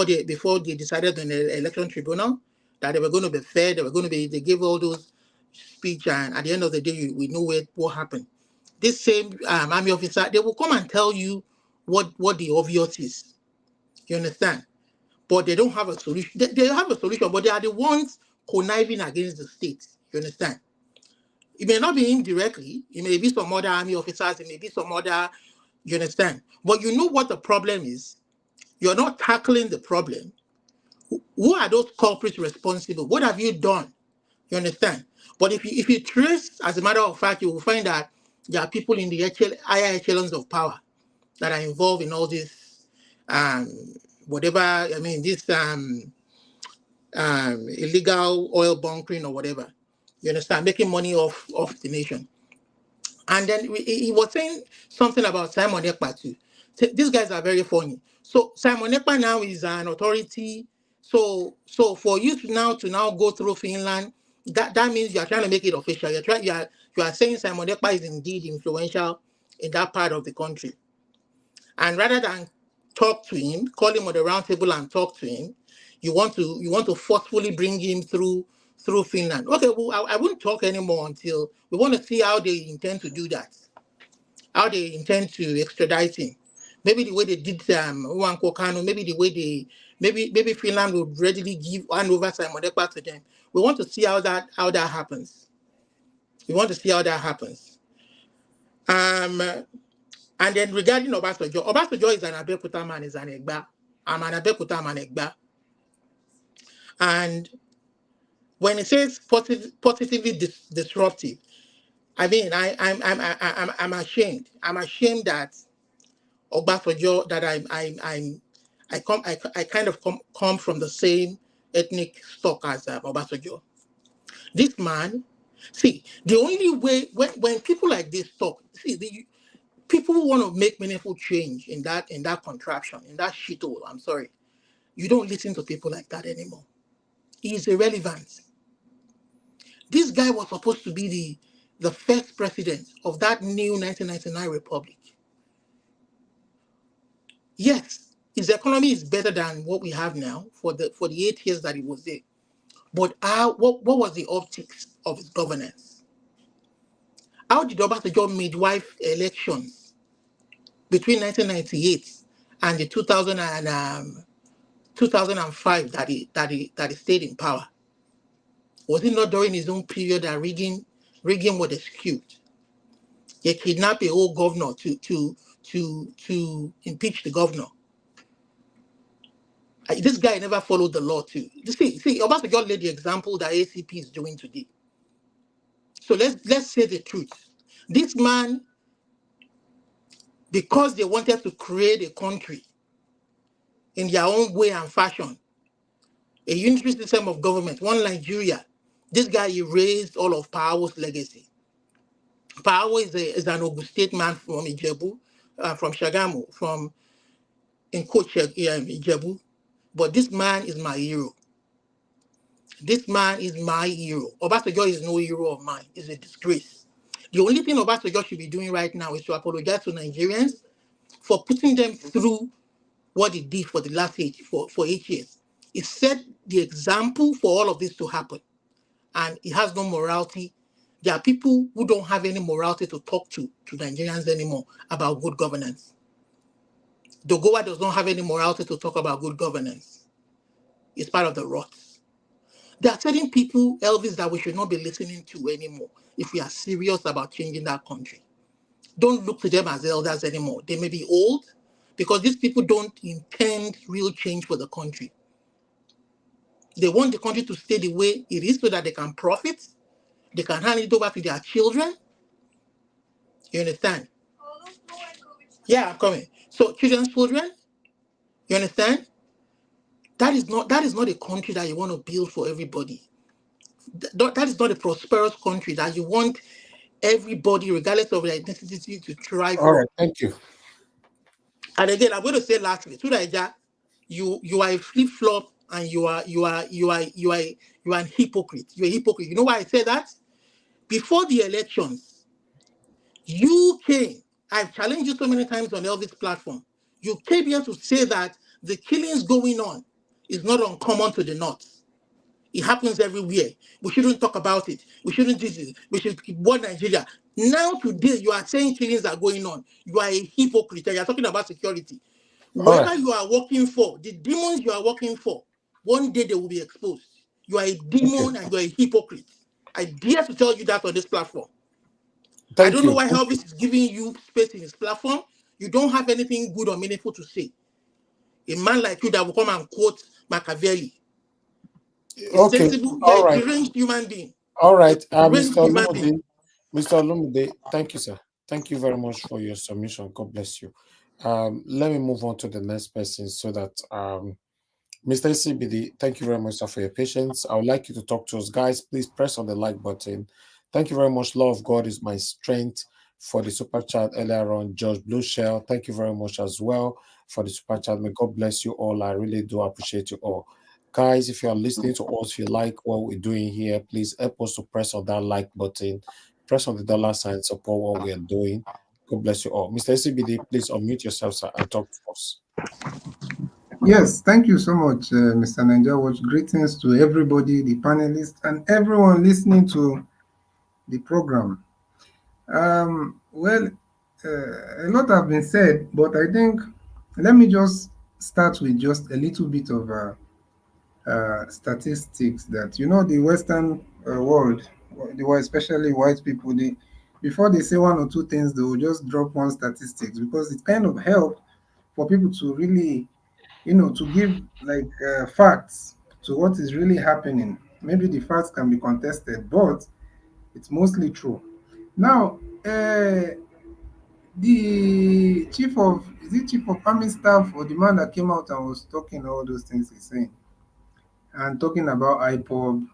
they decided on the election tribunal that they were going to be fair, they gave all those speech, and at the end of the day, we know what happened. This same army officer, they will come and tell you what the obvious is. You understand? But they don't have a solution. They have a solution, but they are the ones conniving against the state. You understand? It may not be indirectly. It may be some other army officers. It may be some other. You understand? But you know what the problem is? You're not tackling the problem. Who are those culprits responsible? What have you done? You understand? But if you trace, as a matter of fact, you will find that there are people in the higher echelons of power that are involved in all this, illegal oil bunkering or whatever. You understand? Making money off the nation. And then he was saying something about Simon Ekpa too. These guys are very funny. So Simon Ekpa now is an authority. So for you to now go through Finland, that means you are trying to make it official. You are saying Simon Ekpa is indeed influential in that part of the country. And rather than talk to him, call him on the round table and talk to him, you want to forcefully bring him through Finland. Okay, well, I wouldn't talk anymore until we want to see how they intend to do that. How they intend to extradite him. Maybe the way they did Juan Kokano, maybe Finland would readily hand over Simon Ekpa to them. We want to see how that happens. We want to see how that happens. And then regarding Obasanjo is an Abeokuta man, is an Egba. I'm an Abeokuta, I'm an Egba. And when it says positively disruptive, I mean, I'm ashamed. I'm ashamed that Obasanjo, that I kind of come from the same ethnic stock as Obasanjo. This man, see, the only way when people like this talk, see, people who want to make meaningful change in that contraption, in that shithole, I'm sorry, you don't listen to people like that anymore. He is irrelevant. This guy was supposed to be the first president of that new 1999 republic. Yes, his economy is better than what we have now for the 8 years that he was there. But what was the optics of his governance? How did Obasanjo midwife elections between 1998 and the 2005 that he stayed in power? Was it not during his own period that rigging was skewed? They kidnapped a whole governor to impeach the governor. This guy never followed the law too. See, Obasanjo laid the example that ACP is doing today. So let's say the truth. This man, because they wanted to create a country in their own way and fashion, a unitary system of government, one Nigeria, this guy erased all of Power's legacy. Power is an Ogun State man from Ijebu, from Shagamu, from Ijebu. But this man is my hero. This man is my hero. Obasanjo is no hero of mine. It's a disgrace. The only thing Obasanjo should be doing right now is to apologize to Nigerians for putting them through what he did for the last 8 years. He set the example for all of this to happen. And he has no morality. There are people who don't have any morality to talk to Nigerians anymore about good governance. Dogowa does not have any morality to talk about good governance. It's part of the rot. There are certain people, Elvis, that we should not be listening to anymore if we are serious about changing that country. Don't look to them as elders anymore. They may be old because these people don't intend real change for the country. They want the country to stay the way it is so that they can profit. They can hand it over to their children. You understand? Yeah, I'm coming. So children, you understand? That is not a country that you want to build for everybody. That is not a prosperous country that you want everybody, regardless of their ethnicity, to thrive. All right, thank you. And again, I'm going to say lastly, Tudaija, you are a flip-flop and you are an hypocrite. You're a hypocrite. You know why I say that? Before the elections, you came. I've challenged you so many times on Elvis' platform. You came here to say that the killings going on is not uncommon to the North. It happens everywhere. We shouldn't talk about it. We shouldn't do this. We should warn Nigeria. Now, today, you are saying killings are going on. You are a hypocrite. You are talking about security. Whoever you are working for, the demons you are working for, one day they will be exposed. You are a demon and you are a hypocrite. I dare to tell you that on this platform. I don't know why Elvis is giving you space in his platform. You don't have anything good or meaningful to say. A man like you that will come and quote Machiavelli. Okay, all right. Deranged human being. All right, Mr. Olumide, thank you, sir. Thank you very much for your submission. God bless you. Let me move on to the next person so that Mr. CBD, thank you very much, sir, for your patience. I would like you to talk to us. Guys, please press on the like button. Thank you very much. Love of God is my strength for the super chat earlier on. George Blueshell, thank you very much as well for the super chat. May God bless you all. I really do appreciate you all. Guys, if you are listening to us, if you like what we're doing here, please help us to press on that like button. Press on the $sign, support what we are doing. God bless you all. Mr. CBD, please unmute yourself, sir, and talk to us. Yes, thank you so much, Mr. Niger Watch. Greetings to everybody, the panelists, and everyone listening to the program. Well, a lot have been said, but I think let me just start with just a little bit of statistics that, you know, the Western world, especially white people, before they say one or two things, they will just drop one statistics because it kind of helps for people to really, you know, to give like facts to what is really happening. Maybe the facts can be contested, but it's mostly true. Now, the chief of army staff, or the man that came out and was talking all those things he's saying, and talking about IPOB.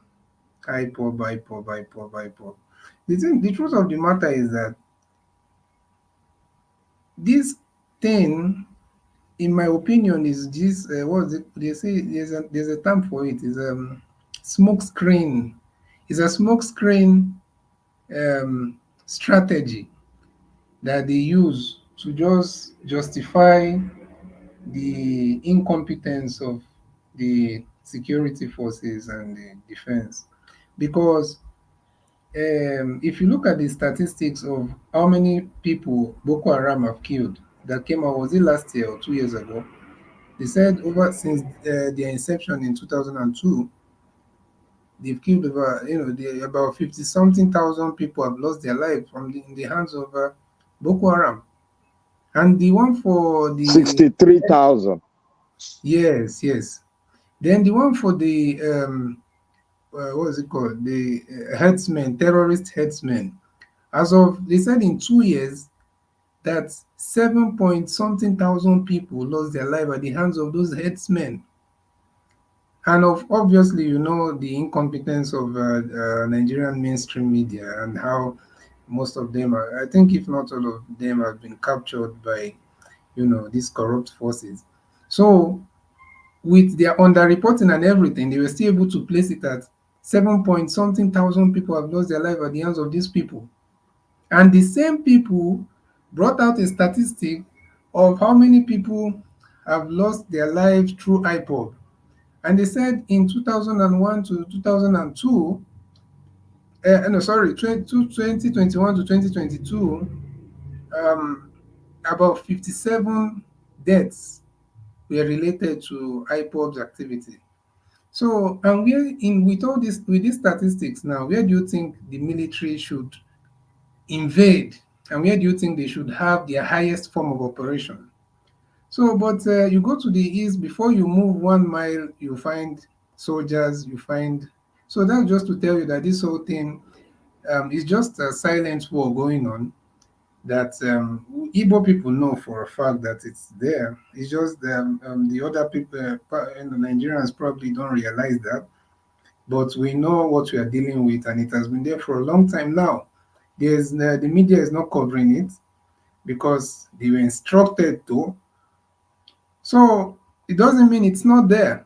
The truth of the matter is that this thing, in my opinion, is this what is it? They say there's a term for it. Is smoke screen. It's a smoke screen strategy that they use to just justify the incompetence of the security forces and the defense. Because if you look at the statistics of how many people Boko Haram have killed, that came out, was it last year or 2 years ago? They said over since their inception in 2002, they've killed over, about 50 something thousand people have lost their lives in the hands of Boko Haram. And the one for the 63,000. Yes, yes. Then the one for the what is it called? The herdsmen, terrorist herdsmen. As of, they said in 2 years that 7 point something thousand people lost their life at the hands of those herdsmen. And obviously, the incompetence of Nigerian mainstream media and how most of them are, I think if not all of them have been captured by, these corrupt forces. So with their underreporting and everything, they were still able to place it at 7 point something thousand people have lost their life at the hands of these people. And the same people brought out a statistic of how many people have lost their lives through IPOB. And they said in 2001 to 2002, no, sorry, 2021 to 2022, about 57 deaths were related to IPOB's activity. So, and with all this, with these statistics now, where do you think the military should invade, and where do you think they should have their highest form of operation? So, but you go to the east, before you move 1 mile, you find soldiers, you find. So that's just to tell you that this whole thing is just a silent war going on. That Igbo people know for a fact that it's there. It's just the other people, Nigerians probably don't realize that. But we know what we are dealing with, and it has been there for a long time now. The media is not covering it because they were instructed to. So it doesn't mean it's not there.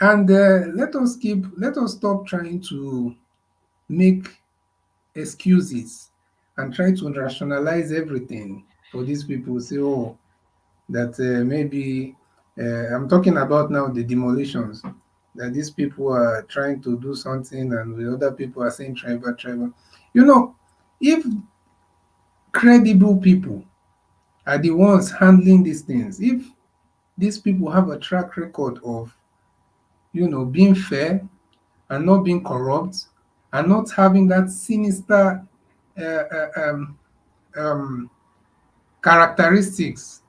And let us stop trying to make excuses and try to rationalize everything for these people. Say, oh, that maybe I'm talking about now the demolitions, that these people are trying to do something and the other people are saying tribal. If credible people are the ones handling these things, if these people have a track record of being fair and not being corrupt and not having that sinister characteristics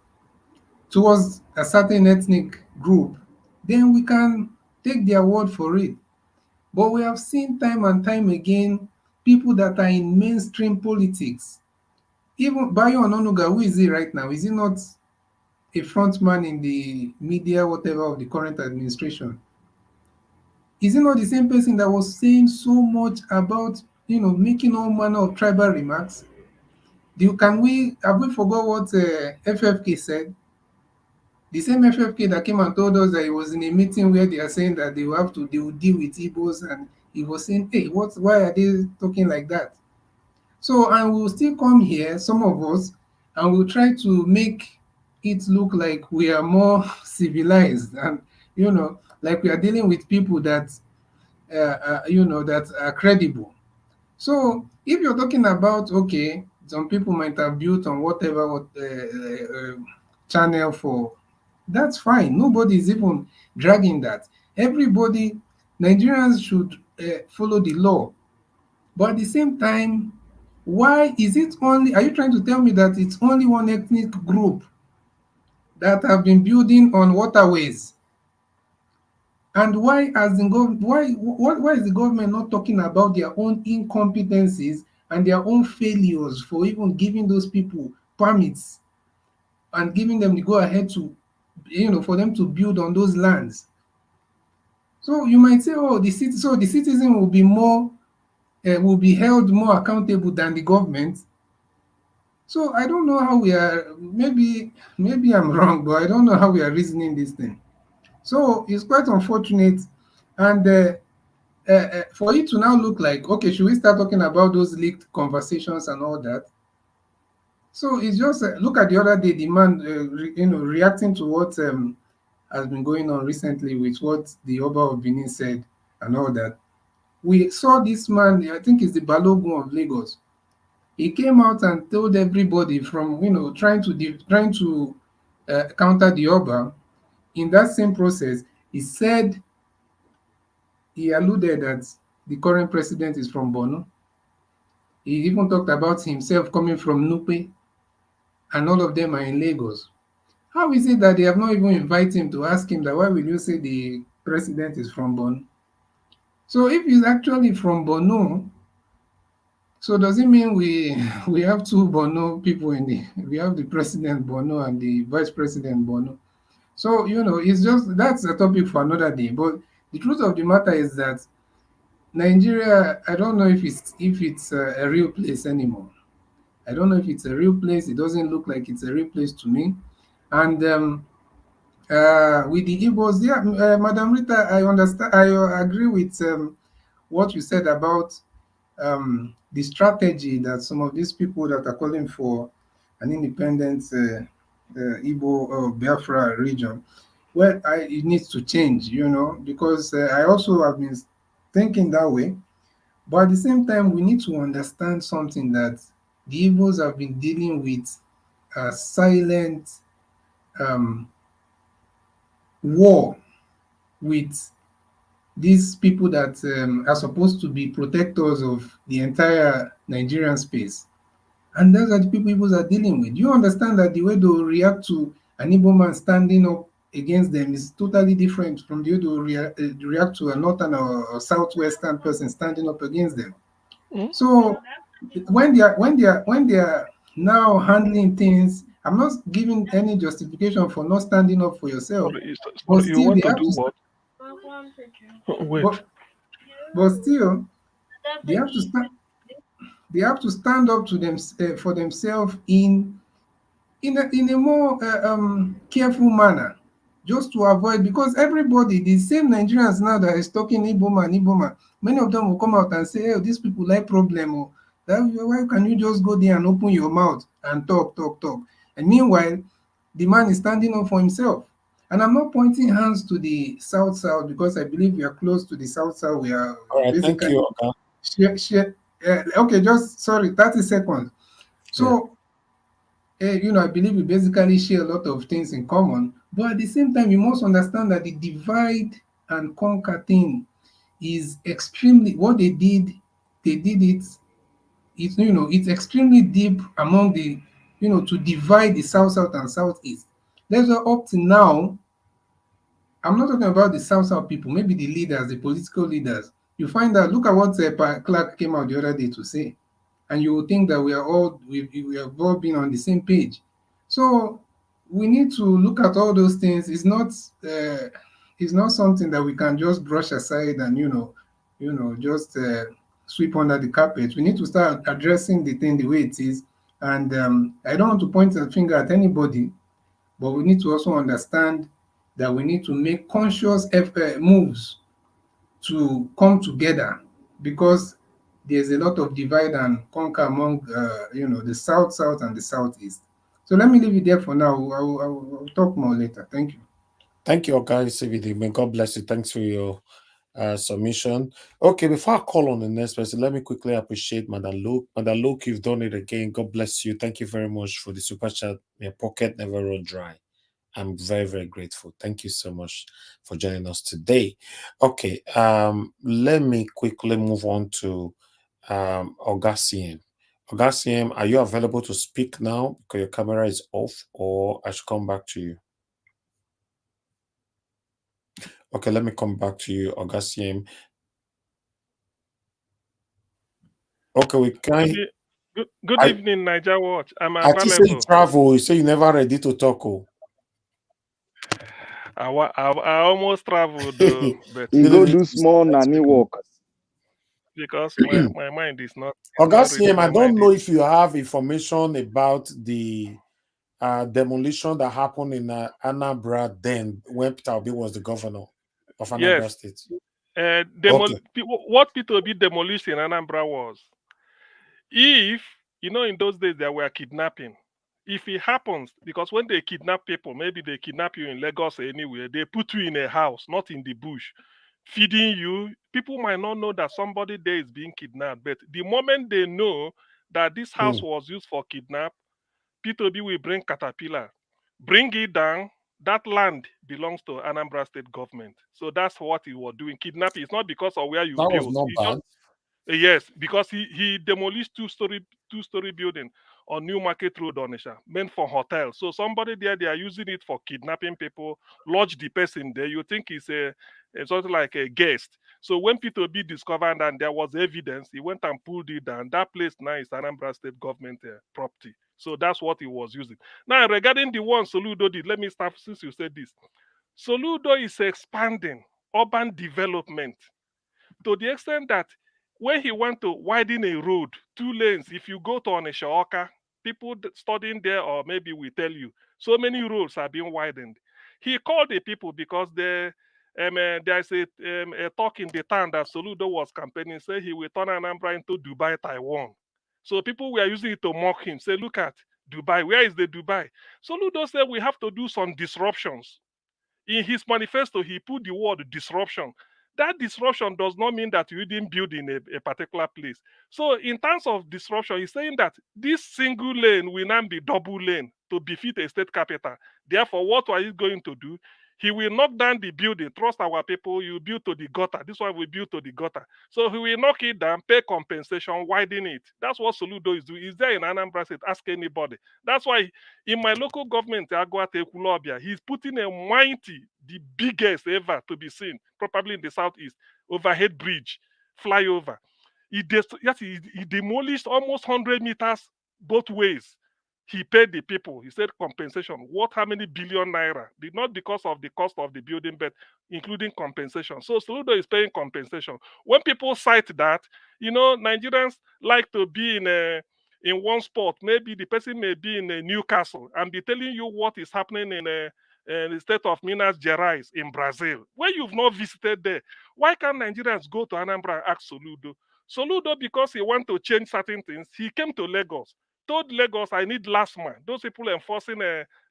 towards a certain ethnic group, then we can take their word for it. But we have seen time and time again people that are in mainstream politics. Even Bayo Ononuga, who is he right now? Is he not a frontman in the media, whatever, of the current administration? Is he not the same person that was saying so much about, making all manner of tribal remarks? Have we forgot what FFK said? The same FFK that came and told us that he was in a meeting where they are saying that they will deal with Igbos, and he was saying, hey, why are they talking like that? So, and we'll still come here, some of us, and we'll try to make it look like we are more civilized and, like we are dealing with people that, that are credible. So if you're talking about, okay, some people might have built on whatever channel for, that's fine. Nobody is even dragging that. Everybody, Nigerians should follow the law. But at the same time, why is it only, are you trying to tell me that it's only one ethnic group that have been building on waterways? And why is the government not talking about their own incompetencies and their own failures for even giving those people permits and giving them the go ahead to, for them to build on those lands? So you might say, oh, the citizen will be held more accountable than the government. So I don't know how we are, maybe I'm wrong, but I don't know how we are reasoning this thing. So it's quite unfortunate. And for it to now look like, okay, should we start talking about those leaked conversations and all that? So it's just, look at the other day, the man, reacting to what has been going on recently with what the Oba of Benin said and all that. We saw this man, I think it's the Balogun of Lagos. He came out and told everybody from, trying to counter the Oba. In that same process, he said, he alluded that the current president is from Borno. He even talked about himself coming from Nupe, and all of them are in Lagos. How is it that they have not even invited him to ask him that why will you say the president is from Borno? So if he's actually from Borno, so does it mean we have two Borno people we have the president Borno and the vice president Borno? So it's just, that's a topic for another day. But the truth of the matter is that Nigeria, I don't know if it's a real place anymore. I don't know if it's a real place. It doesn't look like it's a real place to me. And with the Igbos, yeah, Madam Rita, I understand. I agree with what you said about the strategy that some of these people that are calling for an independent Igbo or Biafra region, well, it needs to change, because I also have been thinking that way. But at the same time, we need to understand something, that the Igbos have been dealing with a silent war with these people that are supposed to be protectors of the entire Nigerian space. And those are the people Igbos are dealing with. Do you understand that the way they react to an Igbo man standing up against them is totally different from the way they react to a northern or southwestern person standing up against them? So when they are now handling things, I'm not giving any justification for not standing up for yourself. But you still, want they to have do to what? Wait. but still, they have to stand. They have to stand up to them for themselves in a more careful manner, just to avoid, because everybody, the same Nigerians now that is talking Igbo man, many of them will come out and say, "Hey, these people like problem. Oh, why can you just go there and open your mouth and talk?" And meanwhile, the man is standing up for himself. And I'm not pointing hands to the South because I believe we are close to the South. We are All right, thank basically you, Oga. okay, just sorry, 30 seconds. So, I believe we basically share a lot of things in common, but at the same time, you must understand that the divide and conquer thing is extremely, what they did it's extremely deep among the, to divide the South and Southeast. Let's go up to now. I'm not talking about the South people, maybe the leaders, the political leaders. You find out, look at what Clark came out the other day to say, and you will think that we have all been on the same page. So we need to look at all those things. It's not something that we can just brush aside and just sweep under the carpet. We need to start addressing the thing the way it is. And I don't want to point a finger at anybody, but we need to also understand that we need to make conscious moves to come together, because there's a lot of divide and conquer among the South and the Southeast. So let me leave it there for now. I'll talk more later. Thank you. Thank you, Oga CVD. May God bless you. Thanks for your submission. Okay, before I call on the next person, let me quickly appreciate Madam Luke. Madam Luke, you've done it again. God bless you. Thank you very much for the super chat. Your pocket never run dry. I'm very, very grateful. Thank you so much for joining us today. Okay, let me quickly move on to Oga CM. Oga CM, are you available to speak now because your camera is off, or I should come back to you? Okay, let me come back to you, Oga CM. Okay, we can. Good evening, Niger Watch. I'm I just say you available. travel. You say you never ready to talk. Oh. I almost traveled though, but he go do small nanny work. because my mind is not. Augustine, I don't know reminded. if you have information about the demolition that happened in Anambra then when Peter Obi was the governor of Anambra Yes. State. Okay. What P2B demolition in Anambra was, if, in those days there were kidnapping. If it happens, because when they kidnap people, maybe they kidnap you in Lagos or anywhere, they put you in a house, not in the bush, feeding you. People might not know that somebody there is being kidnapped, but the moment they know that this house was used for kidnap, P2B will bring caterpillar, bring it down. That land belongs to Anambra State government. So that's what he was doing. Kidnapping is not because of where you That was build. not It's bad. just yes, because he demolished two-story building on New Market Road, Onisha, meant for hotels. So somebody there, they are using it for kidnapping people, lodge the person there. You think it's a something like a guest. So when P2B discovered and there was evidence, he went and pulled it down. That place now is Anambra State government property. So that's what he was using. Now, regarding the one Soludo did, let me start since you said this. Soludo is expanding urban development to the extent that when he went to widen a road, 2 lanes, if you go to Onisha, people studying there or maybe we tell you, so many roads are being widened. He called the people because there's a talk in the town that Soludo was campaigning, say he will turn Anambra into Dubai, Taiwan. So people were using it to mock him, say, look at Dubai, where is the Dubai? Soludo said we have to do some disruptions. In his manifesto, he put the word disruption. That disruption does not mean that you didn't build in a particular place. So in terms of disruption, he's saying that this single lane will now be double lane to befit a state capital. Therefore, what are you going to do? He will knock down the building. Trust our people, you build to the gutter. This one will build to the gutter. So he will knock it down, pay compensation, widen it. That's what Soludo is doing. Is there in Anambra State? Ask anybody. That's why in my local government, Agwate Ekulobia, he's putting a mighty, the biggest ever to be seen, probably in the southeast, overhead bridge, flyover. He demolished almost 100 meters both ways. He paid the people. He said compensation. What? How many billion naira? Not because of the cost of the building, but including compensation. So Soludo is paying compensation. When people cite that, Nigerians like to be in one spot. Maybe the person may be in Newcastle and be telling you what is happening in the state of Minas Gerais in Brazil, where you've not visited there. Why can't Nigerians go to Anambra and ask Soludo? Soludo, because he want to change certain things, he came to Lagos, told Lagos, I need last man. Those people enforcing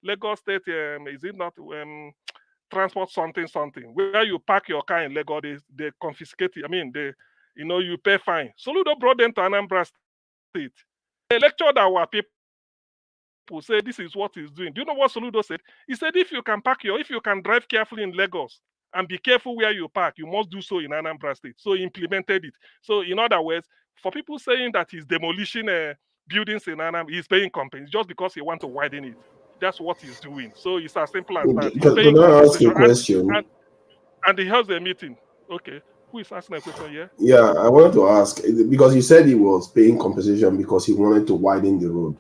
Lagos State, is it not transport something, where you park your car in Lagos, they confiscate it. I mean, you pay fine. Soludo brought them to Anambra State. They lectured our people, say this is what he's doing. Do you know what Soludo said? He said, if you can drive carefully in Lagos and be careful where you park, you must do so in Anambra State. So he implemented it. So in other words, for people saying that he's demolishing buildings in Anambra, he's paying compensation just because he wants to widen it. That's what he's doing. So it's as simple as that. He's paying Can I ask you a compensation. question? And he has a meeting. Okay. Who is asking a question here? Yeah, I wanted to ask because you said he was paying compensation because he wanted to widen the road.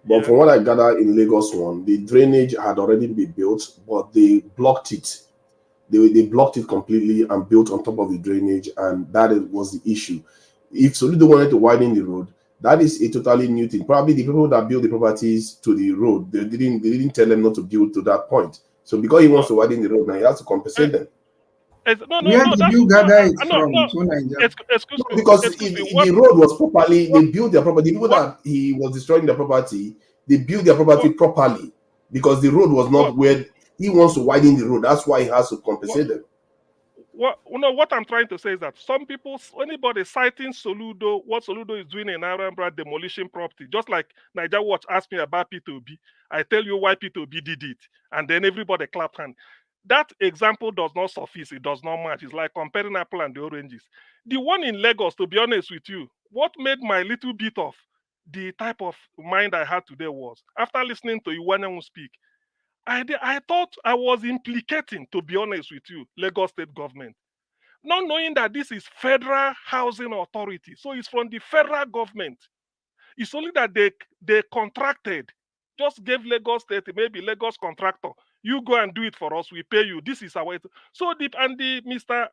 But from what I gather in Lagos one, the drainage had already been built, but they blocked it. They blocked it completely and built on top of the drainage, and that was the issue. If Soludo wanted to widen the road, that is a totally new thing. Probably the people that built the properties to the road, they didn't tell them not to build to that point. So because he wants to widen the road now, he has to compensate them. Where did you gather it from? Because the road was properly, they built their property. The people that he was destroying their property, they built their property properly because the road was not where he wants to widen the road. That's why he has to compensate them. What I'm trying to say is that some people, anybody citing Soludo, what Soludo is doing in Anambra demolition property, just like Niger Watch asked me about P2B, I tell you why P2B did it, and then everybody clapped hand. That example does not suffice. It does not match. It's like comparing apple and the oranges. The one in Lagos, to be honest with you, what made my little bit of the type of mind I had today was, after listening to Iwanyanwu speak, I thought I was implicating, to be honest with you, Lagos State government. Not knowing that this is Federal Housing Authority. So it's from the federal government. It's only that they contracted, just gave Lagos State, maybe Lagos contractor, you go and do it for us, we pay you. This is our... So Mr.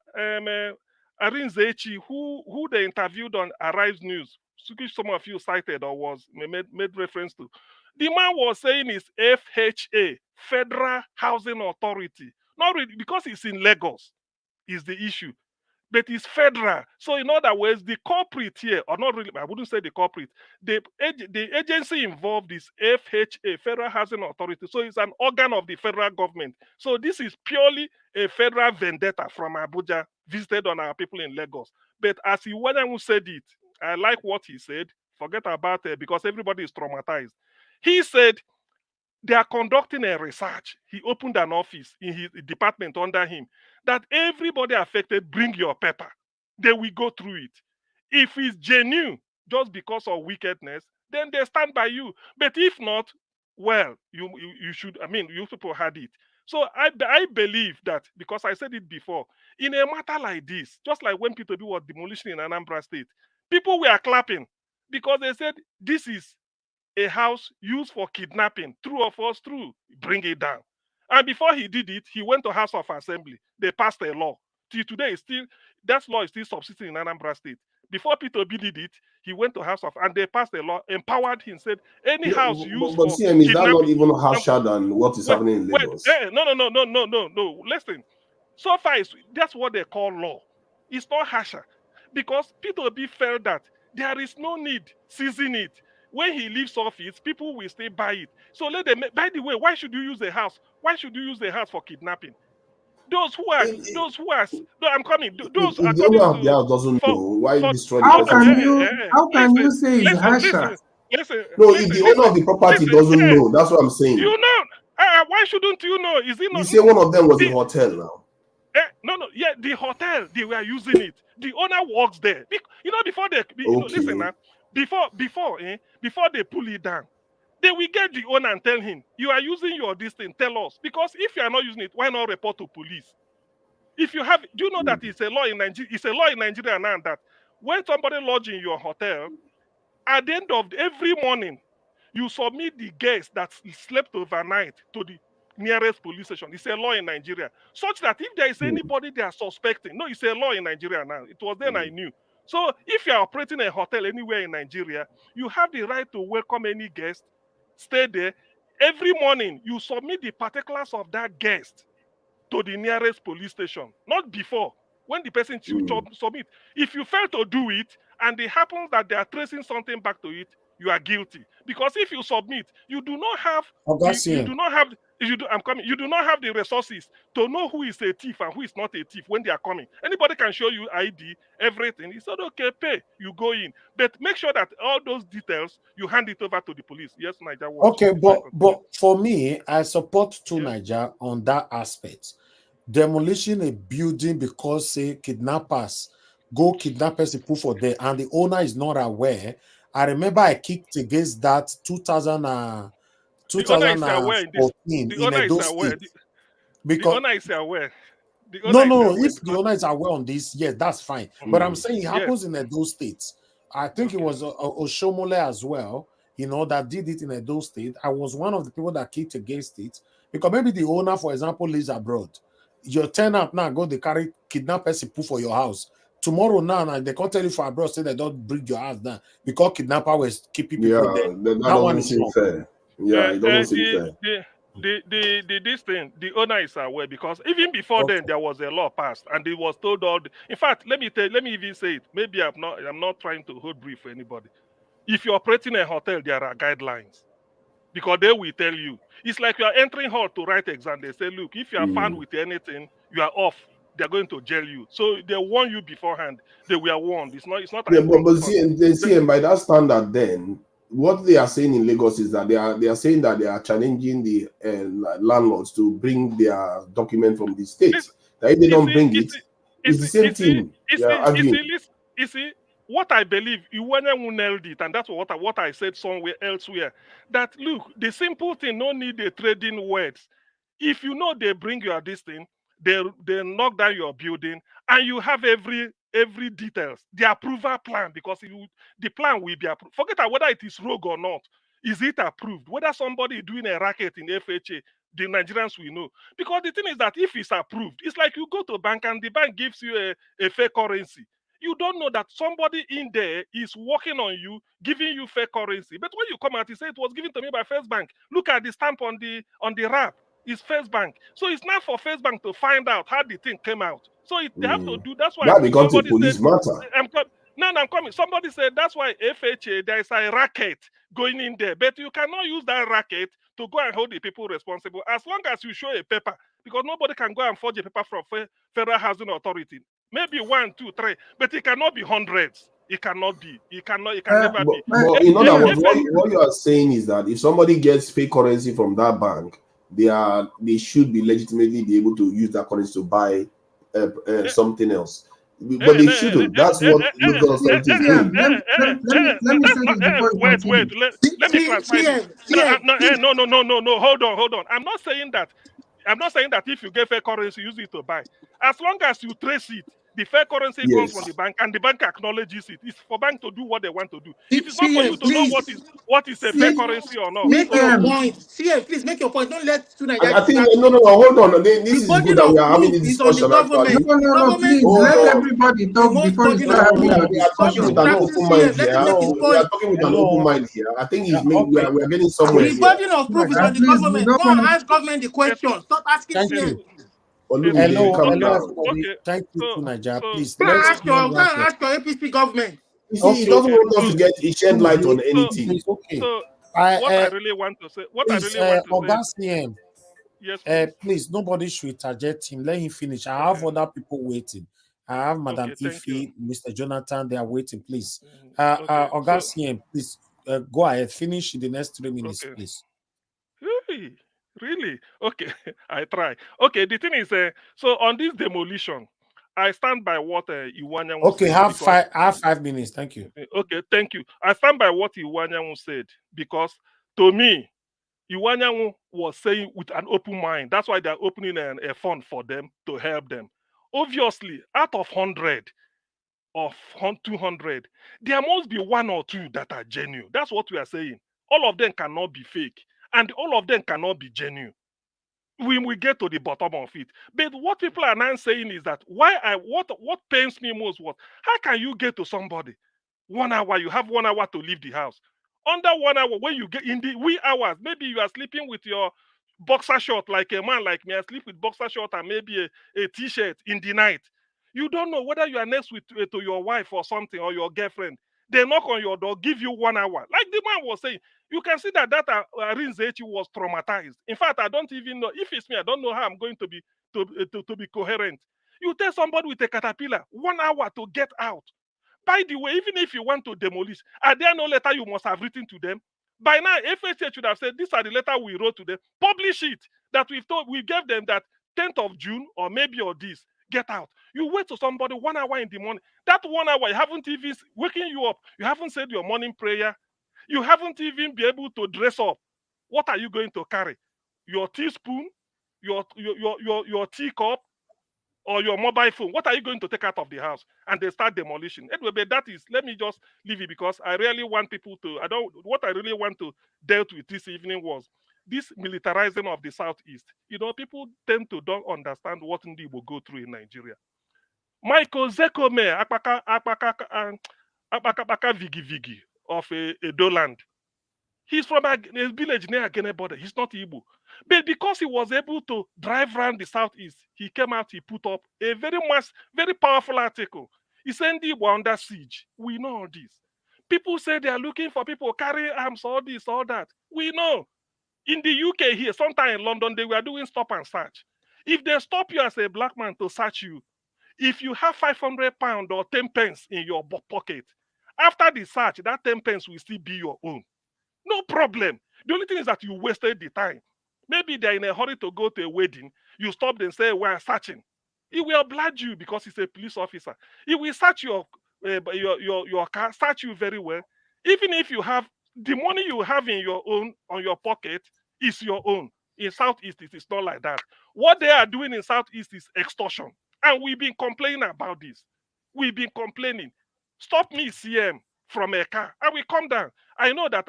Arinzechi, who they interviewed on Arise News, which some of you cited or was made reference to. The man was saying it's FHA, Federal Housing Authority. Not really, because it's in Lagos, is the issue. But it's federal. So in other words, the corporate here, or not really, I wouldn't say the corporate, the agency involved is FHA, Federal Housing Authority. So it's an organ of the federal government. So this is purely a federal vendetta from Abuja, visited on our people in Lagos. But as who said it, I like what he said. Forget about it, because everybody is traumatized. He said they are conducting a research. He opened an office in his department under him, that everybody affected, bring your paper. They will go through it. If it's genuine, just because of wickedness, then they stand by you. But if not, well, you should, you people had it. So I believe that, because I said it before, in a matter like this, just like when P2B was demolition in Anambra State, people were clapping because they said this is a house used for kidnapping. True or false? True. Bring it down. And before he did it, he went to House of Assembly. They passed a law. Till today, that law is still subsisting in Anambra State. Before P2B did it, he went to House of, and they passed a law, empowered him, said any house used but for CM, is that kidnapping. not even harsher than what is happening in Lagos? No. Listen. So far, that's what they call law. It's not harsher. Because P2B felt that there is no need seizing it. When he leaves office, people will stay by it. So let them. By the way, why should you use a house? Why should you use a house for kidnapping? Those who are. No, I'm coming. Those If are the coming owner of the to. house doesn't know, why destroy the How person's can house? you say it's harsher? No, if the owner of the property doesn't know, that's what I'm saying. You know, why shouldn't you know? Is it not? You say one of them was a hotel now. No. Yeah, the hotel, they were using it. The owner works there. Before they, listen now. Before they pull it down, they will get the owner and tell him, you are using this thing, tell us. Because if you are not using it, why not report to police? If you have, do you know that it's a law in Nigeria? It's a law in Nigeria now that when somebody lodges in your hotel, at the end of every morning, you submit the guest that slept overnight to the nearest police station. It's a law in Nigeria. Such that if there is anybody they are suspecting, no, it's a law in Nigeria now. It was then I knew. So if you are operating a hotel anywhere in Nigeria, you have the right to welcome any guest, stay there. Every morning, you submit the particulars of that guest to the nearest police station. Not before, when the person submit. If you fail to do it, and it happens that they are tracing something back to it, you are guilty. Because if you submit, you do not have you do not have the resources to know who is a thief and who is not a thief when they are coming. Anybody can show you ID, everything. He said, okay, pay, you go in. But make sure that all those details, you hand it over to the police. Yes, Niger. Okay, but for me, I support Niger on that aspect. Demolition a building because say kidnappers go kidnap people for there and the owner is not aware. I remember I kicked against that 2014 in Edo State. The owner is aware. If the owner is aware on this, yes, that's fine. But I'm saying it happens in Edo State. I think it was Oshomole as well, that did it in Edo State. I was one of the people that kicked against it because maybe the owner, for example, lives abroad. Your tenant now go they carry kidnap people for your house. Tomorrow now they can't tell you for abroad say they don't bring your house down because kidnapper was keeping people there. That doesn't seem fair. Yeah, it doesn't seem fair. The owner is aware because even before then there was a law passed and it was told in fact, let me even say it. Maybe I'm not trying to hold brief for anybody. If you're operating a hotel, there are guidelines. Because they will tell you. It's like you are entering hall to write exam. They say, look, if you are found with anything, you are off. They're going to jail you. So they warn you beforehand. They were warned. It's not. Yeah, but see, and by that standard, then what they are saying in Lagos is that they are saying that they are challenging the landlords to bring their document from the state. That if they don't bring it, it's the same thing. You see, what I believe, Iwanya nailed it, and that's what I said somewhere elsewhere. That look, the simple thing, no need the trading words. If you know they bring you this thing, they knock down your building, and you have every details, the approval plan, because the plan will be approved. Forget whether it is rogue or not. Is it approved? Whether somebody is doing a racket in FHA, the Nigerians we know. Because the thing is that if it's approved, it's like you go to a bank and the bank gives you a fake currency. You don't know that somebody in there is working on you, giving you fake currency. But when you come out, you say it was given to me by First Bank. Look at the stamp on the wrap. It's First Bank. So it's not for First Bank to find out how the thing came out. So they have to do. That's why that becomes a somebody police said, matter. I'm coming. Somebody said that's why FHA, there is a racket going in there. But you cannot use that racket to go and hold the people responsible as long as you show a paper, because nobody can go and forge a paper from Federal Housing Authority. Maybe 1, 2, 3, but it cannot be hundreds. It cannot be. It can never be. But in other words, what you are saying is that if somebody gets fake currency from that bank, they should be legitimately be able to use that currency to buy something else. But they shouldn't. That's what local authorities do. Let me say this before you continue. Let me clarify this. No. Hold on. I'm not saying that if you get fake currency, use it to buy. As long as you trace it, the fake currency comes from the bank and the bank acknowledges it. It's for bank to do what they want to do. It is not for you to know what is a fake currency or not. Make your point. Please make your point. Don't let I think no, hold on. This is good that we are having this discussion. No, please let everybody talk before you start having your discussion. We are talking with an open mind here. We are talking with an open mind here. I think we are getting somewhere. The burden of proof is on the government. Go and ask government the question. Stop asking CM. Hello, everybody. Thank you to Nigeria. Please, ask your APC government. You see, he doesn't want us to get shed light on anything. So what I really want to say, CM, yes, please, nobody should interject him. Let him finish. I have other people waiting. I have Madam Ife, Mr. Jonathan. They are waiting. Please, CM, please go ahead. Finish in the next 3 minutes, please. Really? Okay, I try. Okay, the thing is, so on this demolition, I stand by what Iwanyanwu said. Okay, have 5 minutes. Thank you. Okay, thank you. I stand by what Iwanyanwu said because to me, Iwanyanwu was saying with an open mind. That's why they're opening a fund for them to help them. Obviously, out of 100 or 200, there must be 1 or 2 that are genuine. That's what we are saying. All of them cannot be fake. And all of them cannot be genuine. We get to the bottom of it. But what people are now saying is that what pains me most was how can you get to somebody 1 hour? You have 1 hour to leave the house. Under 1 hour, when you get in the wee hours, maybe you are sleeping with your boxer short like a man like me. I sleep with boxer short and maybe a t-shirt in the night. You don't know whether you are next to your wife or something or your girlfriend. They knock on your door, give you 1 hour. Like the man was saying, you can see that Arinzechi was traumatized. In fact, I don't even know, if it's me, I don't know how I'm going to be coherent. You tell somebody with a caterpillar, 1 hour to get out. By the way, even if you want to demolish, are there no letter you must have written to them? By now, FHA should have said, these are the letter we wrote to them. Publish it. That we gave them that 10th of June or maybe or this. Get out. You wait to somebody 1 hour in the morning. That 1 hour, you haven't even waking you up. You haven't said your morning prayer. You haven't even been able to dress up. What are you going to carry? Your teaspoon, your teacup, or your mobile phone? What are you going to take out of the house? And they start demolition. Anyway, but that is, let me just leave it because I really want people to, what I really want to deal with this evening was this militarizing of the Southeast. You know, people tend to don't understand what Ndi will go through in Nigeria. Michael Zekome, Akpaka Vigi of Edoland. He's from a village near Agene border. He's not Igbo. But because he was able to drive around the Southeast, he came out, he put up a very powerful article. He said Igbo under siege. We know all this. People say they are looking for people carrying arms, all this, all that. We know. In the UK here, sometime in London, they were doing stop and search. If they stop you as a black man to search you, if you have 500 pounds or 10 pence in your pocket, after the search, that 10 pence will still be your own. No problem. The only thing is that you wasted the time. Maybe they're in a hurry to go to a wedding. You stop and say, we're searching. He will oblige you because he's a police officer. He will search your car, search you very well. Even if you have the money you have in your own on your pocket is your own. In Southeast, it is not like that. What they are doing in Southeast is extortion. And we've been complaining about this. We've been complaining. Stop me, CM, from a car. I will come down. I know that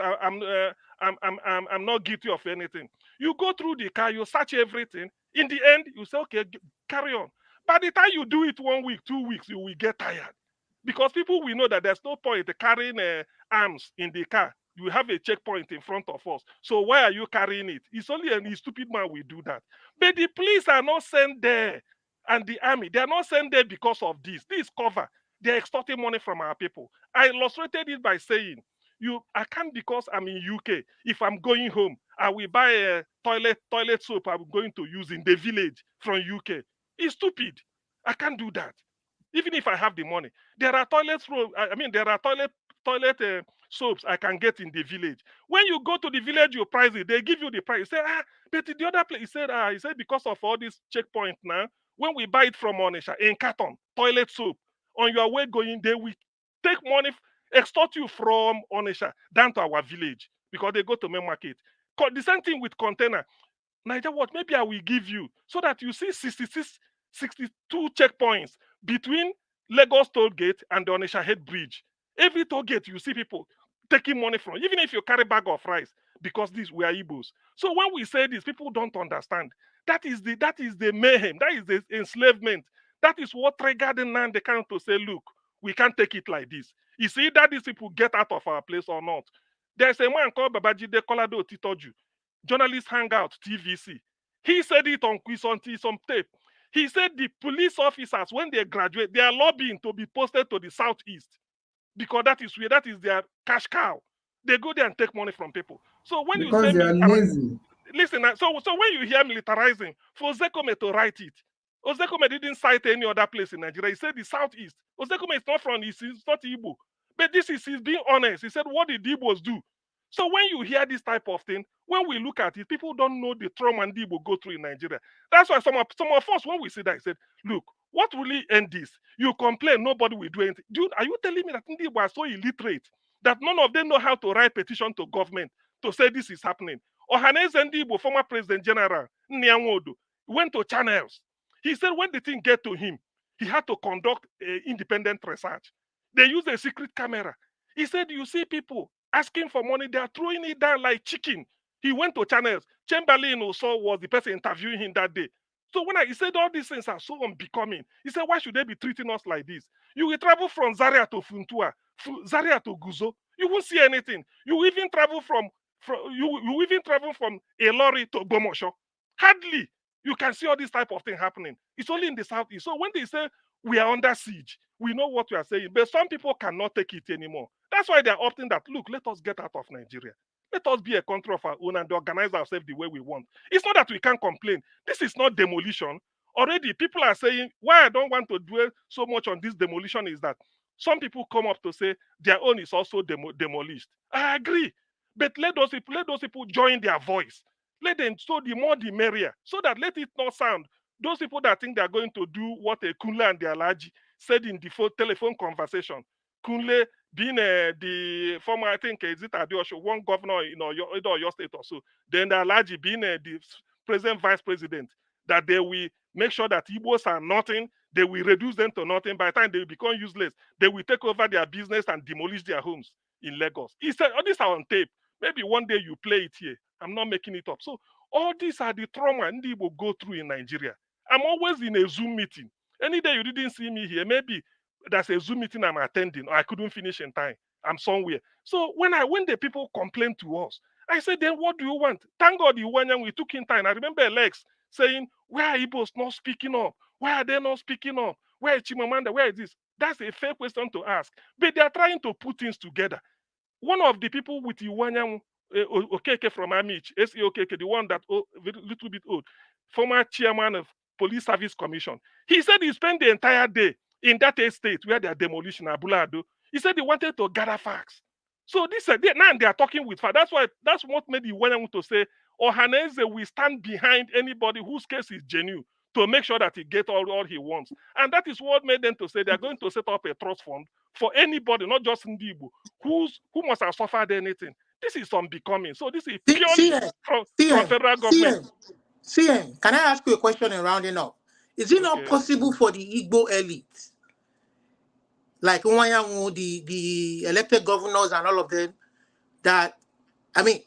I'm not guilty of anything. You go through the car, you search everything. In the end, you say, okay, carry on. By the time you do it 1 week, 2 weeks, you will get tired. Because people will know that there's no point carrying arms in the car. You have a checkpoint in front of us. So why are you carrying it? It's only a stupid man will do that. But the police are not sent there. And the army, they are not sent there because of this. This cover. They're extorting money from our people. I illustrated it by saying, I can't, because I'm in UK. If I'm going home, I will buy a toilet soap I'm going to use in the village from UK. It's stupid. I can't do that. Even if I have the money. There are there are toilet soaps I can get in the village. When you go to the village, you price it. They give you the price. You say, but the other place, he said because of all this checkpoint now, when we buy it from Onitsha in carton, toilet soap, on your way going, they will take money, extort you from Onitsha down to our village because they go to main market. The same thing with container. Niger, what? Maybe I will give you so that you see 62 checkpoints between Lagos toll gate and the Onitsha head bridge. Every toll gate, you see people taking money from, even if you carry bag of rice, because we are Igbos. So when we say this, people don't understand. That is the mayhem. That is the enslavement. That is what triggered the Nande Kanu to say, look, we can't take it like this. You see that these people get out of our place or not. There's a man called Babajide Kolado Titoju, Journalist Hangout, TVC. He said it on quiz on some tape. He said the police officers, when they graduate, they are lobbying to be posted to the southeast because that is their cash cow. They go there and take money from people. So when because you say they are lazy. Listen, so when you hear militarizing, for Ozekome to write it, Ozekome didn't cite any other place in Nigeria. He said the southeast. Ozekome is not from East, it's not Igbo. But he's being honest. He said, what did Igbos do? So when you hear this type of thing, when we look at it, people don't know the trauma and Igbo go through in Nigeria. That's why some of us, when we see that, I said, look, what really end this? You complain, nobody will do anything. Dude, are you telling me that Igbo are so illiterate that none of them know how to write petition to government to say this is happening? Ohanaeze Igbo, former President General Nyanwodo, went to channels. He said when the thing get to him, he had to conduct independent research. They use a secret camera. He said, you see people asking for money, they are throwing it down like chicken. He went to channels. Chamberlain also was the person interviewing him that day. So when he said all these things are so unbecoming, he said, why should they be treating us like this? You will travel from Zaria to Funtua, Zaria to Guzo. You won't see anything. You even travel from a lorry to Bomosho. Hardly you can see all this type of thing happening. It's only in the southeast. So when they say we are under siege, we know what we are saying. But some people cannot take it anymore. That's why they're opting that, look, let us get out of Nigeria. Let us be a country of our own and organize ourselves the way we want. It's not that we can't complain. This is not demolition. Already, people are saying, why I don't want to dwell so much on this demolition is that some people come up to say their own is also demolished. I agree. But let those people join their voice. Let them, so the more the merrier. So that let it not sound, those people that think they're going to do what Kunle and the Alaji said in the telephone conversation. Kunle being the former, I think, is it Adeosho, one governor in your state or so. Then the Alaji being the present vice president, that they will make sure that Igbos are nothing, they will reduce them to nothing. By the time they become useless, they will take over their business and demolish their homes in Lagos. He said, all these are on tape. Maybe one day you play it here. I'm not making it up. So all these are the trauma Ndi will go through in Nigeria. I'm always in a Zoom meeting. Any day you didn't see me here, maybe there's a Zoom meeting I'm attending, or I couldn't finish in time. I'm somewhere. So when the people complain to us, I said, then what do you want? Thank God we took in time. I remember Alex saying, where are Igbos not speaking up? Why are they not speaking up? Where is Chimamanda? Where is this? That's a fair question to ask. But they are trying to put things together. One of the people with Iwanyan Okeke from Amich, S.E. Okeke, the one that little bit old, former chairman of Police Service Commission, he said he spent the entire day in that estate where they are demolition, Abulado. He said he wanted to gather facts. So now they are talking with facts. That's what made Iwanyan to say, Ohanaeze will stand behind anybody whose case is genuine to make sure that he gets all he wants. And that is what made them to say they are going to set up a trust fund for anybody, not just Ndibu, who must have suffered anything. This is unbecoming. So this is purely from federal government. CN, can I ask you a question in rounding up? Is it not possible for the Igbo elite, like Nwanyanwu, the elected governors and all of them, that, I mean,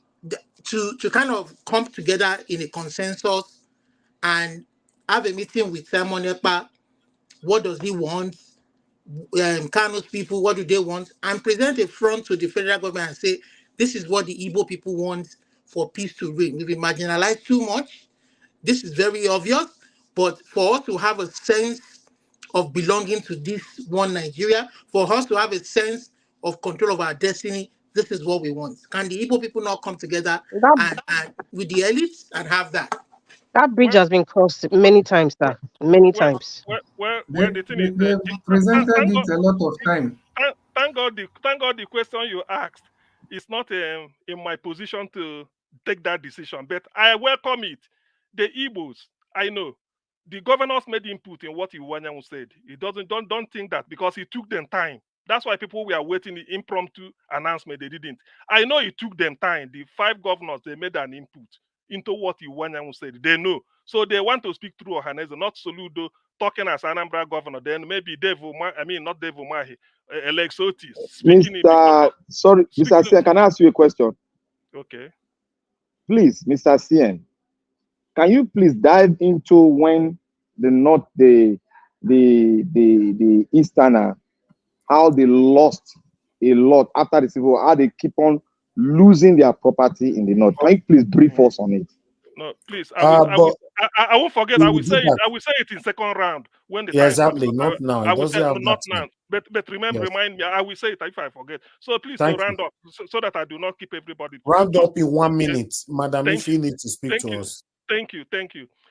to kind of come together in a consensus and have a meeting with Simon Ekpa. What does he want? Kano's people, what do they want? And present a front to the federal government and say, this is what the Igbo people want for peace to reign. We've been marginalized too much. This is very obvious. But for us to have a sense of belonging to this one Nigeria, for us to have a sense of control of our destiny, this is what we want. Can the Igbo people not come together and with the elites and have that? That bridge has been crossed many times, sir. Many times. The thing is, They presented it a lot of time. Thank God the question you asked is not in my position to take that decision, but I welcome it. The Igbos, I know, the governors made input in what Iwanyanwu said. It don't think that because it took them time. That's why people were waiting the impromptu announcement. They didn't. I know it took them time. The 5 governors, they made an input into what Iwanyanwu said. They know. So they want to speak through Ohanaeze, not Soludo talking as Anambra governor. Then maybe not Dave Umahi, Electoral. Sorry, Mr. Sien, can I ask you a question? Okay. Please, Mr. Sien, can you please dive into when the Easterner, how they lost a lot after the Civil War, how they keep on losing their property in the North? Can you please brief us on it? No, please. I won't forget. I will say it. I will say it in second round when the time exactly. comes. Not now. I will say not now. But remind me. I will say it if I forget. So please round up so that I do not keep everybody. Round up in 1 minute, Madam. If you need to speak to us. Thank you.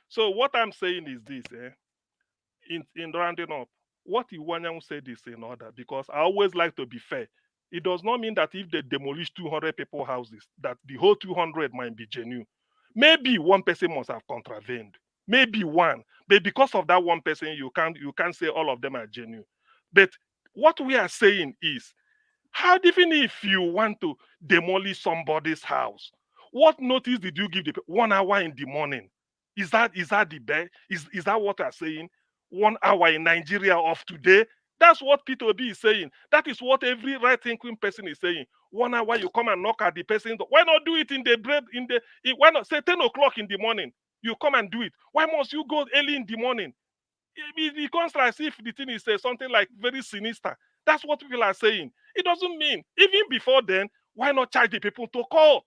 So what I'm saying is this: in rounding up, what Iwanyanwu said is in order, because I always like to be fair. It does not mean that if they demolish 200 people houses, that the whole 200 might be genuine. Maybe one person must have contravened. Maybe one. But because of that one person, you can't say all of them are genuine. But what we are saying is, how even if you want to demolish somebody's house, what notice did you give the 1 hour in the morning? Is that the best? Is that what I'm saying? 1 hour in Nigeria of today? That's what P2B is saying. That is what every right-thinking person is saying. 1 hour you come and knock at the person. Why not do it why not say 10 o'clock in the morning? You come and do it. Why must you go early in the morning? It becomes as if the thing is something like very sinister. That's what people are saying. It doesn't mean, even before then, why not charge the people to court?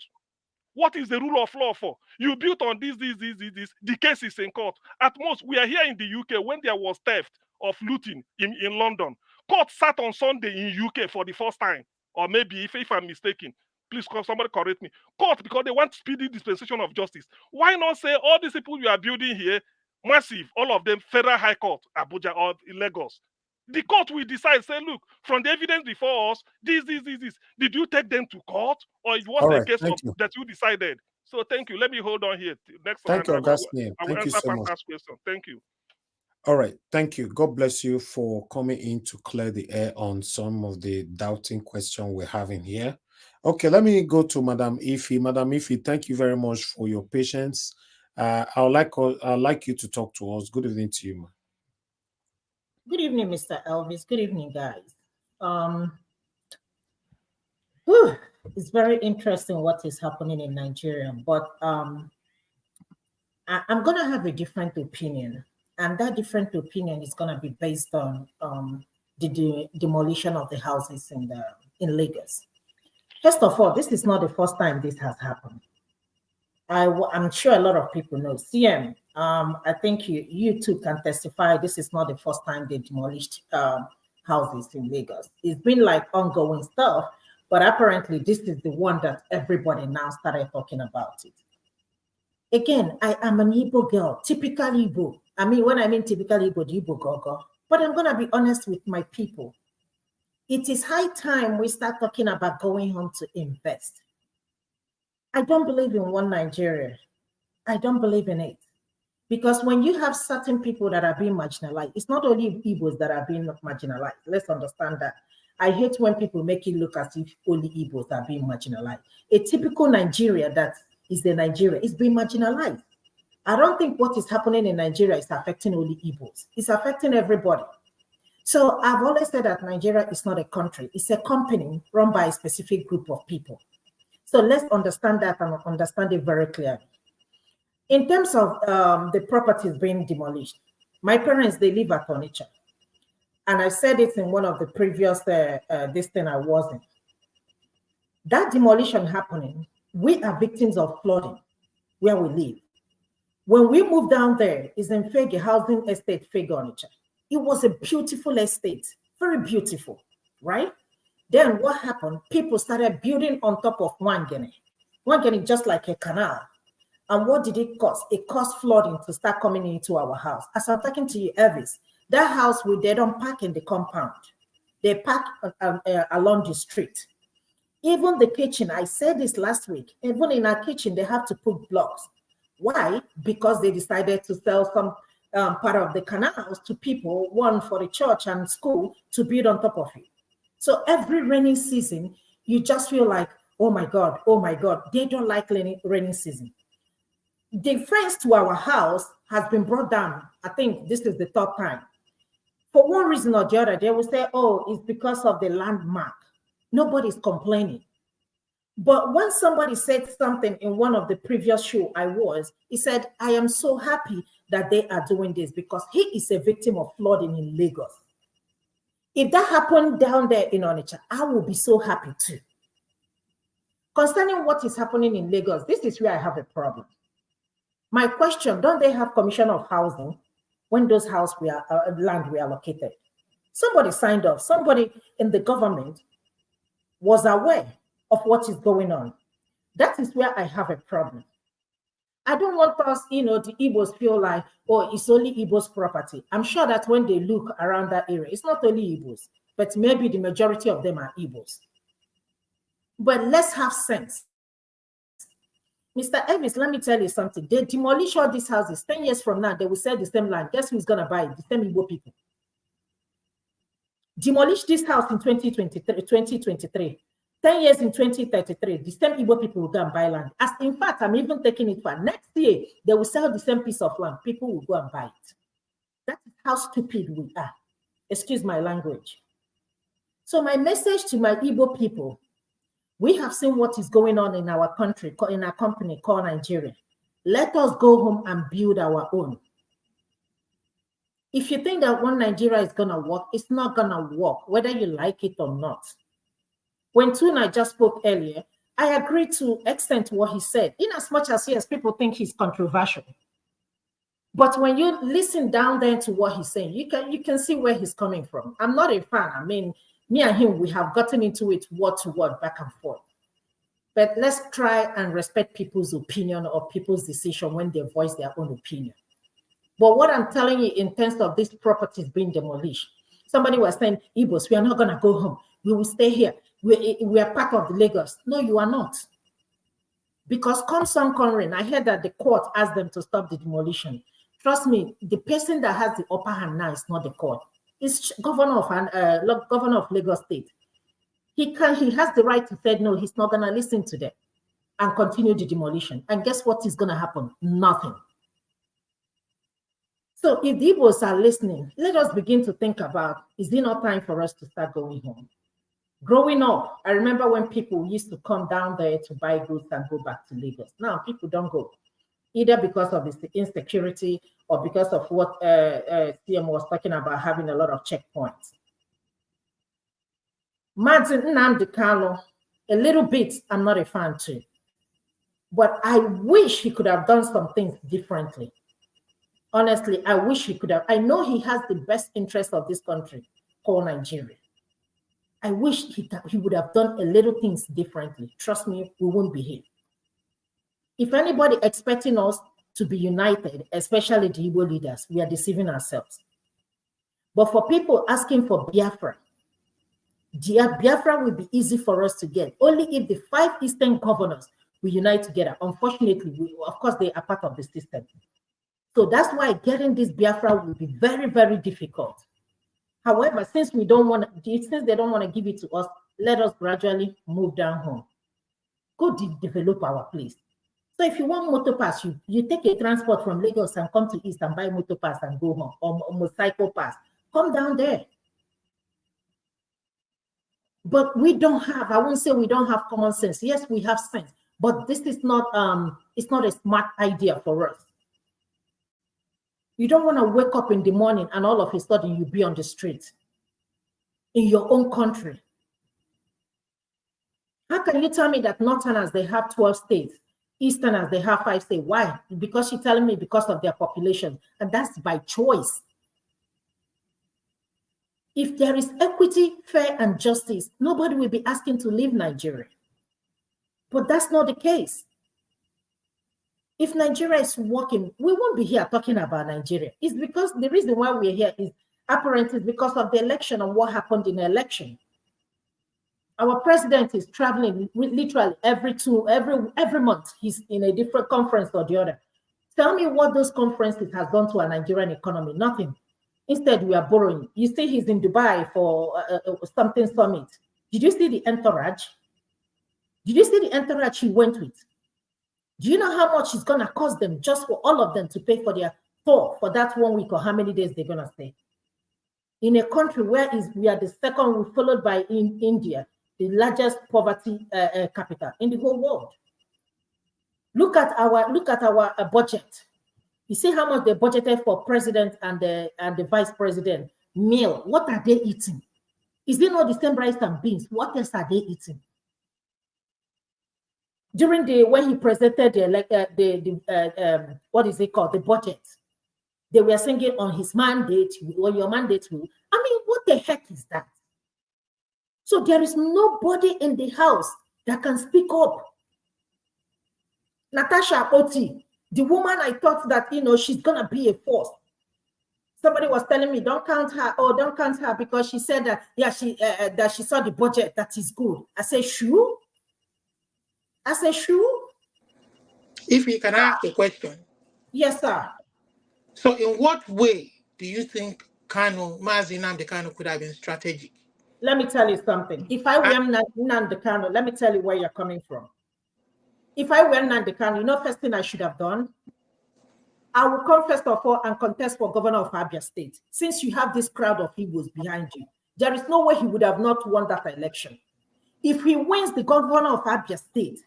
What is the rule of law for? You built on this. The case is in court. At most, we are here in the UK when there was theft of looting in London. Court sat on Sunday in UK for the first time. Or maybe, if I'm mistaken, please somebody correct me. Court, because they want speedy dispensation of justice. Why not say all these people you are building here, massive, all of them, Federal High Court, Abuja or Lagos. The court will decide, say, look, from the evidence before us, this. Did you take them to court? Or it was a case that you decided? So thank you. Let me hold on here. Next thank round, you, I will answer Pastor's question. Thank you. All right. Thank you. God bless you for coming in to clear the air on some of the doubting questions we're having here. Okay, let me go to Madam Ife. Madam Ife, thank you very much for your patience. I'd like you to talk to us. Good evening to you, ma. Good evening, Mr. Elvis. Good evening, guys. It's very interesting what is happening in Nigeria, but I'm going to have a different opinion, and that different opinion is going to be based on the demolition of the houses in Lagos. First of all, this is not the first time this has happened. I'm sure a lot of people know. CM, I think you too can testify this is not the first time they demolished houses in Lagos. It's been like ongoing stuff, but apparently this is the one that everybody now started talking about it. Again, I am an Igbo girl, typical Igbo. I mean, when I mean typical Igbo, the Igbo girl, but I'm going to be honest with my people. It is high time we start talking about going home to invest. I don't believe in one Nigeria. I don't believe in it. Because when you have certain people that are being marginalized, it's not only Igbos that are being marginalized. Let's understand that. I hate when people make it look as if only Igbos are being marginalized. A typical Nigeria that is the Nigeria is being marginalized. I don't think what is happening in Nigeria is affecting only Igbos. It's affecting everybody. So I've always said that Nigeria is not a country. It's a company run by a specific group of people. So let's understand that and understand it very clearly. In terms of the properties being demolished, my parents, they live at Onitsha. And I said it in one of the previous this thing I was in. That demolition happening, we are victims of flooding where we live. When we moved down there, is in Fege Housing Estate, Fege Onitsha. It was a beautiful estate, very beautiful, right? Then what happened? People started building on top of Wangene. Wangene just like a canal. And what did it cost? It cost flooding to start coming into our house. As I'm talking to you, Elvis, that house, they don't park in the compound. They park along the street. Even the kitchen, I said this last week, even in our kitchen, they have to put blocks. Why? Because they decided to sell some part of the canals to people, one for the church and school, to build on top of it. So every rainy season, you just feel like, oh my God, they don't like rainy season. The fence to our house has been brought down. I think this is the third time. For one reason or the other, they will say, oh, it's because of the landmark. Nobody's complaining. But when somebody said something in one of the previous shows he said, I am so happy that they are doing this because he is a victim of flooding in Lagos. If that happened down there in Onitsha, I will be so happy too. Concerning what is happening in Lagos, this is where I have a problem. My question, don't they have commission of housing when those land were allocated? Somebody signed off. Somebody in the government was aware of what is going on. That is where I have a problem. I don't want us, the Igbos feel like, oh, it's only Igbos property. I'm sure that when they look around that area, it's not only Igbos, but maybe the majority of them are Igbos. But let's have sense. Mr. Elvis, let me tell you something. They demolish all these houses. 10 years from now, they will sell the same land. Guess who's going to buy it? The same Igbo people. Demolish this house in 2023. 10 years in 2033, the same Igbo people will go and buy land. As in fact, I'm even taking it for next year, they will sell the same piece of land. People will go and buy it. That is how stupid we are. Excuse my language. So my message to my Igbo people, we have seen what is going on in our country, in our company called Nigeria. Let us go home and build our own. If you think that one Nigeria is going to work, it's not going to work, whether you like it or not. When Tuna just spoke earlier, I agree to extent what he said, in as much as yes, people think he's controversial. But when you listen down there to what he's saying, you can see where he's coming from. I'm not a fan. I mean, me and him, we have gotten into it word to word, back and forth. But let's try and respect people's opinion or people's decision when they voice their own opinion. But what I'm telling you in terms of these properties being demolished, somebody was saying, Igbos, we are not going to go home. We will stay here. We are part of the Lagos. No, you are not. Because come sun, come rain, I heard that the court asked them to stop the demolition. Trust me, the person that has the upper hand now is not the court. It's governor of Lagos State. He has the right to say no, he's not going to listen to them and continue the demolition. And guess what is going to happen? Nothing. So if the Igbos are listening, let us begin to think about, is it not time for us to start going home? Growing up, I remember when people used to come down there to buy goods and go back to Lagos. Now people don't go, either because of the insecurity or because of what CM was talking about, having a lot of checkpoints. Martin Nnamdi Kanu, a little bit, I'm not a fan too. But I wish he could have done some things differently. Honestly, I wish he could have. I know he has the best interest of this country called Nigeria. I wish he would have done a little things differently. Trust me, we won't be here. If anybody expecting us to be united, especially the Igbo leaders, we are deceiving ourselves. But for people asking for Biafra, Biafra will be easy for us to get, only if the 5 Eastern governors will unite together. Unfortunately, of course, they are part of the system. So that's why getting this Biafra will be very, very difficult. However, since they don't want to give it to us, let us gradually move down home. Go develop our place. So if you want motor pass, you take a transport from Lagos and come to East and buy motor pass and go home, or motorcycle pass. Come down there. But we don't have, I won't say we don't have common sense. Yes, we have sense, but this is not, it's not a smart idea for us. You don't want to wake up in the morning and all of a sudden you be on the street in your own country. How can you tell me that Northerners, they have 12 states, Easterners, they have 5 states? Why? Because you're telling me because of their population, and that's by choice. If there is equity, fair, and justice, nobody will be asking to leave Nigeria. But that's not the case. If Nigeria is working, we won't be here talking about Nigeria. It's because the reason why we're here is apparently because of the election and what happened in the election. Our president is traveling literally every month. He's in a different conference or the other. Tell me what those conferences have done to our Nigerian economy. Nothing. Instead, we are borrowing. You see, he's in Dubai for something summit. Did you see the entourage? Did you see the entourage he went with? Do you know how much it's going to cost them just for all of them to pay for their tour for that 1 week or how many days they're going to stay? In a country where we are the second, followed by India, the largest poverty capital in the whole world. Look at our budget. You see how much they budgeted for president and the vice president meal. What are they eating? Is it not the same rice and beans? What else are they eating? During when he presented what is it called, the budget, they were singing on his mandate, on your mandate. I mean, what the heck is that? So there is nobody in the house that can speak up. Natasha Oti, the woman I thought that, she's going to be a force. Somebody was telling me, don't count her. Oh, don't count her because she said that, that she saw the budget, that is good. I said, sure? I said, sure? If you can ask a question. Yes, sir. So in what way do you think Mazi Nnamdi Kanu could have been strategic? Let me tell you something. If I were Nnamdi Kanu, let me tell you where you're coming from. If I were Nnamdi Kanu, first thing I should have done, I will come first of all and contest for governor of Abia State. Since you have this crowd of Igbos behind you, there is no way he would have not won that election. If he wins the governor of Abia State,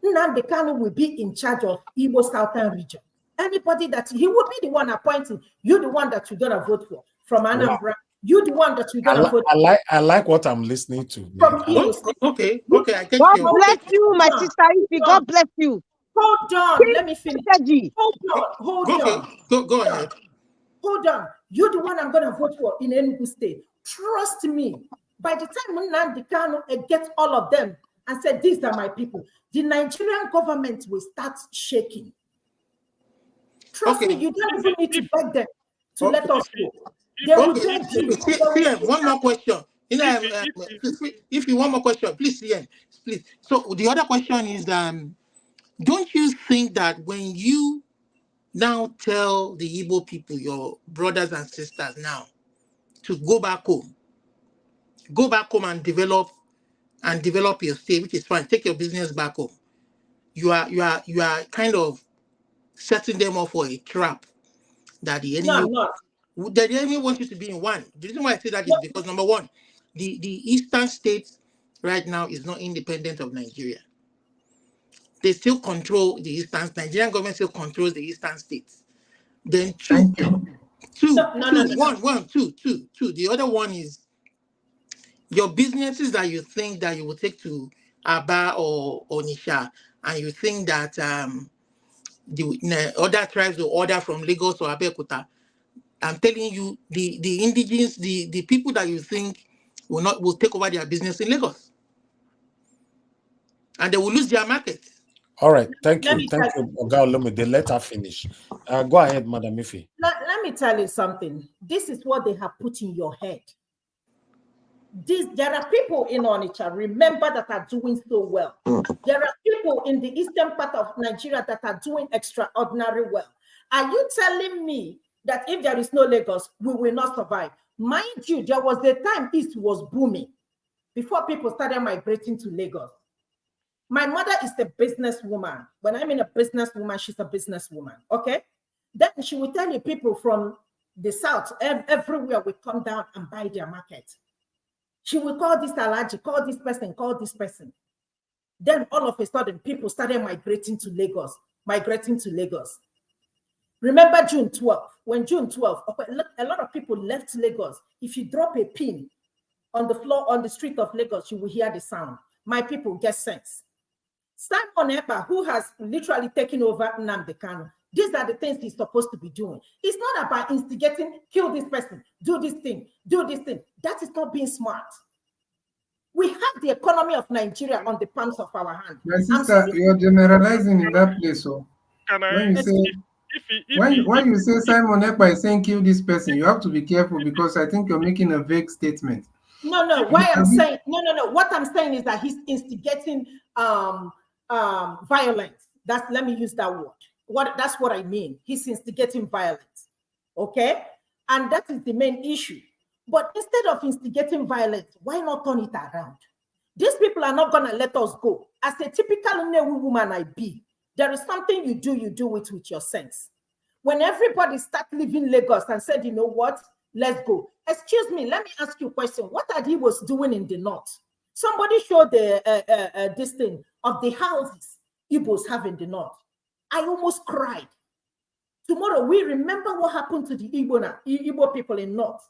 Nnamdi Kanu will be in charge of Igbo Southern region. Anybody that he will be the one appointing, you're the one that you're gonna vote for from Anambra. Wow. You're the one that you're gonna vote for. I like what I'm listening to. Okay. I think God bless you, my sister. God bless you. Hold on, let me finish. Hold on. Go ahead. Hold on. You're the one I'm gonna vote for in Enugu State. Trust me. By the time Nnamdi Kanu gets all of them and said, these are my people, the Nigerian government will start shaking. Trust me, you don't even need to beg them to let us go. One more question. If you want more question, please. So the other question is, don't you think that when you now tell the Igbo people, your brothers and sisters now, to go back home and develop your state, which is fine, take your business back home, you are kind of setting them up for a trap that the enemy that the enemy wants you to be in one. The reason why I say that is because number one, the eastern states right now is not independent of Nigeria. They still control the eastern. Nigerian government still controls the eastern states. Then two. The other one is your businesses that you think that you will take to Aba or Onisha, and you think that the other tribes will order from Lagos or Abeokuta. I'm telling you, the indigenous, the people that you think will take over their business in Lagos, and they will lose their market. All right, thank you, Oga. Let her finish. Go ahead, Madam Ife. Let me tell you something. This is what they have put in your head. There are people in Onitsha, remember, that are doing so well. There are people in the eastern part of Nigeria that are doing extraordinary well. Are you telling me that if there is no Lagos, we will not survive? Mind you, there was a time East was booming before people started migrating to Lagos. My mother is a businesswoman. When I mean a businesswoman, she's a businesswoman, okay? Then she will tell you people from the south, everywhere will come down and buy their market. She will call this allergy, call this person, call this person. Then all of a sudden, people started migrating to Lagos. Remember June 12th? When June 12th, a lot of people left Lagos. If you drop a pin on the floor, on the street of Lagos, you will hear the sound. My people, get sense. Simon Ekpa, who has literally taken over Nnamdi Kanu, these are the things he's supposed to be doing. It's not about instigating, kill this person, do this thing, do this thing. That is not being smart. We have the economy of Nigeria on the palms of our hand. My sister, you're generalizing in that place. So when you say when you say Simon Ekpa is saying kill this person, you have to be careful because I think you're making a vague statement. No. Why I'm saying no. What I'm saying is that he's instigating violence. Let me use that word. That's what I mean. He's instigating violence. Okay, and that is the main issue. But instead of instigating violence, why not turn it around? These people are not gonna let us go. As a typical Nnewi woman I be, there is something you do it with your sense. When everybody start leaving Lagos and said, you know what, let's go. Excuse me, let me ask you a question. What are they was doing in the north? Somebody showed this thing of the houses Igbos have in the north. I almost cried. Tomorrow, we remember what happened to the Igbo people in north.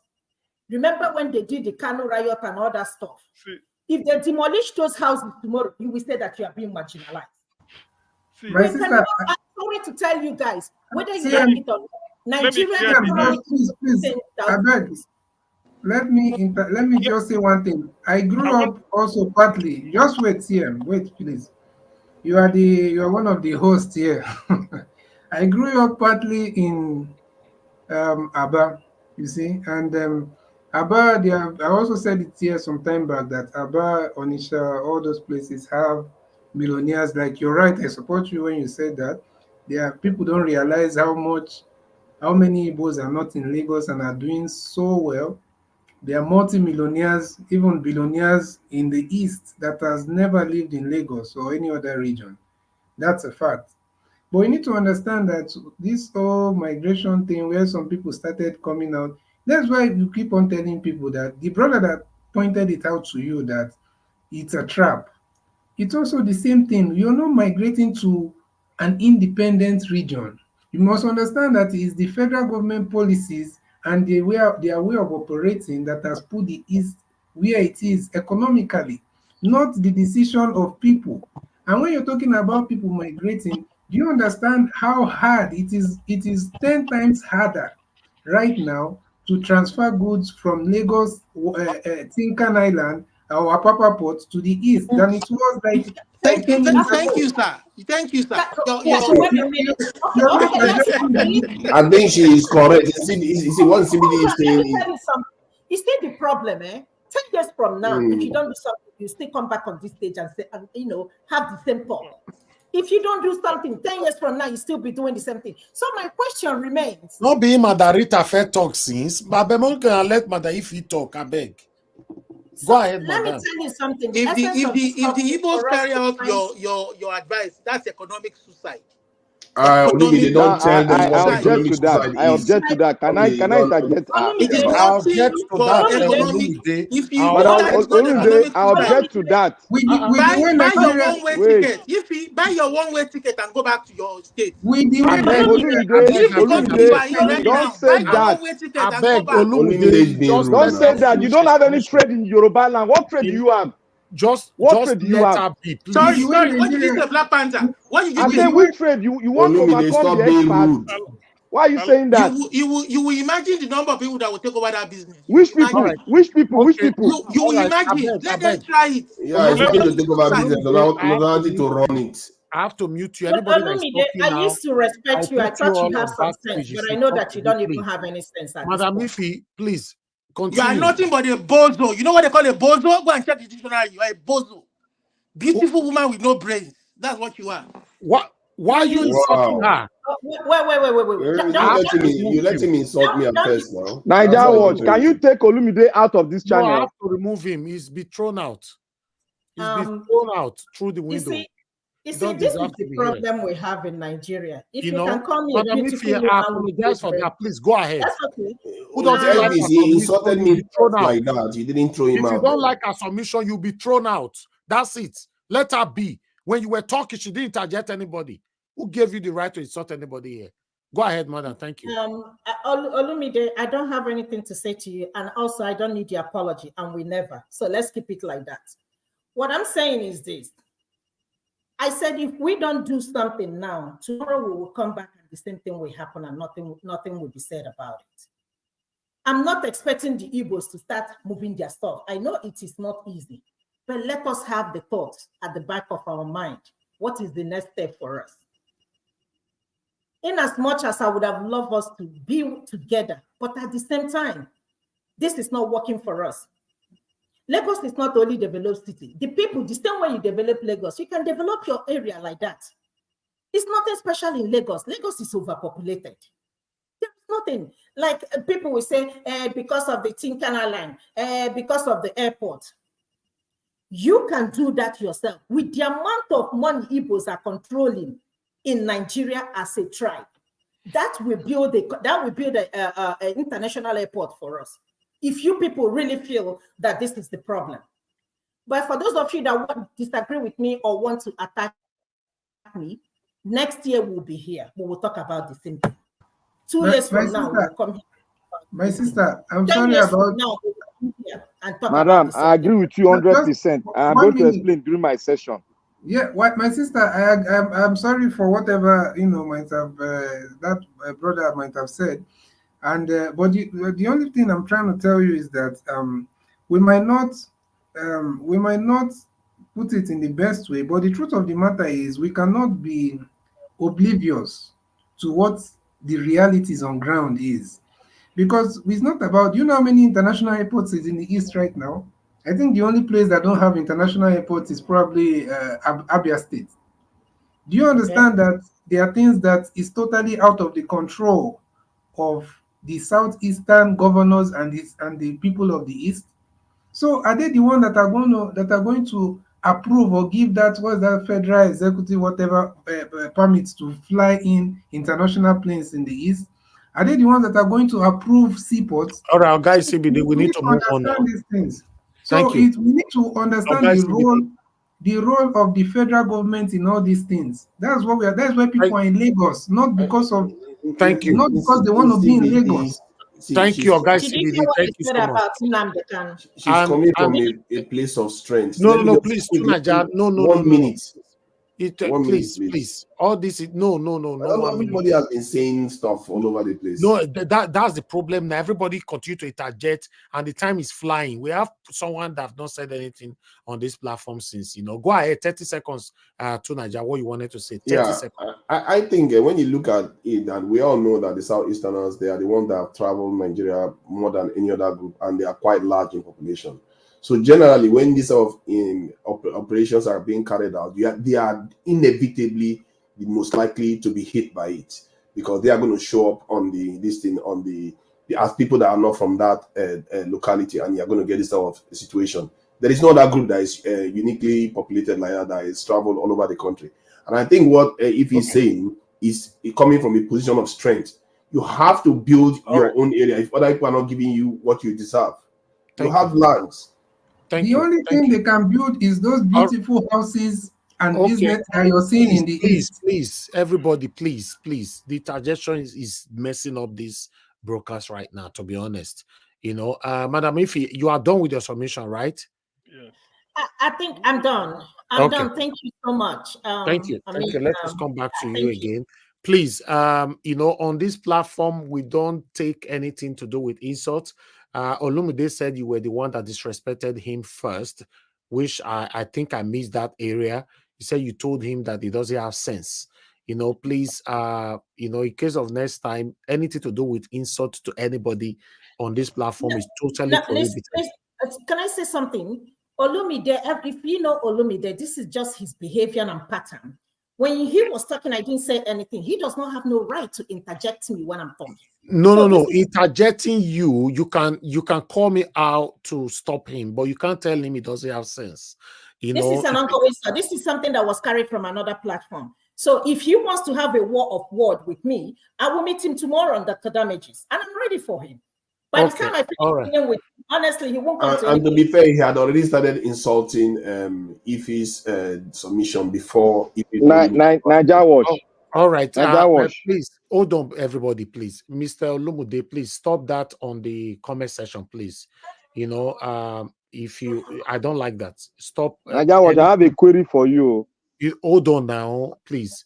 Remember when they did the Kano riot and all that stuff? If they demolish those houses tomorrow, you will say that you are being marginalized. I'm sorry to tell you guys, whether you like it or not, Nigeria please, I beg. Let me just say one thing. I grew up also partly. Just wait here. Wait, please. You are one of the hosts here. I grew up partly in Aba, you see, and Aba, I also said it here some time back that Aba, Onisha, all those places have millionaires. Like, you're right, I support you when you said that. People don't realize how many Igbos are not in Lagos and are doing so well. There are multi-millionaires, even billionaires in the East that has never lived in Lagos or any other region. That's a fact. But you need to understand that this whole migration thing where some people started coming out, that's why you keep on telling people that the brother that pointed it out to you that it's a trap. It's also the same thing. You're not migrating to an independent region. You must understand that it's the federal government policies and their way of operating that has put the East where it is economically, not the decision of people. And when you're talking about people migrating, do you understand how hard it is? It is 10 times harder right now to transfer goods from Lagos, Tinkan Island, or Apapa Port to the East than it was like. Thank you, sir. Thank you, sir. I think she is correct. You see what CBD is saying. You see the problem, 10 years from now, if you don't do something, you still come back on this stage and say, have the same talk. If you don't do something, 10 years from now, you still be doing the same thing. So my question remains. Not being Madarita fair talk since, but I'm gonna let Madam Ifi talk, I beg. Go ahead, Let Madam. me tell you something. If the Igbos carry out your advice, that's economic suicide. They don't tell them I object to that. I object to that. Can I interject? It is I object to that. If you I object to that. Buy your one-way ticket. If you buy your one-way ticket and go back to your state. Don't say that. Don't say that. You don't have any trade in Yoruba land. What trade do you have? What trade do you have? Sorry. What did you say, Black Panther? What did you I say which trade? You want to overcome the expert? Why are you saying that? You will imagine the number of people that will take over that business. Which people? Which people? Which people? You will imagine. Let them try it. Yeah, it's going to take over business. Another to run it. I have to mute you. Anybody that's talking I now, used to respect you. I thought you have some sense, but I know that you don't even have any sense. Madam Ifi, please continue. You are nothing but a bozo. You know what they call a bozo? Go and check the dictionary. You are a bozo. Beautiful woman with no brains. That's what you are. What? Why are you insulting her? Wait. You let him insult me at first now. Niger Watch, can you take Olumide out of this channel? No, I have to remove him. He's be thrown out. He's been thrown out through the window. You see, this is the problem we have in Nigeria. If you can call me Madam, a beautiful if you apologize for that, please go ahead. That's okay. Who doesn't like he insulted me like that. You didn't throw him out. If you don't like her submission, you'll be thrown out. That's it. Let her be. When you were talking, she didn't interject anybody. Who gave you the right to insult anybody here? Go ahead, madam. Thank you. Olumide, I don't have anything to say to you, and also I don't need your apology, and we never. So let's keep it like that. What I'm saying is this. I said if we don't do something now, tomorrow we will come back and the same thing will happen and nothing will be said about it. I'm not expecting the Igbos to start moving their stuff. I know it is not easy, but let us have the thought at the back of our mind. What is the next step for us? In as much as I would have loved us to be together, but at the same time, this is not working for us. Lagos is not only developed city. The people, the same way you develop Lagos, you can develop your area like that. It's nothing special in Lagos. Lagos is overpopulated. There's nothing. Like people will say, because of the Tinkana line, because of the airport. You can do that yourself with the amount of money Igbos are controlling in Nigeria as a tribe. That will build an international airport for us. If you people really feel that this is the problem. But for those of you that want to disagree with me or want to attack me, next year we'll be here. We will talk about the same thing. 2 years from now, we'll come here. My sister, I'm sorry about... Now, we'll come here and talk Madam, about the same I agree with you 100%. I'm going to explain during my session. Yeah, what my sister, I'm sorry for whatever might have that brother might have said, and but the only thing I'm trying to tell you is that we might not put it in the best way, but the truth of the matter is we cannot be oblivious to what the realities on ground is, because it's not about how many international airports is in the East right now. I think the only place that don't have international airports is probably Abia State. Do you understand that there are things that is totally out of the control of the southeastern governors and the people of the East? So are they the ones that are going to approve or give that federal executive whatever permits to fly in international planes in the East? Are they the ones that are going to approve seaports? All right, guys, CBD, we need to move on now. These things. So we need to understand the role of the federal government in all these things. That's why people are in Lagos, not because of not because they want to be in Lagos. Thank you, guys. CBD, thank you so much. She's coming from a place of strength. No, please, Naja, no. 1 minute. Please. All this is no. Everybody has been saying stuff all over the place. No, that's the problem. Now everybody continue to interject, and the time is flying. We have someone that have not said anything on this platform since. Go ahead. 30 seconds. To Naija, what you wanted to say. 30 seconds. I think when you look at it, and we all know that the Southeasterners, they are the ones that have traveled Nigeria more than any other group, and they are quite large in population. So generally, when these sort of operations are being carried out, they are inevitably the most likely to be hit by it, because they are going to show up on as people that are not from that locality, and you are going to get this sort of situation. There is no other group that is uniquely populated like that is traveled all over the country. And I think what if he's saying is coming from a position of strength. You have to build your own area if other people are not giving you what you deserve. You have lands. The only thing they can build is those beautiful houses and business that you're seeing in the East. Please, everybody, please. The trajectory is messing up this broadcast right now, to be honest. Madam Ifi, you are done with your submission, right? Yes. I think I'm done. I'm done. Thank you so much. Thank you. Let us come back to you again. Please, on this platform, we don't take anything to do with insults. Olumide said you were the one that disrespected him first, which I think I missed that area. You said you told him that he doesn't have sense. Please, in case of next time, anything to do with insult to anybody on this platform is totally prohibited. Can I say something? Olumide, if you know Olumide, this is just his behavior and pattern. When he was talking, I didn't say anything. He does not have no right to interject me when I'm talking. No. Interjecting you can call me out to stop him, but you can't tell him he doesn't have sense. This is an ongoing stuff. This is something that was carried from another platform. So if he wants to have a war of word with me, I will meet him tomorrow on the damages, and I'm ready for him. By the time I finish him with, honestly, he won't come to And to be fair, he had already started insulting Ife's submission before. Naija Watch. All right, Naija Watch. please hold on, everybody, please. Mr. Olumude, please stop that on the comment section, please. You know, if you, I don't like that. Stop. Naija Watch, I have a query for you. You hold on now, please.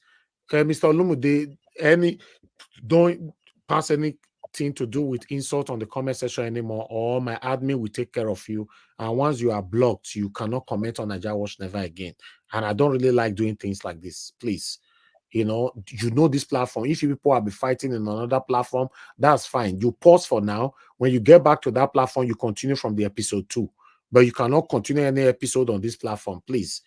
Mr. Olumude, don't pass anything to do with insult on the comment section anymore, or my admin will take care of you. And once you are blocked, you cannot comment on Naija Watch never again. And I don't really like doing things like this. Please, you know this platform. If you people are be fighting in another platform, that's fine. You pause for now. When you get back to that platform, you continue from the episode 2. But you cannot continue any episode on this platform, please.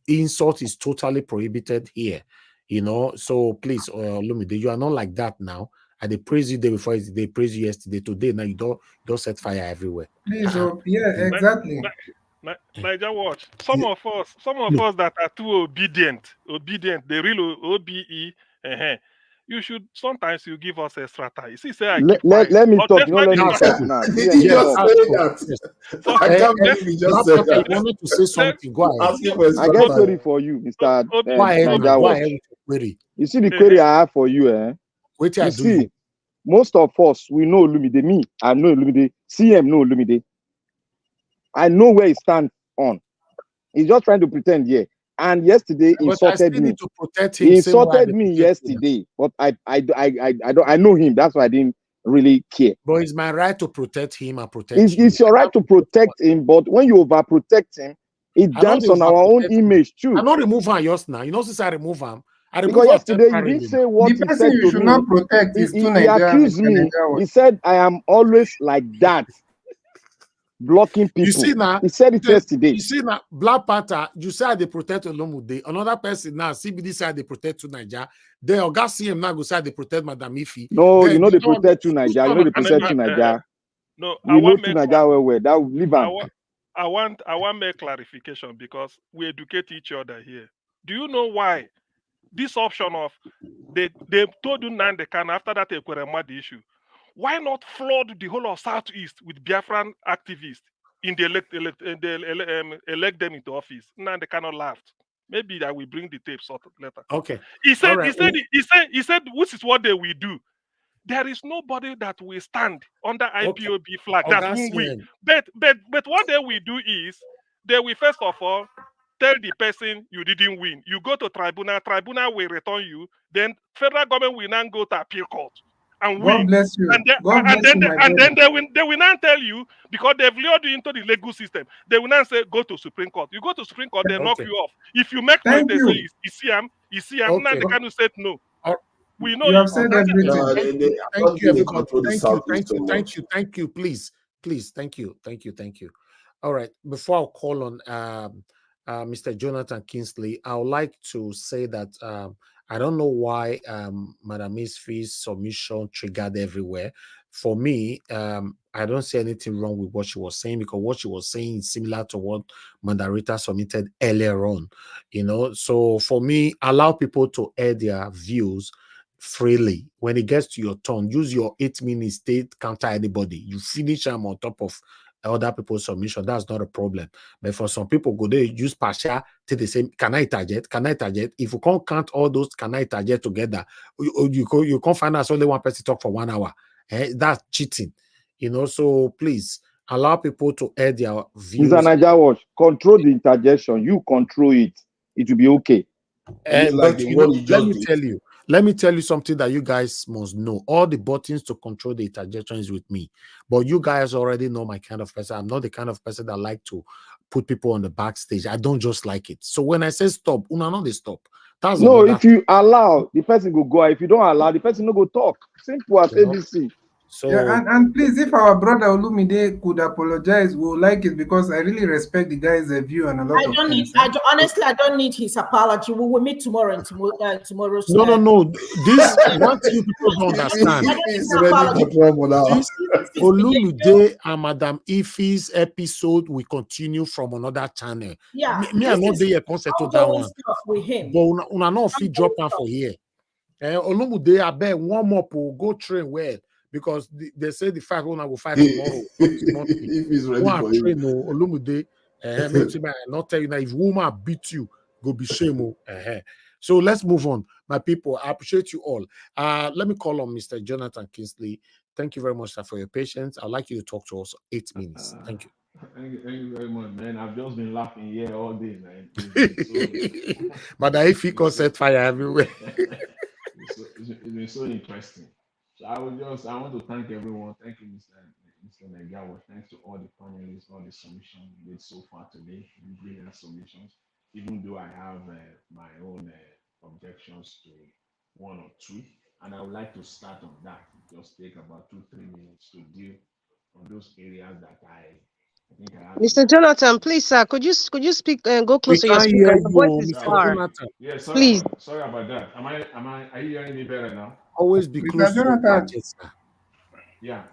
Insult is totally prohibited here, you know. So please, Lumide, you are not like that now. And they praise you day before, they praise you yesterday. Today, now you don't set fire everywhere. Please, yeah, exactly. Naija Watch. Some of us that are too obedient, the real OBE. You should sometimes you give us extra time. See, say I keep quiet. Let me talk. You know, let me talk now. Did he just say that? I can't believe he just said that. I wanted to say something. Go ahead. I get query for you, Mr. Naija Watch. You see the query I have for you, eh? You see, most of us, we know Olumide. Me, I know Olumide. CM know Olumide. I know where he stands on. He's just trying to pretend here. And yesterday he insulted me. He insulted me yesterday, but I know him. That's why I didn't really care. But it's my right to protect him and protect you. It's your right to protect him, but when you overprotect him, it damns on our own image too. I'm not removing him just now. You know, since I remove him, because yesterday you didn't say what he said to me. Not protect he accused me. He said I am always like that. Blocking people. You see now, he said it yesterday. You see now, Black Panther, you say they protect Olumude. Another person now, CBD said they protect to Nigeria. Then Oga CM now go say they protect Madam Ife. No, then, you know they protect to Nigeria. You know they protect to Nigeria. No, we know to Nigeria well. That will leave I want make clarification because we educate each other here. Do you know why this option of they told you now they can after that they were a mad issue? Why not flood the whole of Southeast with Biafran activists in the elect them into office? Now they cannot laugh. Maybe I will bring the tapes later. Okay. He said, he said, which is what they will do. There is nobody that will stand under IPOB flag that won't win. But what they will do is they will first of all tell the person you didn't win. You go to tribunal will return you. Then federal government will now go to appeal court. And God bless you. And then they will not tell you because they've lured you into the legal system. They will not say go to Supreme Court. You go to Supreme Court, they knock you off. If you make noise, they say you see him. Now they cannot say no. We know you have said everything. Thank you, everybody. Thank you. Please, thank you. All right. Before I call on Mr. Jonathan Kingsley, I would like to say that I don't know why Madam Isfi's submission triggered everywhere. For me, I don't see anything wrong with what she was saying because what she was saying is similar to what Mandarita submitted earlier on. You know, so for me, allow people to air their views freely. When it gets to your turn, use your 8 minutes state counter anybody. You finish them on top of other people's submission. That's not a problem. But for some people, go they use partial to the same. Can I target? If you can't count all those can I target together, you can't find out only one person talk for 1 hour. That's cheating. You know, so please allow people to air their views. Mr. Naija Watch, control the interjection. You control it. It will be okay. But you know, let me tell you something that you guys must know. All the buttons to control the interjection is with me. But you guys already know my kind of person. I'm not the kind of person that like to put people on the backstage. I don't just like it. So when I say stop, una no they stop. That's no, if you allow, the person will go. If you don't allow, the person no go talk. Simple as ABC. So yeah, and please, if our brother Olumide could apologize, we would like it, because I really respect the guy's view and a lot of things. Honestly, I don't need his apology. We will meet tomorrow in tomorrow's. No. This what you people don't understand. He's ready for trouble now. This Olumide and Madam Ife's episode will continue from another channel. Yeah, me I not there concept to that one. With him. But una not fit drop am for here. Olumide, I bet one more go train well, because they say the fight one will fight tomorrow. If he's ready for train you. Olumide, not tell you now, if woman beat you, go be shame. So let's move on, my people. I appreciate you all. Let me call on Mr. Jonathan Kingsley. Thank you very much, sir, for your patience. I'd like you to talk to us 8 minutes. Thank you. Thank you very much, man. I've just been laughing here all day, man. But I feel set fire everywhere. It's been so interesting. So I want to thank everyone. Thank you, Mr. Negawa. Thanks to all the panelists, all the submissions we did so far today. Brilliant submissions. Even though I have my own objections to 1 or 2, and I would like to start on that. Just take about 2-3 minutes to deal on those areas that I think I have. Mr. Jonathan, please, sir, could you speak and go closer to your speaker? The voice is far. Yeah, please. Sorry about that. Are you hearing me better now? Always be close to your gadget, sir. Yeah.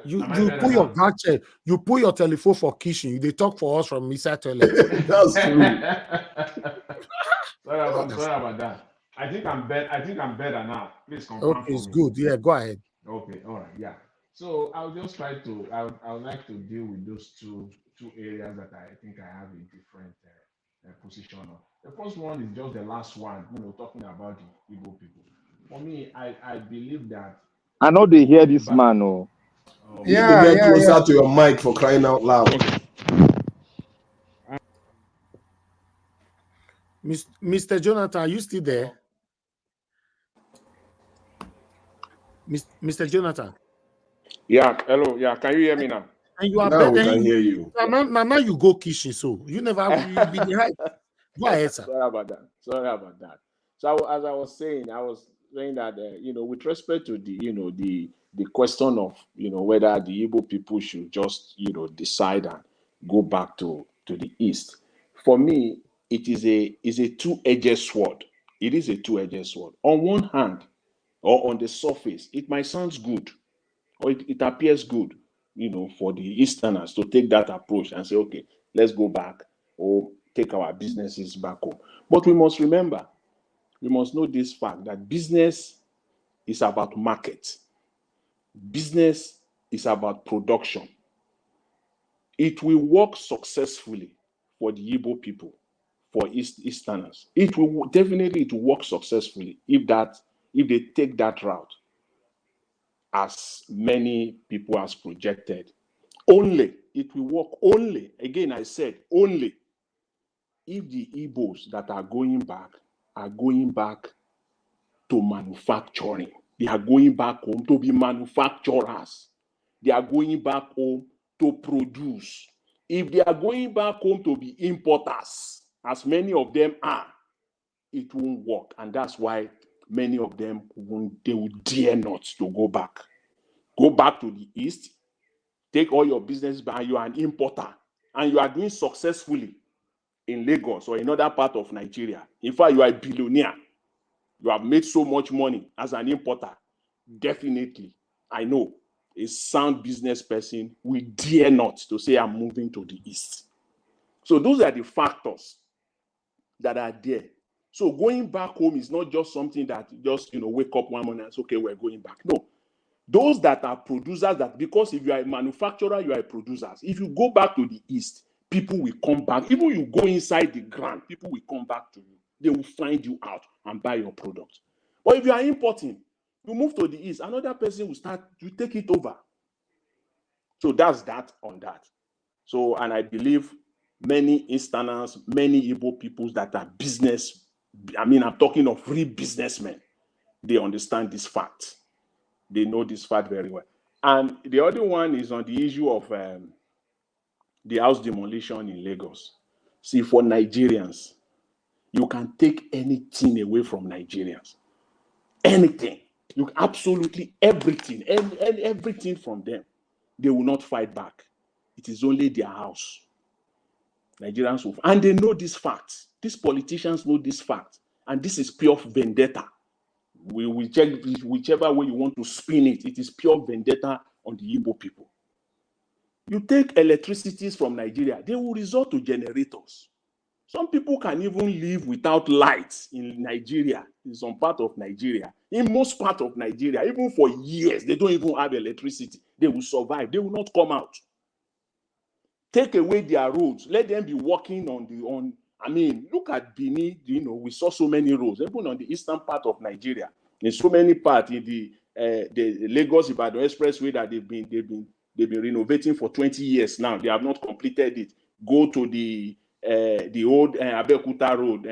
You put your gadget, you put your telephone for kitchen. They talk for us from inside toilet. That's true. Sorry about that. I think I'm better now. Please confirm. Okay, it's good. Yeah, go ahead. Okay, all right, yeah. So I'll just try to. I would like to deal with those two areas that I think I have a different position on. The first one is just the last one. Talking about the Igbo people. For me, I believe that. I know they hear this man. Oh. Yeah, you get closer to your mic, for crying out loud. Mr. Jonathan, are you still there? Mr. Jonathan. Yeah, hello. Yeah, can you hear me now? And you are now we can hear you. Now you go kitchen, so you never be behind. Go ahead, sir. Sorry about that. So as I was saying, that with respect to the question of whether the Igbo people should just decide and go back to the east. For me, it is a two-edged sword. It is a two-edged sword. On one hand, or on the surface, it might sound good, or it appears good, for the Easterners to take that approach and say, okay, let's go back or take our businesses back home. But we must remember, we must know this fact that business is about market. Business is about production. It will work successfully for the Igbo people, for Easterners. It will definitely work successfully if they take that route, as many people has projected. It will work only, again I said, only if the Igbos that are going back to manufacturing. They are going back home to be manufacturers. They are going back home to produce. If they are going back home to be importers, as many of them are, it won't work. And that's why many of them will dare not to go back. Go back to the east, take all your business back, you are an importer, and you are doing successfully in Lagos or in other part of Nigeria. In fact, you are a billionaire. You have made so much money as an importer. Definitely, I know a sound business person will dare not to say, I'm moving to the east. So those are the factors that are there. So going back home is not just something that just, wake up one morning and say, okay, we're going back. No. Those that are producers, because if you are a manufacturer, you are a producer. If you go back to the east, people will come back. Even you go inside the ground, people will come back to you. They will find you out and buy your product. But if you are importing, you move to the east, another person will start to take it over. So that's that on that. So, and I believe many Easterners, many Igbo peoples that are business, I'm talking of real businessmen, they understand this fact. They know this fact very well. And the other one is on the issue of the house demolition in Lagos. See, for Nigerians, you can take anything away from Nigerians. Anything. Look, absolutely everything, and everything from them. They will not fight back. It is only their house. Nigerians will, and they know this fact. These politicians know this fact, and this is pure vendetta. We will check whichever way you want to spin it. It is pure vendetta on the Igbo people. You take electricities from Nigeria, they will resort to generators. Some people can even live without lights in Nigeria, in some part of Nigeria. In most part of Nigeria, even for years, they don't even have electricity. They will survive. They will not come out. Take away their roads. Let them be walking I mean, look at Benin. You know, we saw so many roads, even on the eastern part of Nigeria. In so many parts in the Lagos-Ibadan Expressway that they've been renovating for 20 years now. They have not completed it. Go to the old Abeokuta Road,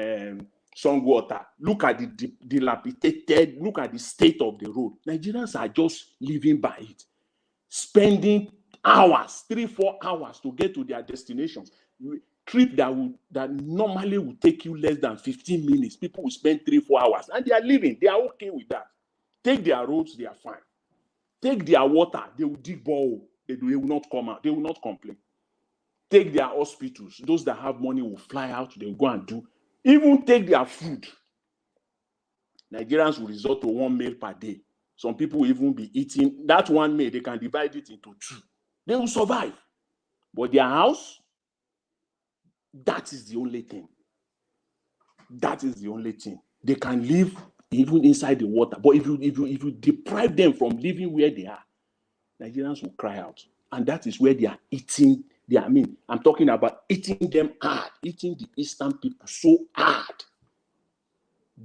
Songwater. Look at the dilapidated. Look at the state of the road. Nigerians are just living by it, spending hours, 3-4 hours to get to their destinations. Trip that normally would take you less than 15 minutes. People will spend 3-4 hours, and they are living. They are okay with that. Take their roads, they are fine. Take their water, they will dig borehole. They will not come out. They will not complain. Take their hospitals. Those that have money will fly out. They will go and do. Even take their food. Nigerians will resort to 1 meal per day. Some people will even be eating that 1 meal. They can divide it into 2. They will survive. But their house, that is the only thing. That is the only thing. They can live even inside the water. But if you deprive them from living where they are, Nigerians will cry out. And that is where they are eating. I'm talking about eating them hard, eating the Eastern people so hard,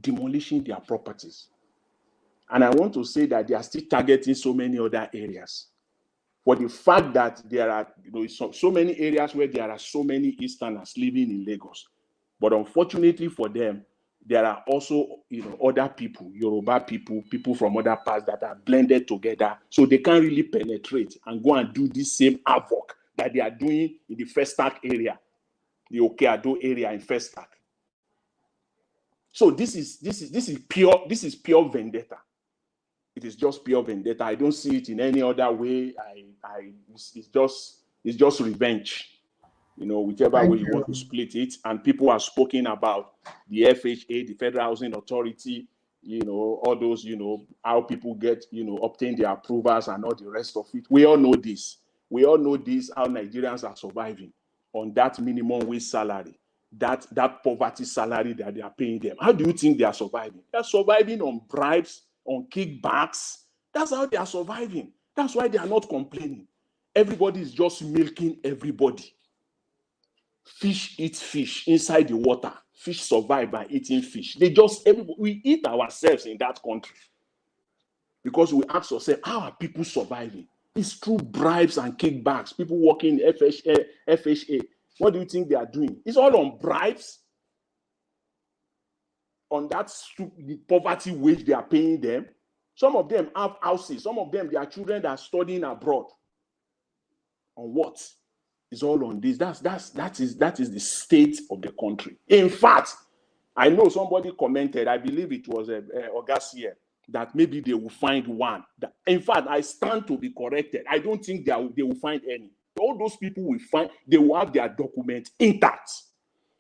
demolishing their properties. And I want to say that they are still targeting so many other areas. For the fact that there are so many areas where there are so many Easterners living in Lagos. But unfortunately for them, there are also other people, Yoruba people, people from other parts that are blended together. So they can't really penetrate and go and do this same havoc that they are doing in the Festac area, the Okeado area in Festac. So this is pure vendetta. It is just pure vendetta. I don't see it in any other way. It's just revenge. Whichever way you want to split it. And people are speaking about the FHA, the Federal Housing Authority, all those, how people get, obtain their approvals and all the rest of it. We all know this. We all know this, how Nigerians are surviving on that minimum wage salary, that poverty salary that they are paying them. How do you think they are surviving? They are surviving on bribes, on kickbacks. That's how they are surviving. That's why they are not complaining. Everybody is just milking everybody. Fish eat fish inside the water. Fish survive by eating fish. We eat ourselves in that country. Because we ask ourselves, how are people surviving? It's through bribes and kickbacks. People working in FHA. What do you think they are doing? It's all on bribes. On that poverty wage they are paying them. Some of them have houses. Some of them, their children are studying abroad. On what? It's all on this. That is the state of the country. In fact, I know somebody commented, I believe it was August here, that maybe they will find one. In fact, I stand to be corrected. I don't think they will find any. All those people they will have their documents intact.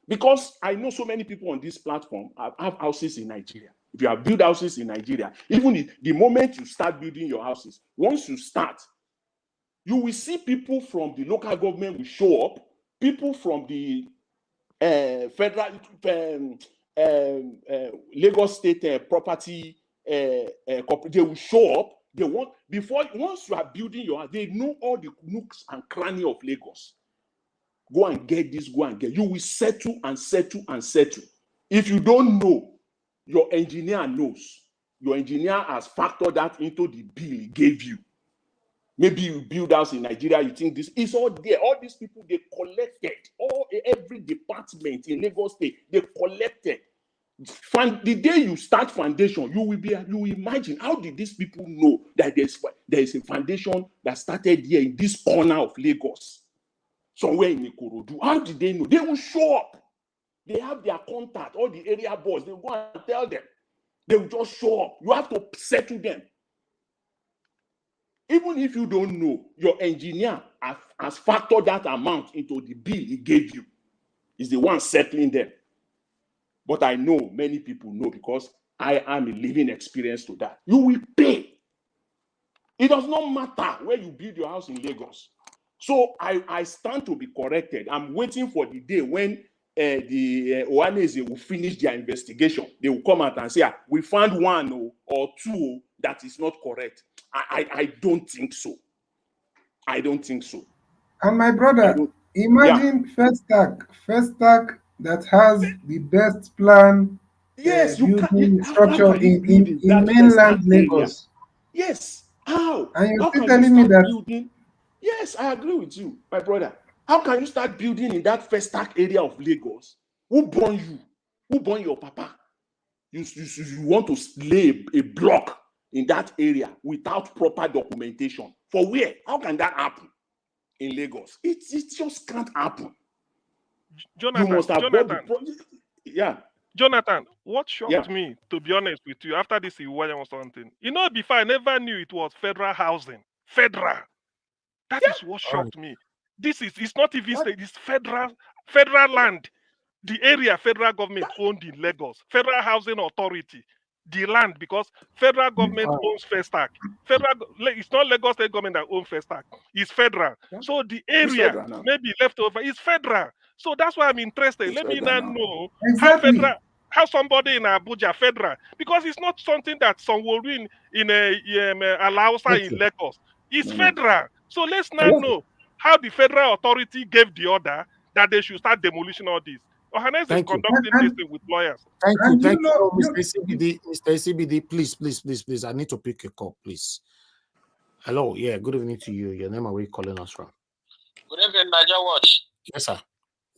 Because I know so many people on this platform have houses in Nigeria. If you have built houses in Nigeria, even the moment you start building your houses, once you start, you will see people from the local government will show up, people from the federal, Lagos State property, they will show up. Once you are building your house, they know all the nooks and crannies of Lagos. Go and get this, go and get. You will settle and settle and settle. If you don't know, your engineer knows. Your engineer has factored that into the bill he gave you. Maybe you build house in Nigeria, you think this is all there. All these people, they collected. Every department in Lagos State, they collected. The day you start foundation, you will imagine, how did these people know that there is a foundation that started here in this corner of Lagos, somewhere in Ikorodu? How did they know? They will show up. They have their contact, all the area boys. They go and tell them. They will just show up. You have to settle them. Even if you don't know, your engineer has factored that amount into the bill he gave you. He's the one settling them. But I know many people know because I am a living experience to that. You will pay. It does not matter where you build your house in Lagos. So I stand to be corrected. I'm waiting for the day when the Ohanaeze will finish their investigation. They will come out and say, we found one or two that is not correct. I don't think so. I don't think so. And my brother, imagine First Stack that has the best plan building structure in mainland Lagos. Yes. How? And you're How still can telling you me start that? building? Yes, I agree with you, my brother. How can you start building in that First Stack area of Lagos? Who born you? Who born your papa? You want to lay a block in that area without proper documentation. For where? How can that happen in Lagos? It just can't happen. Jonathan, You must have bought the project. Yeah. Jonathan, what shocked me, to be honest with you, after this Iwaya or something, before I never knew it was federal housing. Federal. That is what shocked me. It's not even state, it's federal land. The area federal government owned in Lagos. Federal Housing Authority. The land, because federal government owns First Stack. It's not Lagos state government that owns First Stack. It's federal. So the area maybe left over is federal. So that's why I'm interested. Let me now know how somebody in Abuja federal, because it's not something that someone in Alausa in Lagos. It's federal. So let's now know how the federal authority gave the order that they should start demolition all this. Ohanaeze is conducting this thing with lawyers. Thank you, Mr. CBD. Mr. CBD, please. I need to pick a call, please. Hello, yeah, good evening to you. Your name and where you calling us from? Good evening, Niger Watch. Yes, sir.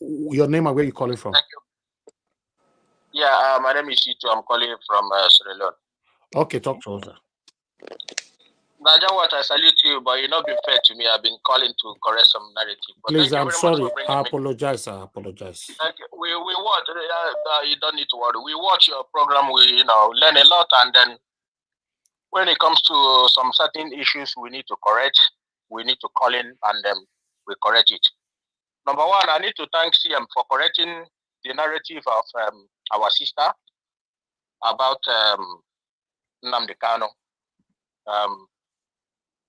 Your name and where you calling from? Thank you. Yeah, my name is Chidi. I'm calling from Sierra Leone. Okay, talk to us, sir. Niger Watch, I salute you, but you're not being fair to me. I've been calling to correct some narrative. But please, I'm sorry. I apologize, sir. I apologize. Thank you. We watch. You don't need to worry. We watch your program. We learn a lot, and then when it comes to some certain issues we need to correct, we need to call in and then we correct it. Number one, I need to thank CM for correcting the narrative of our sister about Nnamdi Kanu.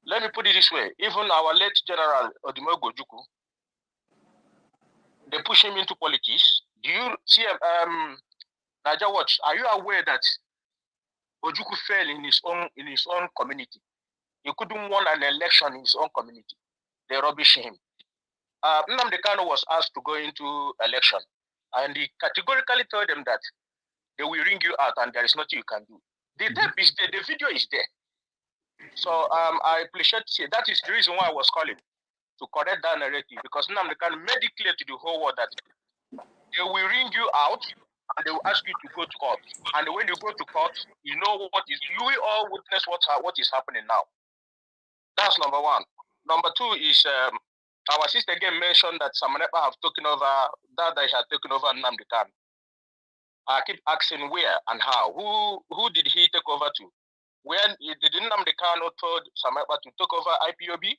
Let me put it this way. Even our late General Odimogo Ojukwu, they push him into politics. Do you see, Niger Watch, are you aware that Ojukwu fell in his own community? He couldn't win an election in his own community. They rubbish him. Nnamdi Kanu was asked to go into election, and he categorically told them that they will ring you out and there is nothing you can do. The tape is there, the video is there. So I appreciate it. That is the reason why I was calling, to correct that narrative, because Nnamdi Kanu made it clear to the whole world that they will ring you out and they will ask you to go to court. And when you go to court, you know what is, you will all witness what is happening now. That's number one. Number two is our sister again mentioned that Samanepa have taken over, that they had taken over Nnamdi Kanu. I keep asking where and how. Who did he take over to? When did Nnamdi Kanu told Samanepa to take over IPOB?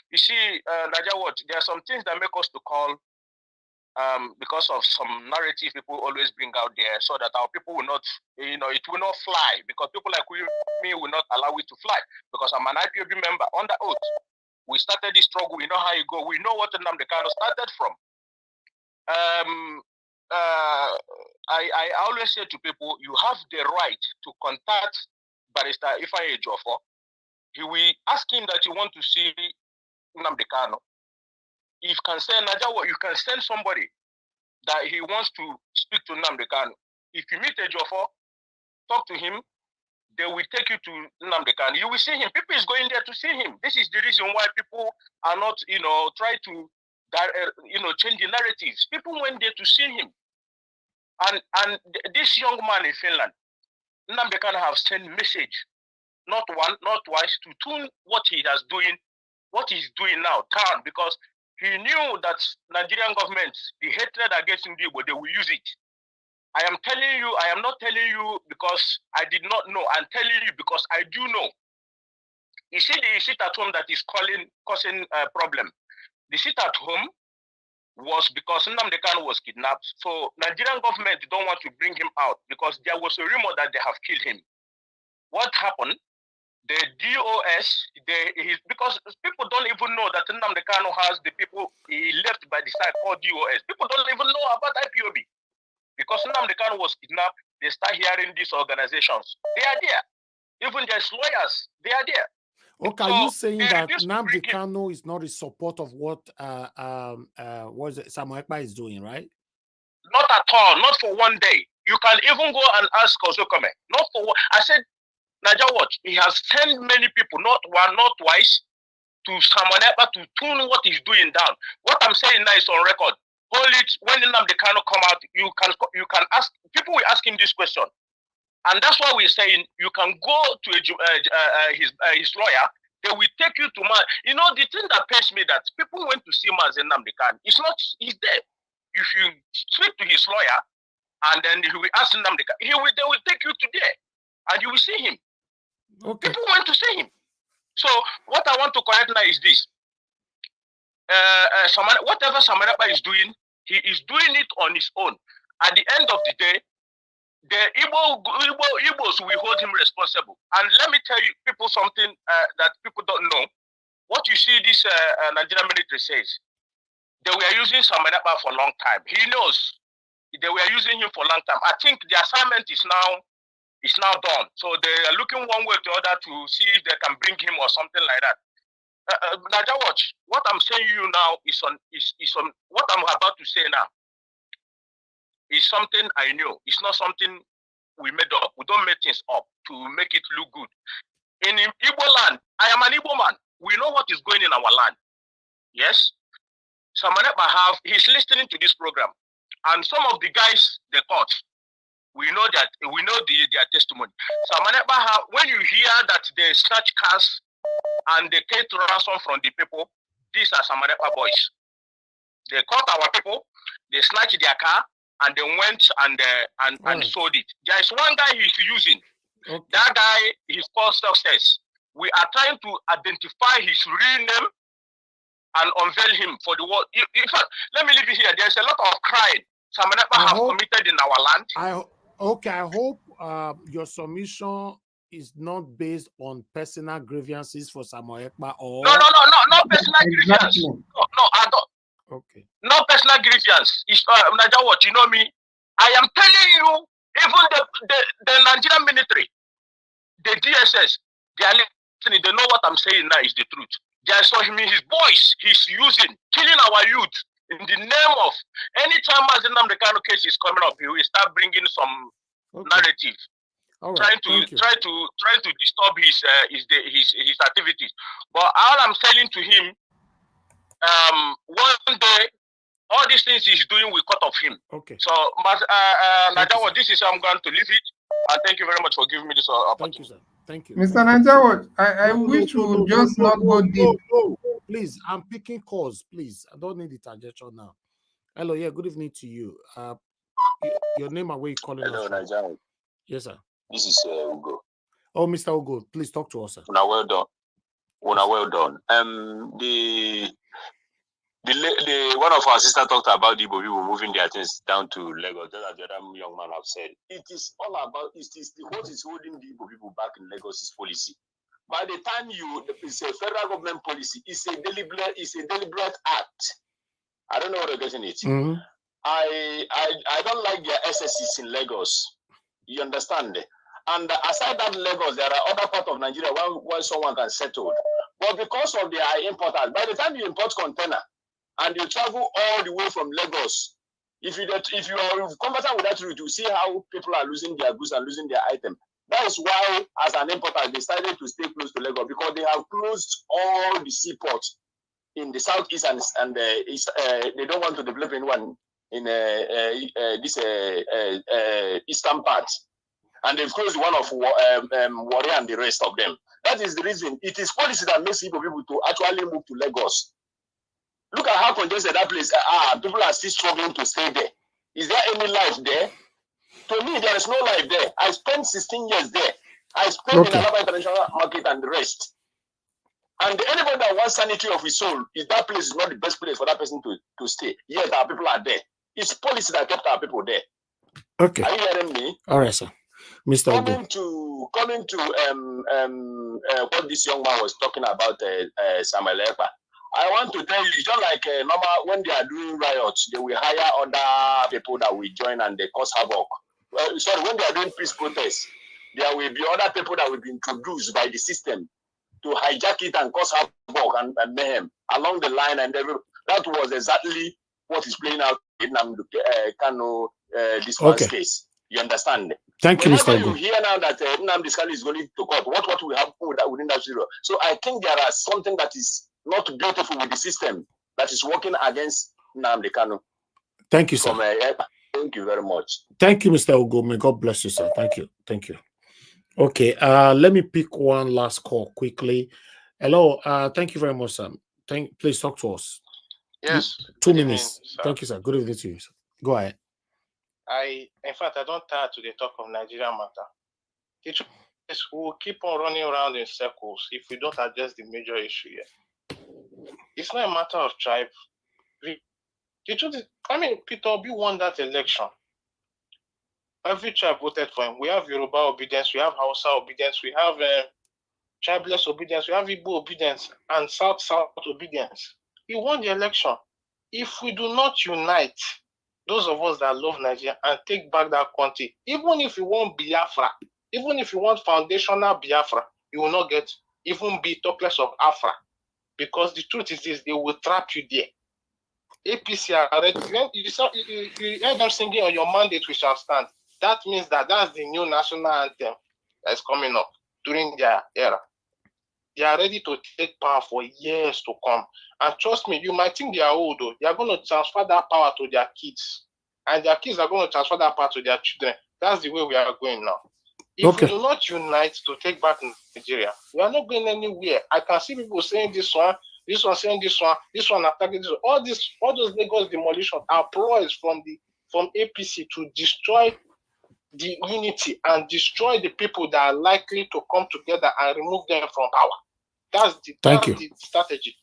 You see, Niger Watch, there are some things that make us to call because of some narrative people always bring out there, so that our people will not, it will not fly, because people like me will not allow it to fly, because I'm an IPOB member under oath. We started this struggle, we know how it go, we know what Nnamdi Kanu started from. I always say to people, you have the right to contact Barrister Ifeanyi Ejiofor. He will ask him that you want to see Nnamdi Kanu. If you can send you can send somebody that he wants to speak to Nnamdi Kanu. If you meet Ejiofor, talk to him, they will take you to Nnamdi Kanu. You will see him. People is going there to see him. This is the reason why people are not, try to, change the narratives. People went there to see him. And this young man in Finland, Nnamdi Kanu have sent message, not one, not twice, to tune what he is doing now down, because he knew that Nigerian government, the hatred against Igbo, they will use it. I am telling you, I am not telling you because I did not know. I'm telling you because I do know. You see the sit at home that is causing a problem. The sit at home was because Nnamdi Kanu was kidnapped. So Nigerian government don't want to bring him out because there was a rumor that they have killed him. What happened? The DOS, because people don't even know that Nnamdi Kanu has the people he left by the side called DOS. People don't even know about IPOB. Because Nnamdi Kanu was kidnapped, they start hearing these organizations. They are there. Even there's lawyers, they are there. Okay, So are you saying that Nnamdi Kanu is not in support of what Samuel Ekpa is doing, right? Not at all, not for one day. You can even go and ask Kozokome. Not for one. I said, Naja Watch, he has sent many people, not one, not twice, to Samuel Ekpa to tune what he's doing down. What I'm saying now is on record. Hold it, when Nnamdi Kanu come out, you can ask, people will ask him this question. And that's why we're saying you can go to his lawyer. They will take you to man. You know, the thing that pains me that people went to see Mazen Nnamdi Kanu. It's not, he's there. If you speak to his lawyer and then he will ask Nnamdi Kanu, they will take you to there and you will see him. Okay. People want to see him. So what I want to correct now is this. Whatever Samuel Ekpa is doing, he is doing it on his own. At the end of the day, the Igbos will hold him responsible. And let me tell you people something that people don't know. What you see this Nigerian military says, they were using Samuel Ekpa for a long time. He knows they were using him for a long time. I think the assignment is now done. So they are looking one way or the other to see if they can bring him or something like that. Naja Watch, what I'm saying you now is on what I'm about to say now. It's something I know. It's not something we made up. We don't make things up to make it look good. In Igbo land, I am an Igbo man. We know what is going in our land. Yes? Samuel Ekpa he's listening to this program. And some of the guys they caught, we know their testimony. Samuel Ekpa when you hear that they snatch cars and they take ransom from the people, these are Samuel Ekpa boys. They caught our people, they snatched their car, and they went and sold it. There is one guy he's using. Okay. That guy is called Success. We are trying to identify his real name and unveil him for the world. In fact, let me leave it here. There's a lot of crime Samuel Ekpa have committed in our land. I hope your submission is not based on personal grievances for Samuel Ekpa or no personal grievance. No, I don't. Okay. No personal grievance. It's Naja Watch, you know me. I am telling you, even the Nigerian military, the DSS, they are listening. They know what I'm saying now is the truth. They are showing me his voice he's using, killing our youth in the name of anytime Mazen Nnamdi Kanu case is coming up, he will start bringing some narrative. Right, trying to disturb his activities. But all I'm saying to him, one day, all these things he's doing will cut off him. Okay. So, Najawa, this is how I'm going to leave it. And thank you very much for giving me this opportunity. Thank you, sir. Thank you. Mr. Najawa, I wish we would just not go deep. Please, I'm picking calls. Please, I don't need the interjection now. Hello, yeah, good evening to you. Your name and where you calling us? Hello, Najawa. Yes, sir. This is Ugo. Oh, Mr. Ugo, please talk to us, sir. Well done. Well done. The one of our sisters talked about the Igbo people moving their things down to Lagos. Just as the other young man have said, it is all about what is holding the Igbo people back in Lagos is policy. By the time it's a federal government policy, it's a deliberate act. I don't know what you're getting it. Mm-hmm. I don't like their SSCs in Lagos. You understand? And aside that Lagos, there are other parts of Nigeria where someone can settle. But because of their importers, by the time you import container and you travel all the way from Lagos, if you are conversant with that route, you see how people are losing their goods and losing their items. That is why, as an importer, they decided to stay close to Lagos because they have closed all the seaports in the southeast and east. They don't want to develop anyone in this eastern part. And they've closed one of Warrior and the rest of them. That is the reason. It is policy that makes people to actually move to Lagos. Look at how congested that place are. People are still struggling to stay there. Is there any life there? To me, there is no life there. I spent 16 years there. I spent in Alaba International Market and the rest. And anybody that wants sanity of his soul, is that place is not the best place for that person to stay. Yes, our people are there. It's policy that kept our people there. Okay. Are you hearing me? All right, sir. Mr. Coming to what this young man was talking about, Samuel Ekpa, I want to tell you, just like normal, when they are doing riots, they will hire other people that will join and they cause havoc. Sorry, when they are doing peace protests, there will be other people that will be introduced by the system to hijack it and cause havoc and mayhem along the line. And that was exactly what is playing out in Kano this man's case. You understand? Thank you, Mr. Whenever Ogo. you hear now that Nnamdi Kanu is going to court, what will happen within that zero? So I think there are something that is not beautiful with the system that is working against Nnamdi Kanu. Thank you, sir. Thank you very much. Thank you, Mr. Ogo. May God bless you, sir. Thank you. Thank you. Okay, let me pick one last call quickly. Hello, thank you very much, sir. Please talk to us. Yes. 2 minutes. Thank you, sir. Good evening to you, sir. Go ahead. In fact, I don't tire to the talk of Nigerian matter. The truth is, we will keep on running around in circles if we don't address the major issue here. It's not a matter of tribe. The truth is, Peter Obi won that election. Every tribe voted for him. We have Yoruba obedience, we have Hausa obedience, we have tribeless obedience, we have Igbo obedience, and South obedience. He won the election. If we do not unite, those of us that love Nigeria, and take back that country, even if you want Biafra, even if you want foundational Biafra, you will not get even be talkless of Afra. Because the truth is this, they will trap you there. APC are ready. You heard them singing on your mandate, we shall stand. That means that's the new national anthem that's coming up during their era. They are ready to take power for years to come. And trust me, you might think they are old, though. They are going to transfer that power to their kids. And their kids are going to transfer that power to their children. That's the way we are going now. If we do not unite to take back Nigeria, we are not going anywhere. I can see people saying this one saying this one attacking this one. All those Lagos demolition are ploys from APC to destroy the unity and destroy the people that are likely to come together and remove them from power. That's the strategy.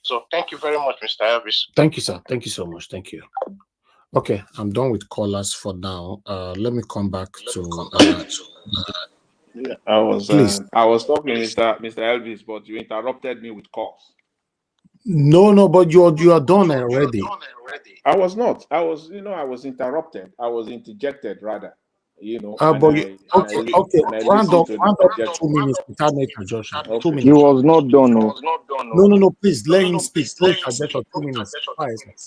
So thank you very much, Mr. Elvis. Thank you, sir. Thank you so much. Thank you. Okay, I'm done with callers for now. Let me come back to. I was talking, Mr. Elvis, but you interrupted me with calls. No, but you are done already. I was not. I was interrupted. I was interjected rather. Round up 2 minutes without making a judgment. 2 minutes. He was not done. No, please let him speak. Don't forget your 2 minutes.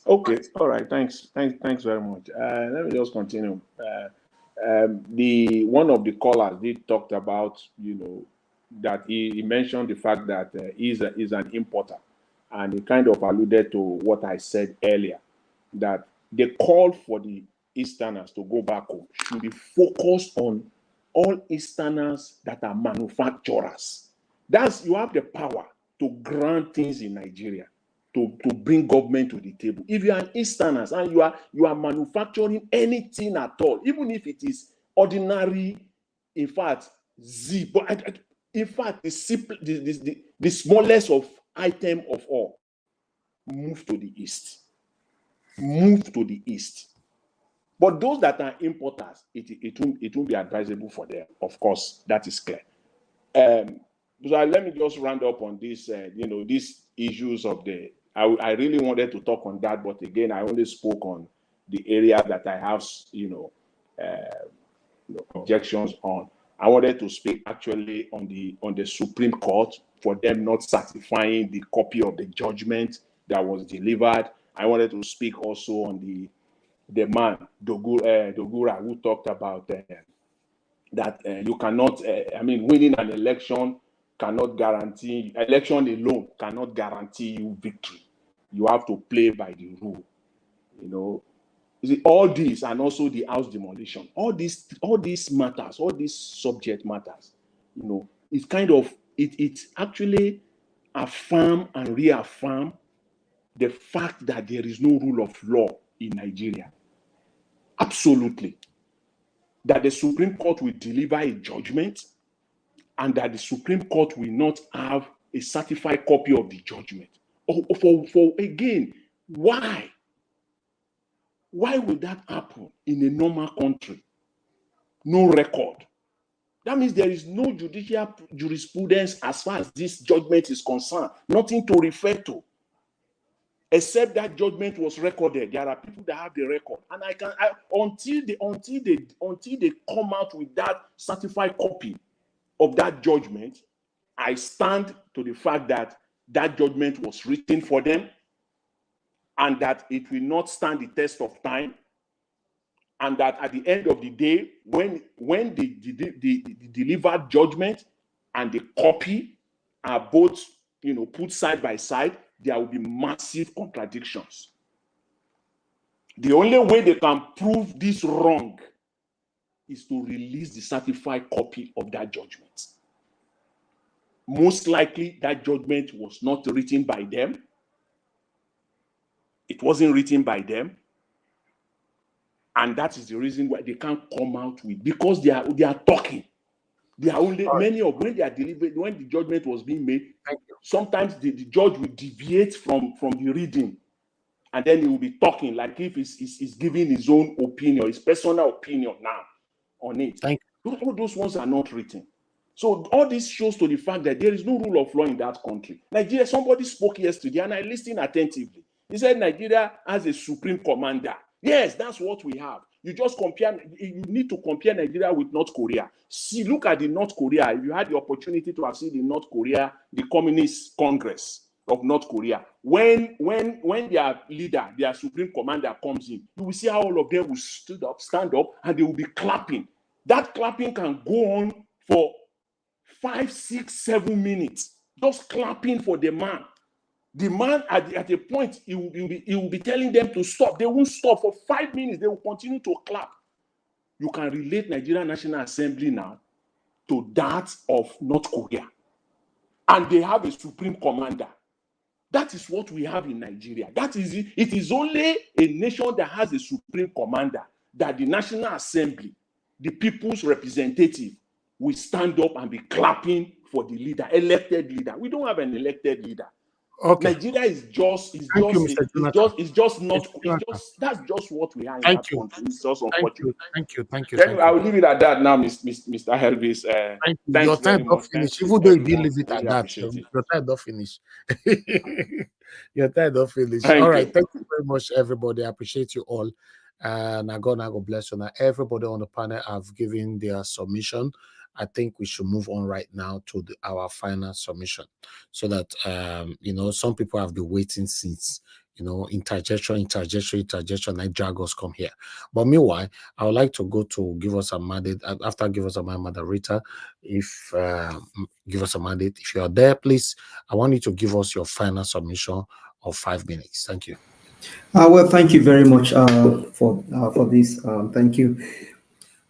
Okay, all right. Thanks very much. Let me just continue. One of the callers did talked about that he mentioned the fact that he's an importer, and he kind of alluded to what I said earlier, that the call for the Easterners to go back home should be focused on all Easterners that are manufacturers. You have the power to grant things in Nigeria, to bring government to the table. If you are an Easterners and you are manufacturing anything at all, even if it is ordinary, in fact, in fact, the smallest of item of all, move to the East. Move to the East. But those that are importers, it won't be advisable for them. Of course, that is clear. So let me just round up on this. These issues of I really wanted to talk on that, but again, I only spoke on the area that I have, objections on. I wanted to speak actually on the Supreme Court for them not certifying the copy of the judgment that was delivered. I wanted to speak also on the man Dogura, who talked about that you cannot. Winning an election cannot guarantee. Election alone cannot guarantee you victory. You have to play by the rule. All these, and also the house demolition, all these matters, all these subject matters, it's kind of it actually affirm and reaffirm the fact that there is no rule of law in Nigeria. Absolutely. that the Supreme Court will deliver a judgment and that the Supreme Court will not have a certified copy of the judgment. For again, why? Why would that happen in a normal country? No record. That means there is no judicial jurisprudence as far as this judgment is concerned. Nothing to refer to. Except that judgment was recorded. There are people that have the record. And until they come out with that certified copy of that judgment, I stand to the fact that that judgment was written for them and that it will not stand the test of time, and that at the end of the day, when the delivered judgment and the copy are both, put side by side, there will be massive contradictions. The only way they can prove this wrong is to release the certified copy of that judgment. Most likely, that judgment was not written by them. It wasn't written by them. And that is the reason why they can't come out with, because they are talking. They are only, many of, when they are delivered, when the judgment was being made, sometimes the judge will deviate from the reading. And then he will be talking like if he's giving his own opinion, his personal opinion now on it. All those ones are not written. So all this shows to the fact that there is no rule of law in that country. Nigeria, somebody spoke yesterday and I listened attentively. He said Nigeria has a supreme commander. Yes, that's what we have. You just compare, you need to compare Nigeria with North Korea. See, look at the North Korea. If you had the opportunity to have seen the North Korea, the Communist Congress of North Korea, when their leader, their supreme commander comes in, you will see how all of them will stand up, and they will be clapping. That clapping can go on for 5, 6, 7 minutes, just clapping for the man. The man at a point, he will be telling them to stop. They won't stop for 5 minutes. They will continue to clap. You can relate Nigerian National Assembly now to that of North Korea. And they have a supreme commander. That is what we have in Nigeria. That is it. It is only a nation that has a supreme commander that the National Assembly, the people's representative, will stand up and be clapping for the leader, elected leader. We don't have an elected leader. Okay. Nigeria is just that's just what we are in that country. It's just unfortunate. Thank you. Anyway, I will leave it at that now, Mr. Helvis. Thank you. Your time not finished. Even though you didn't leave it at that, your time not finished. Your time not finished. All right. Thank you very much, everybody. I appreciate you all. And God bless you. Now, everybody on the panel have given their submission. I think we should move on right now to our final submission, so that some people have been waiting since interjection, like Dragos come here. But meanwhile, I would like to go to give us a mandate. After give us a moderator, if give us a mandate. If you are there, please, I want you to give us your final submission of 5 minutes. Thank you. Well, thank you very much for this. Thank you.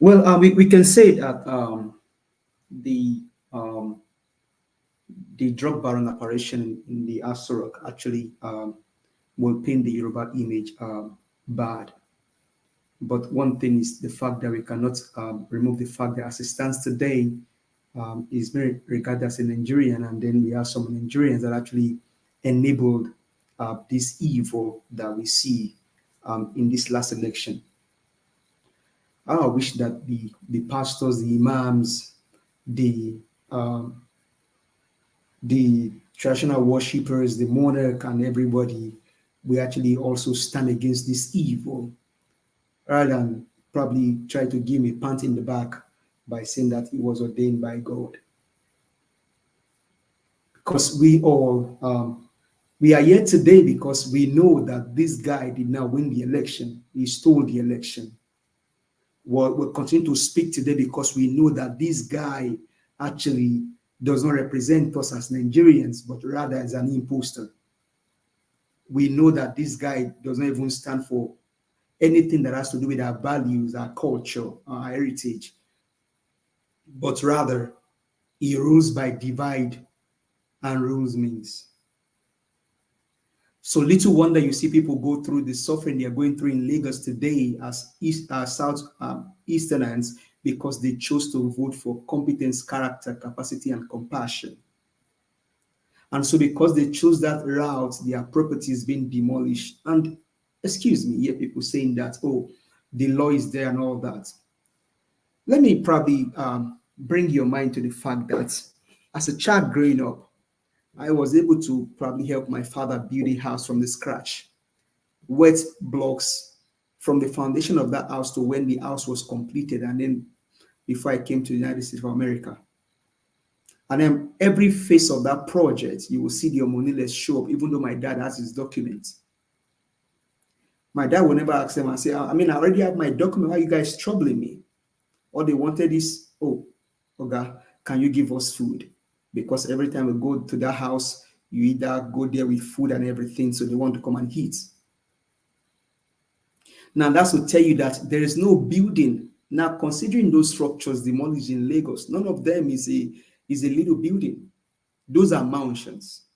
Well, we can say that the drug baron operation in the SCourt actually will paint the Yoruba image bad. But one thing is the fact that we cannot remove the fact that as it stands today, is very regarded as a Nigerian, and then we have some Nigerians that actually enabled this evil that we see in this last election. I wish that the pastors, the imams, the traditional worshippers, the monarch, and everybody, we actually also stand against this evil, rather than probably try to give me a pat in the back by saying that it was ordained by God. Because we all, we are here today because we know that this guy did not win the election. He stole the election. We'll continue to speak today because we know that this guy actually does not represent us as Nigerians, but rather as an imposter. We know that this guy does not even stand for anything that has to do with our values, our culture, our heritage, but rather he rules by divide and rules means. So little wonder you see people go through the suffering they are going through in Lagos today as South Easterners, because they chose to vote for competence, character, capacity, and compassion. And so because they chose that route, their property is being demolished. And excuse me, hear people saying that, oh, the law is there and all that. Let me probably bring your mind to the fact that as a child growing up, I was able to probably help my father build a house from the scratch. Wet blocks from the foundation of that house to when the house was completed, and then before I came to the United States of America. And then every phase of that project, you will see the Omoniles show up, even though my dad has his documents. My dad will never ask them and say, I mean, I already have my document. Why are you guys troubling me? All they wanted is, oh, Oga, can you give us food? Because every time we go to that house, you either go there with food and everything, so they want to come and eat. Now, that's to tell you that there is no building. Now, considering those structures demolished in Lagos, none of them is a little building. Those are mansions.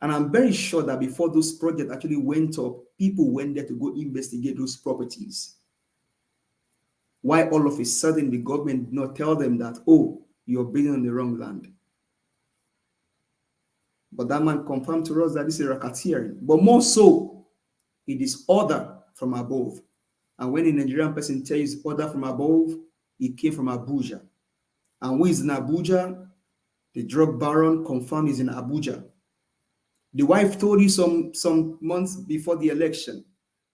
And I'm very sure that before those projects actually went up, people went there to go investigate those properties. Why all of a sudden the government did not tell them that, oh, you're building on the wrong land? But that man confirmed to us that this is racketeering. But more so, it is order from above. And when a Nigerian person tells you order from above, it came from Abuja. And who is in Abuja? The drug baron confirmed is in Abuja. The wife told you some months before the election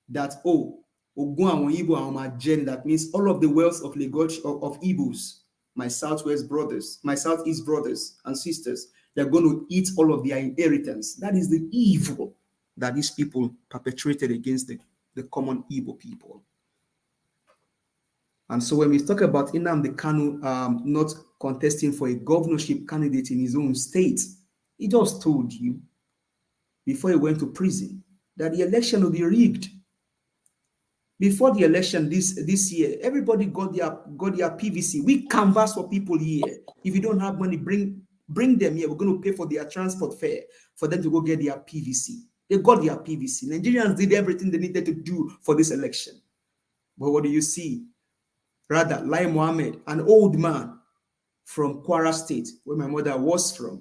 that, oh, Ogun and Igbo are my journey. That means all of the wealth of Lagos, of Igbos, my Southwest brothers, my Southeast brothers and sisters, they're going to eat all of their inheritance. That is the evil that these people perpetrated against the common Igbo people. And so when we talk about Nnamdi Kanu not contesting for a governorship candidate in his own state, he just told you before he went to prison that the election will be rigged. Before the election this year, everybody got their PVC. We canvass for people here. If you don't have money, bring them here. We're going to pay for their transport fare for them to go get their PVC. They got their PVC. Nigerians did everything they needed to do for this election. But what do you see? Rather, Lai Mohammed, an old man from Kwara State, where my mother was from,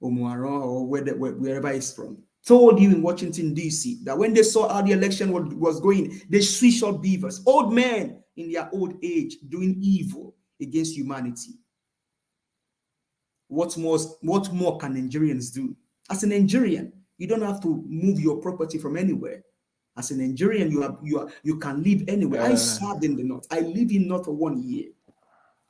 Omuaron, or wherever he's from, told you in Washington, D.C., that when they saw how the election was going, they switched up beavers, old men in their old age doing evil against humanity. What more can Nigerians do? As a Nigerian, you don't have to move your property from anywhere. As a Nigerian, you can live anywhere. I served in the North. I lived in North for 1 year.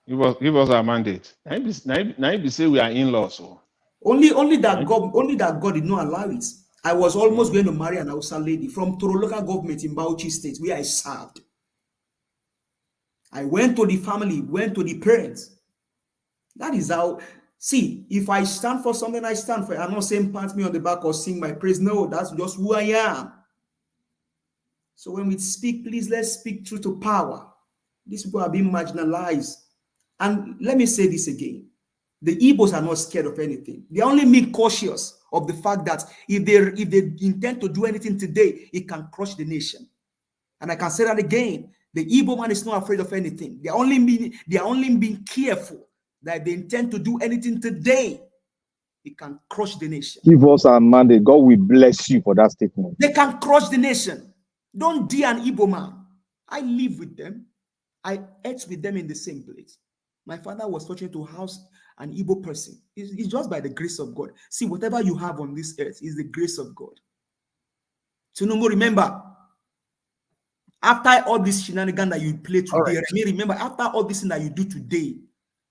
Give us our mandate. Now you say we are in-laws. So. Only that God did not allow it. I was almost going to marry an Hausa lady from Toro local government in Bauchi State, where I served. I went to the family, went to the parents. That is how. See, if I stand for something, I stand for it. I'm not saying pat me on the back or sing my praise. No, that's just who I am. So when we speak, please, let's speak truth to power. These people are being marginalized. And let me say this again. The Igbos are not scared of anything. They are only being cautious of the fact that if they intend to do anything today, it can crush the nation. And I can say that again. The Igbo man is not afraid of anything. They are only being careful that if they intend to do anything today, it can crush the nation. Give us our mandate. God will bless you for that statement. They can crush the nation. Don't dear an Igbo man. I live with them. I ate with them in the same place. My father was fortunate to house an Igbo person. It's just by the grace of God. See, whatever you have on this earth is the grace of God. So no more, remember, after all this shenanigan that you play today, remember, after all this thing that you do today,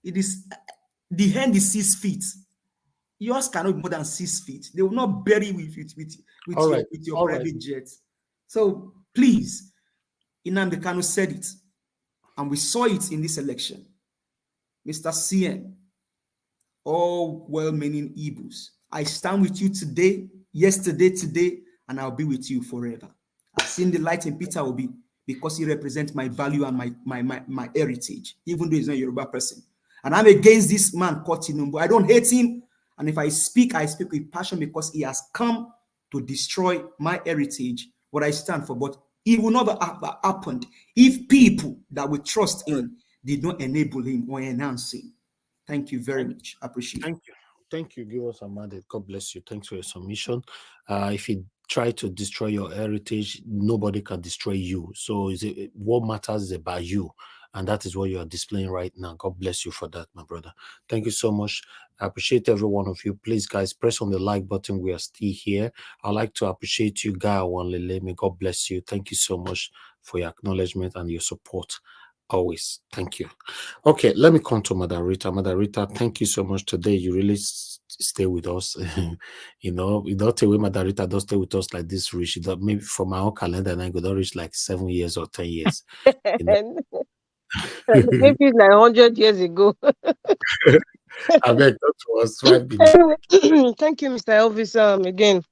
it is the hand is 6 feet. Yours cannot be more than 6 feet. They will not bury with your private jet. So please, Nnamdi Kanu said it, and we saw it in this election. Mr. CM, all well-meaning Igbos, I stand with you today, yesterday, today, and I'll be with you forever. I've seen the light in Peter Obi because he represents my value and my heritage, even though he's not a Yoruba person. And I'm against this man called Tinubu. I don't hate him. And if I speak with passion because he has come to destroy my heritage, what I stand for, but it will not have happened if people that we trust in did not enable him or enhance him. Thank you very much. I appreciate it. Thank you. Thank you. Give us a mandate. God bless you. Thanks for your submission. If you try to destroy your heritage, nobody can destroy you. So what matters is about you. And that is what you are displaying right now. God bless you for that, my brother. Thank you so much. I appreciate every one of you. Please, guys, press on the like button. We are still here. I'd like to appreciate you, Guy Wanlele. May God bless you. Thank you so much for your acknowledgement and your support. Always. Thank you. Okay, let me come to Madarita. Madarita, thank you so much today. You really stay with us. You don't take away Madarita, don't stay with us like this, Rich. Maybe for my own calendar, and I could not reach like 7 years or 10 years. Maybe like 100 years ago. I beg that was 5 minutes. Thank you, Mr. Elvis, again.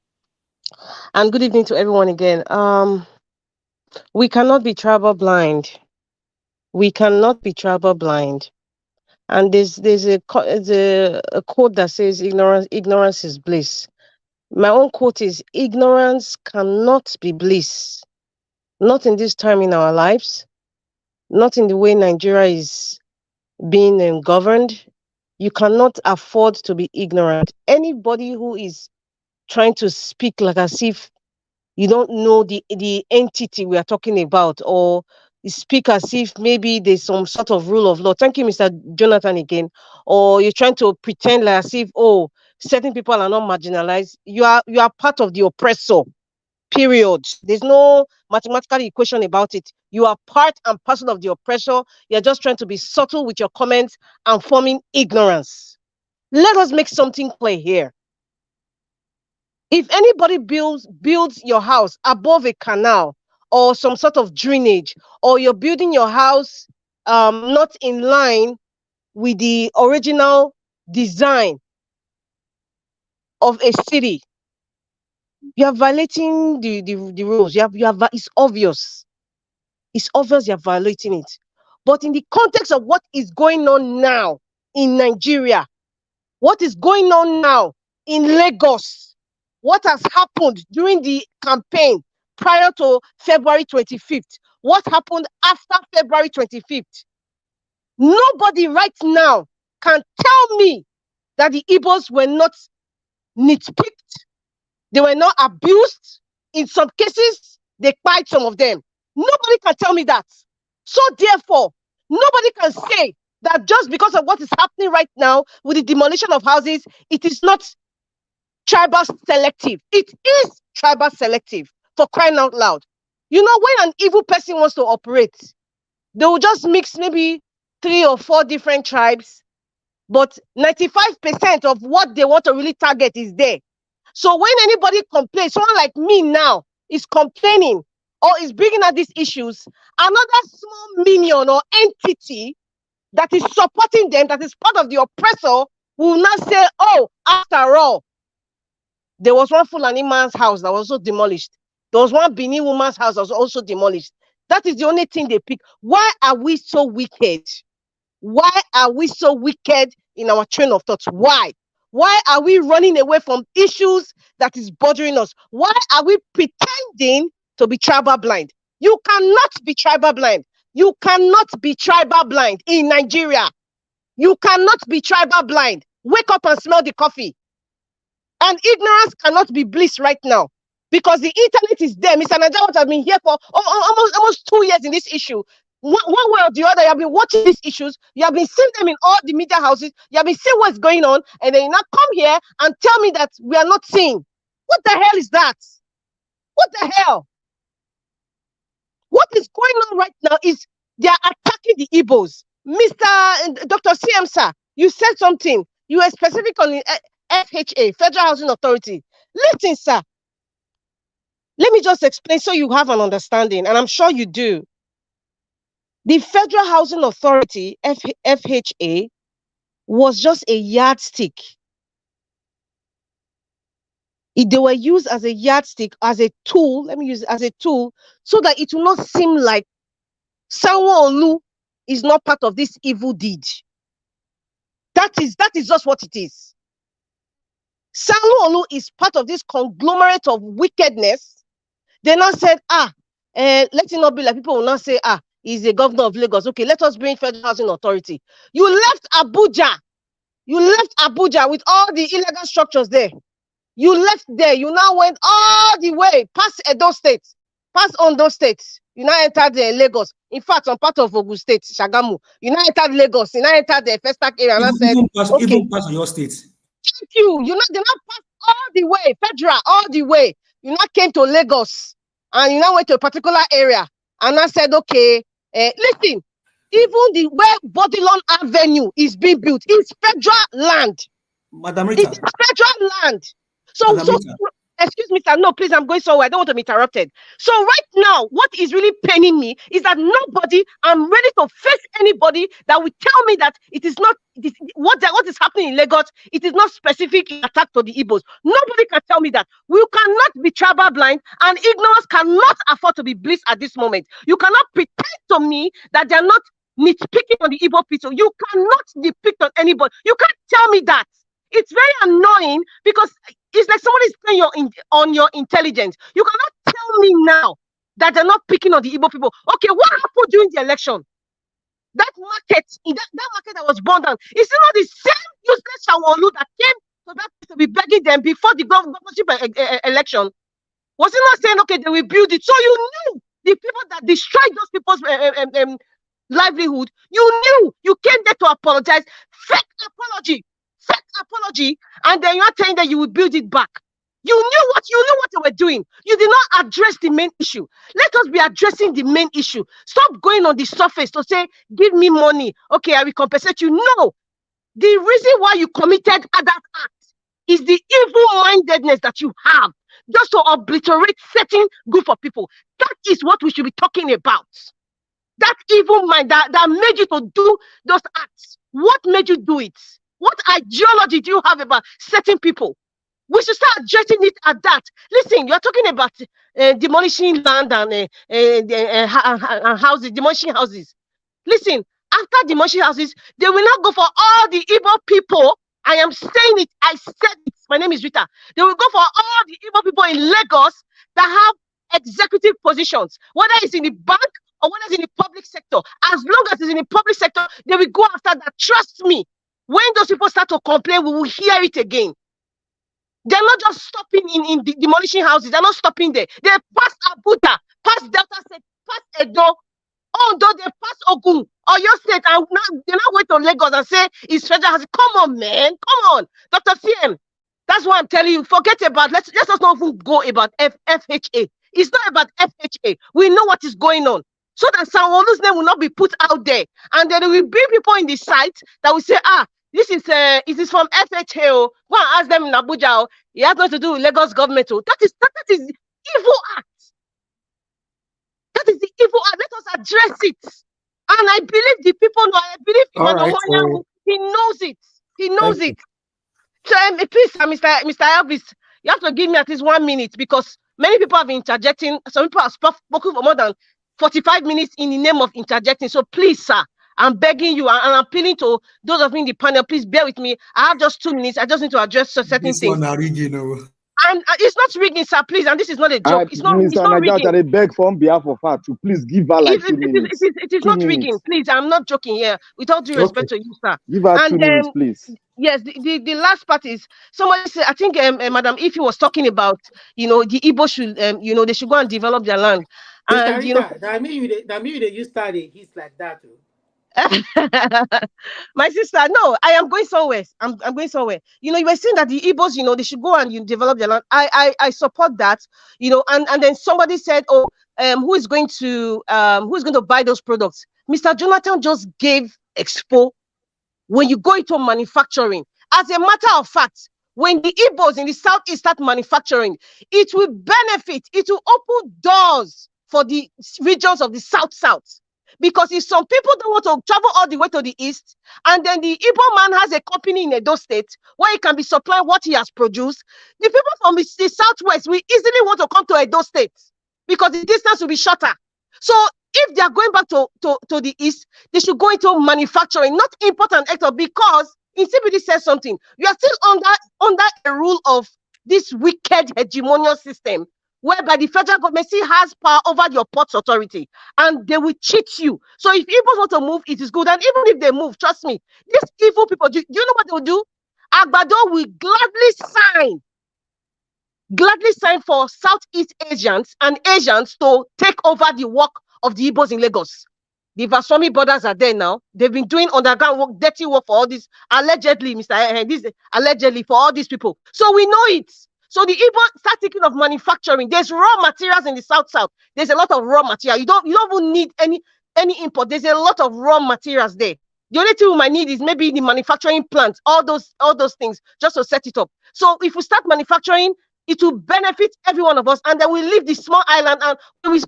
And good evening to everyone again. We cannot be travel blind. We cannot be travel blind. And there's a quote that says ignorance is bliss. My own quote is ignorance cannot be bliss. Not in this time in our lives, not in the way Nigeria is being governed. You cannot afford to be ignorant. Anybody who is trying to speak like as if you don't know the entity we are talking about, or speak as if maybe there's some sort of rule of law. Thank you, Mr. Jonathan, again. Or you're trying to pretend like as if, oh, certain people are not marginalized. You are part of the oppressor, period. There's no mathematical equation about it. You are part and parcel of the oppressor. You're just trying to be subtle with your comments and forming ignorance. Let us make something clear here. If anybody builds your house above a canal or some sort of drainage, or you're building your house not in line with the original design of a city, you are violating the rules. It's obvious. It's obvious you're violating it. But in the context of what is going on now in Nigeria, what is going on now in Lagos, what has happened during the campaign prior to February 25th, what happened after February 25th, nobody right now can tell me that the Igbos were not nitpicked, they were not abused. In some cases, they killed some of them. Nobody can tell me that. So therefore, nobody can say that just because of what is happening right now with the demolition of houses, it is not tribal selective. It is tribal selective, for crying out loud. You know, when an evil person wants to operate, they will just mix maybe 3 or 4 different tribes, but 95% of what they want to really target is there. So when anybody complains, someone like me now is complaining or is bringing out these issues, another small minion or entity that is supporting them, that is part of the oppressor, will not say, oh, after all, there was one Fulani man's house that was also demolished. There was one Benin woman's house that was also demolished. That is the only thing they pick. Why are we so wicked? Why are we so wicked in our train of thoughts? Why? Why are we running away from issues that is bothering us? Why are we pretending to be tribal blind? You cannot be tribal blind. You cannot be tribal blind in Nigeria. You cannot be tribal blind. Wake up and smell the coffee. And ignorance cannot be bliss right now, because the internet is there. Mr. Najawat has been here for almost 2 years in this issue. One way or the other, you have been watching these issues. You have been seeing them in all the media houses. You have been seeing what's going on. And then you now come here and tell me that we are not seeing. What the hell is that? What the hell? What is going on right now is they are attacking the Igbos. Dr. CM, sir, you said something. You were specific on the FHA, Federal Housing Authority. Listen, sir. Let me just explain so you have an understanding, and I'm sure you do. The Federal Housing Authority, FHA, was just a yardstick. They were used as a yardstick, as a tool. Let me use it as a tool, so that it will not seem like Sanwo-Olu is not part of this evil deed. That is just what it is. Sanwo-Olu is part of this conglomerate of wickedness. They now said, let it not be like people will not say, he's the governor of Lagos. Okay, let us bring Federal Housing Authority. You left Abuja. You left Abuja with all the illegal structures there. You left there. You now went all the way past Edo State, past Ondo State. You now entered Lagos. In fact, some part of Ogun State, Shagamu. You now entered Lagos. You now entered the Festac area. And I said, okay. Even pass on your state. Thank you. You know, they now passed all the way, Federal, all the way. You now came to Lagos. And you now went to a particular area. And I said, okay, listen, even where Bodilon Avenue is being built is federal land. Madam Rita. It is federal land. So excuse me, sir. No, please, I'm going somewhere. I don't want to be interrupted. So right now, what is really paining me is that I'm ready to face anybody that will tell me that it is not, what is happening in Lagos, it is not specific attack to the Igbos. Nobody can tell me that. We cannot be tribal blind, and ignorance cannot afford to be bliss at this moment. You cannot pretend to me that they're not nitpicking on the Igbo people. You cannot depict on anybody. You can't tell me that. It's very annoying because it's like somebody is playing on your intelligence. You cannot tell me now that they're not picking on the Igbo people. Okay, what happened during the election? That market, that market that was burned down, is it not the same useless Sanwo-Olu that came to that place to be begging them before the governorship election? Was it not saying, okay, they will build it? So you knew the people that destroyed those people's livelihood. You knew. You came there to apologize. Fake apology, and then you're saying that you will build it back. You knew what they were doing. You did not address the main issue. Let us be addressing the main issue. Stop going on the surface to say, give me money. Okay, I will compensate you. No. The reason why you committed that act is the evil-mindedness that you have, just to obliterate certain group of people. That is what we should be talking about. That evil mind that made you to do those acts. What made you do it? What ideology do you have about certain people? We should start addressing it at that. Listen, you're talking about demolishing land and houses, demolishing houses. Listen, after demolishing houses, they will not go for all the Igbo people. I am saying it. I said it. My name is Rita. They will go for all the Igbo people in Lagos that have executive positions, whether it's in the bank or whether it's in the public sector. As long as it's in the public sector, they will go after that. Trust me. When those people start to complain, we will hear it again. They're not just stopping in demolishing houses. They're not stopping there. They pass Abuja, pass Delta State, pass Edo. Although they pass Ogun or your state, and now they're not wait to Lagos and say it's federal housing. Come on, man. Come on. Dr. CM. That's why I'm telling you, forget about, let's not even go about FHA. It's not about FHA. We know what is going on. So that Sanwo-Olu's name will not be put out there. And then there will be people in the site that will say, this is it is from FHA. Go and ask them in Abuja. It has nothing to do with Lagos government. That is evil act. That is the evil act. Let us address it. And I believe the people know. I believe he knows it. He knows it. So please, Mr. Elvis, you have to give me at least 1 minute because many people have been interjecting. Some people have spoken for more than 45 minutes in the name of interjecting. So please, sir, I'm begging you and I'm appealing to those of you in the panel. Please bear with me. I have just 2 minutes. I just need to address certain things. And it's not rigging, sir, please. And this is not a joke. It's not rigging. I beg for on behalf of her to please give her like 2 minutes. It is not rigging. Please, I'm not joking here. With all due respect to you, sir. Give her 2 minutes, please. Yes, the last part is somebody said, I think Madam Ify was talking about, the Igbo should, they should go and develop their land. And that mean you study he's like that. My sister, no, I am going somewhere. I'm going somewhere. You were saying that the Igbos, they should go and develop their land. I support that. And then somebody said, who is going to buy those products? Mr. Jonathan just gave expo. When you go into manufacturing, as a matter of fact, when the Igbos in the Southeast start manufacturing, it will benefit. It will open doors for the regions of the South. Because if some people don't want to travel all the way to the east, and then the Igbo man has a company in Edo State where he can be supplying what he has produced, the people from the Southwest will easily want to come to Edo State because the distance will be shorter. So if they are going back to the east, they should go into manufacturing, not import and export, because CBD says something. You are still under a rule of this wicked hegemonial system, whereby the federal government still has power over your ports authority, and they will cheat you. So if Igbos want to move, it is good. And even if they move, trust me, these evil people, do you know what they will do? Agbado will gladly sign for Southeast Asians and Asians to take over the work of the Igbos in Lagos. The Vaswami brothers are there now. They've been doing underground work, dirty work for all this, allegedly, allegedly for all these people. So we know it. So the Igbo start thinking of manufacturing. There's raw materials in the South. There's a lot of raw material. You don't even need any import. There's a lot of raw materials there. The only thing we might need is maybe the manufacturing plant, all those things, just to set it up. So if we start manufacturing, it will benefit every one of us, and then we leave the small island. And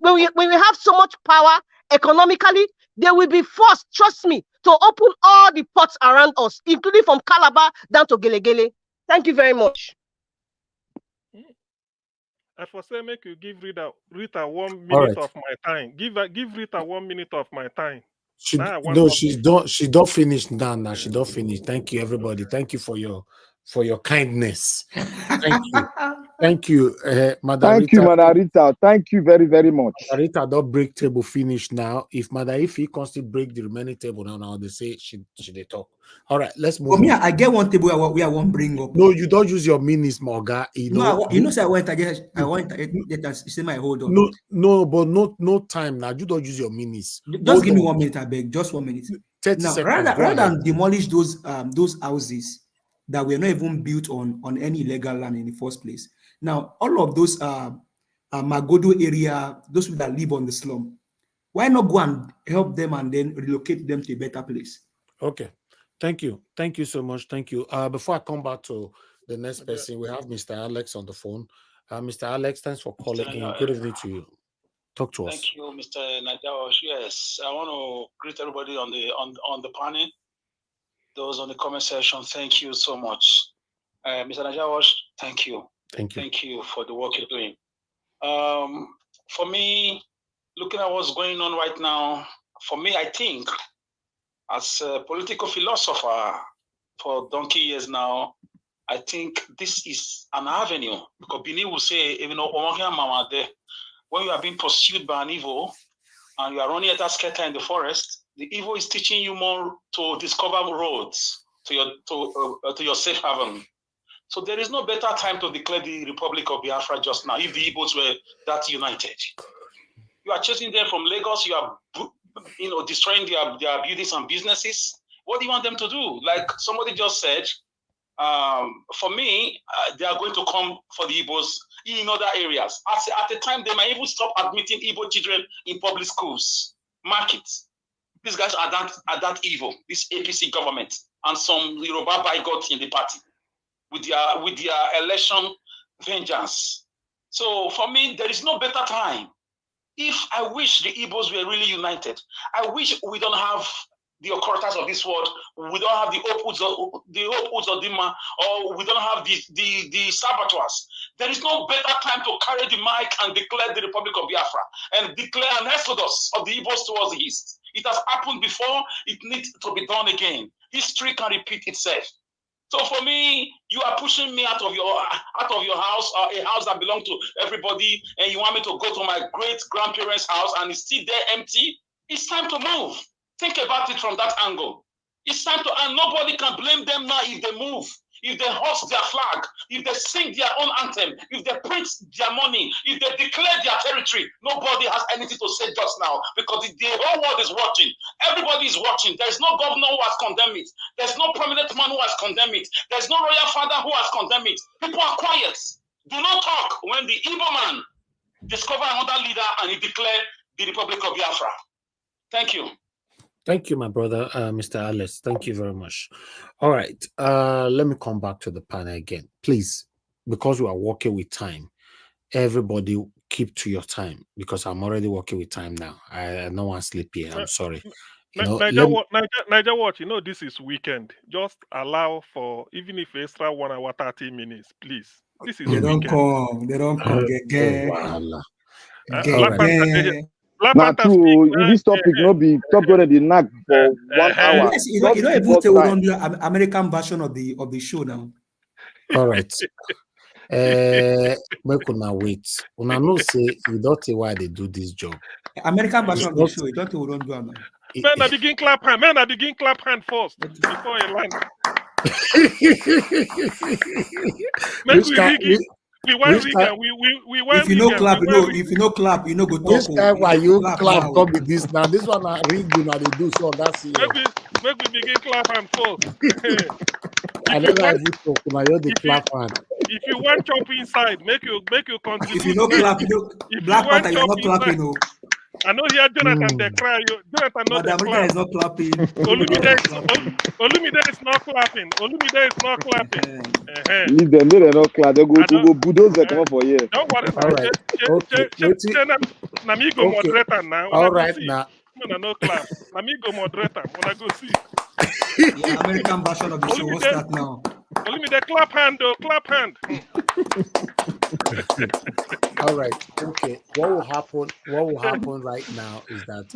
when we have so much power economically, they will be forced, trust me, to open all the ports around us, including from Calabar down to Gelegele. Thank you very much. I for say make you give Rita 1 minute of my time. Give Rita 1 minute of my time. She don't finish now. She don't finish. Thank you, everybody. Thank you for your kindness. Thank you. Thank you, Madam Thank you, Madam Rita. Thank you very, very much. Madam Rita, don't break table finish now. If Madam Ife constantly break the remaining table now they say she they talk. All right, let's move. For me, I get one table where I won't bring up. No, you don't use your minis, Morga. Say I want to say my hold on. But no time now. You don't use your minis. Just give me 1 minute, I beg. Just 1 minute. 30 now, seconds. Rather than demolish those houses that were not even built on any illegal land in the first place. Now, all of those Magodo area, those people that live on the slum, why not go and help them and then relocate them to a better place? Okay. Thank you. Thank you so much. Thank you. Before I come back to the next person, we have Mr. Alex on the phone. Mr. Alex, thanks for calling in. Good evening to you. Talk to us. Thank you, Mr. Nadawash. Yes, I want to greet everybody on the panel. Those on the comment section, thank you so much. Mr. Nadawash, thank you. Thank you. Thank you for the work you're doing. For me, looking at what's going on right now, for me, I think, as a political philosopher for donkey years now, I think this is an avenue. Because Bini will say, when you are being pursued by an evil and you are running at a scatter in the forest, the evil is teaching you more to discover roads to your safe haven. So there is no better time to declare the Republic of Biafra just now if the Igbos were that united. You are chasing them from Lagos. You are, destroying their buildings and businesses. What do you want them to do? Like somebody just said, for me, they are going to come for the Igbos in other areas. At the time, they might even stop admitting Igbo children in public schools. Markets. These guys are that evil. This APC government and some Yoruba bigots in the party with their election vengeance. So for me, there is no better time. If I wish the Igbos were really united, I wish we don't have the occulters of this world, we don't have the Opuds of Dima, or we don't have the saboteurs. There is no better time to carry the mic and declare the Republic of Biafra and declare an exodus of the Igbos towards the east. It has happened before, it needs to be done again. History can repeat itself. So for me, you are pushing me out of your house, a house that belongs to everybody, and you want me to go to my great-grandparents' house and it's still there empty. It's time to move. Think about it from that angle. It's time to, and nobody can blame them now if they move, if they hoist their flag, if they sing their own anthem, if they print their money, if they declare their territory. Nobody has anything to say just now because the whole world is watching. Everybody is watching. There's no governor who has condemned it. There's no prominent man who has condemned it. There's no royal father who has condemned it. People are quiet. Do not talk when the Igbo man discover another leader and he declare the Republic of Biafra. Thank you. Thank you, my brother, Mr. Alex. Thank you very much. All right. Let me come back to the panel again. Please, because we are working with time, everybody keep to your time because I'm already working with time now. I don't want to sleep here. I'm sorry. Niger Watch, this is weekend. Just allow for, even if extra 1 hour, 30 minutes, please. This is They weekend. They don't come. Now, true, this topic no be top going to be knocked for 1 hour. Yes, you don't even tell on the American version of the show now. All right. Make una wait. Una know say you don't see why they do this job. American version of the show, you don't tell on do now. Man, I begin clap hand. Man, I begin clap hand first before you land. Make we rig it. We want rig and we want. If you no clap, if you no clap, you no go talk. This time why you clap come with this now. This one I rig you now they do so that's it. Make we begin clap hand first. I never have you talk now you the clap hand. If you want chop inside, make you contribute. If you no clap, Black Panther, you're not clapping, no. I know here Jonathan they cry. Jonathan not clap. Is not clapping. Olumide is not clapping. Olumide is not clapping. Leave them, they not clap. They go bulldoze them come for here. Don't worry. All right. Okay. Namigo moderator now. All right now. No clap. Namigo moderator. When I go see. Yeah, American version of the show. What's that now? Olumide clap hand though. Clap hand. All right. Okay. What will happen right now is that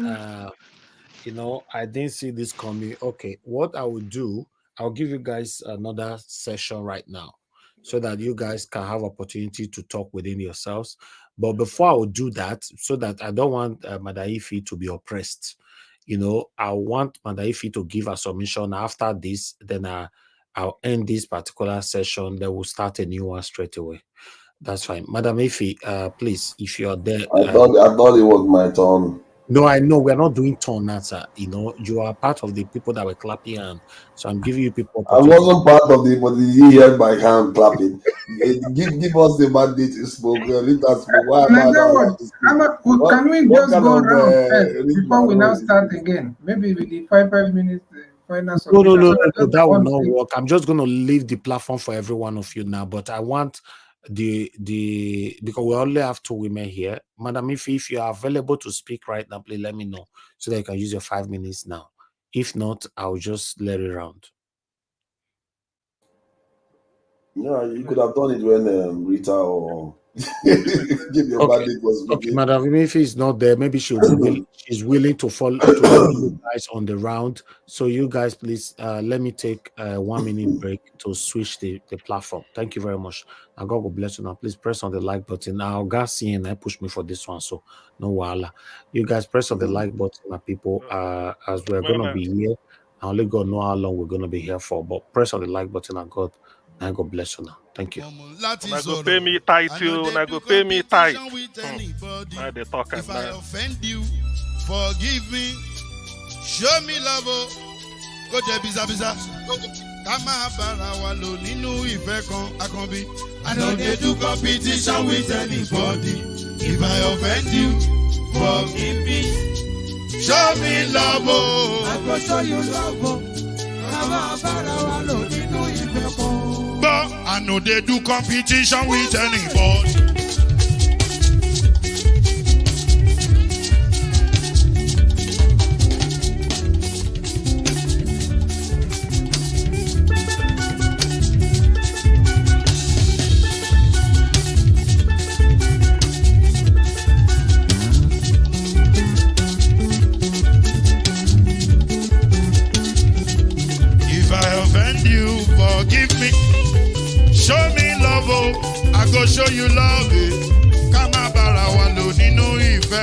I didn't see this coming. Okay. What I will do, I'll give you guys another session right now so that you guys can have opportunity to talk within yourselves. But before I will do that, so that I don't want Madaifi to be oppressed. I want Madaifi to give a submission after this, then I'll end this particular session, then we'll start a new one straight away. That's fine. Madam Ifi, please, if you're there. I thought it was my turn. No, I know we're not doing turn answer. You are part of the people that were clapping hand. So I'm giving you people. I wasn't part of the, but did you hear my hand clapping? give us the mandate to smoke. Leave that smoke. Can we just go around before we now start again? Maybe with the 5 minutes. No, that will not work. I'm just going to leave the platform for every one of you now, but I want because we only have 2 women here. Madam, if you are available to speak right now, please let me know so that you can use your 5 minutes now. If not, I'll just let it round. Yeah, you could have done it when Rita or Okay, Madam, if he's not there, maybe she's willing to follow you guys on the round. So you guys, please let me take a 1 minute break to switch the platform. Thank you very much. And God will bless you now. Please press on the like button. Now, guys, seeing I push me for this one, so no wala. You guys press on the like button, my people. As we're gonna be here, only God know how long we're gonna be here for. But press on the like button, and God bless you now. Thank you. Now go pay me tight, you. Now go pay me tight. Now they talking now. If I offend you, forgive me. Show me love. Go to biza. Kama bara wa lo ninu ife kan akanbi. I don't need to competition with anybody. If I offend you, forgive me. Show me love. I go show you love. Kama bara wa lo ninu ife kan. But I know they do competition with anybody. If I offend you, forgive me. Show me love, I go show you love. Kama bara wa lo ninu ife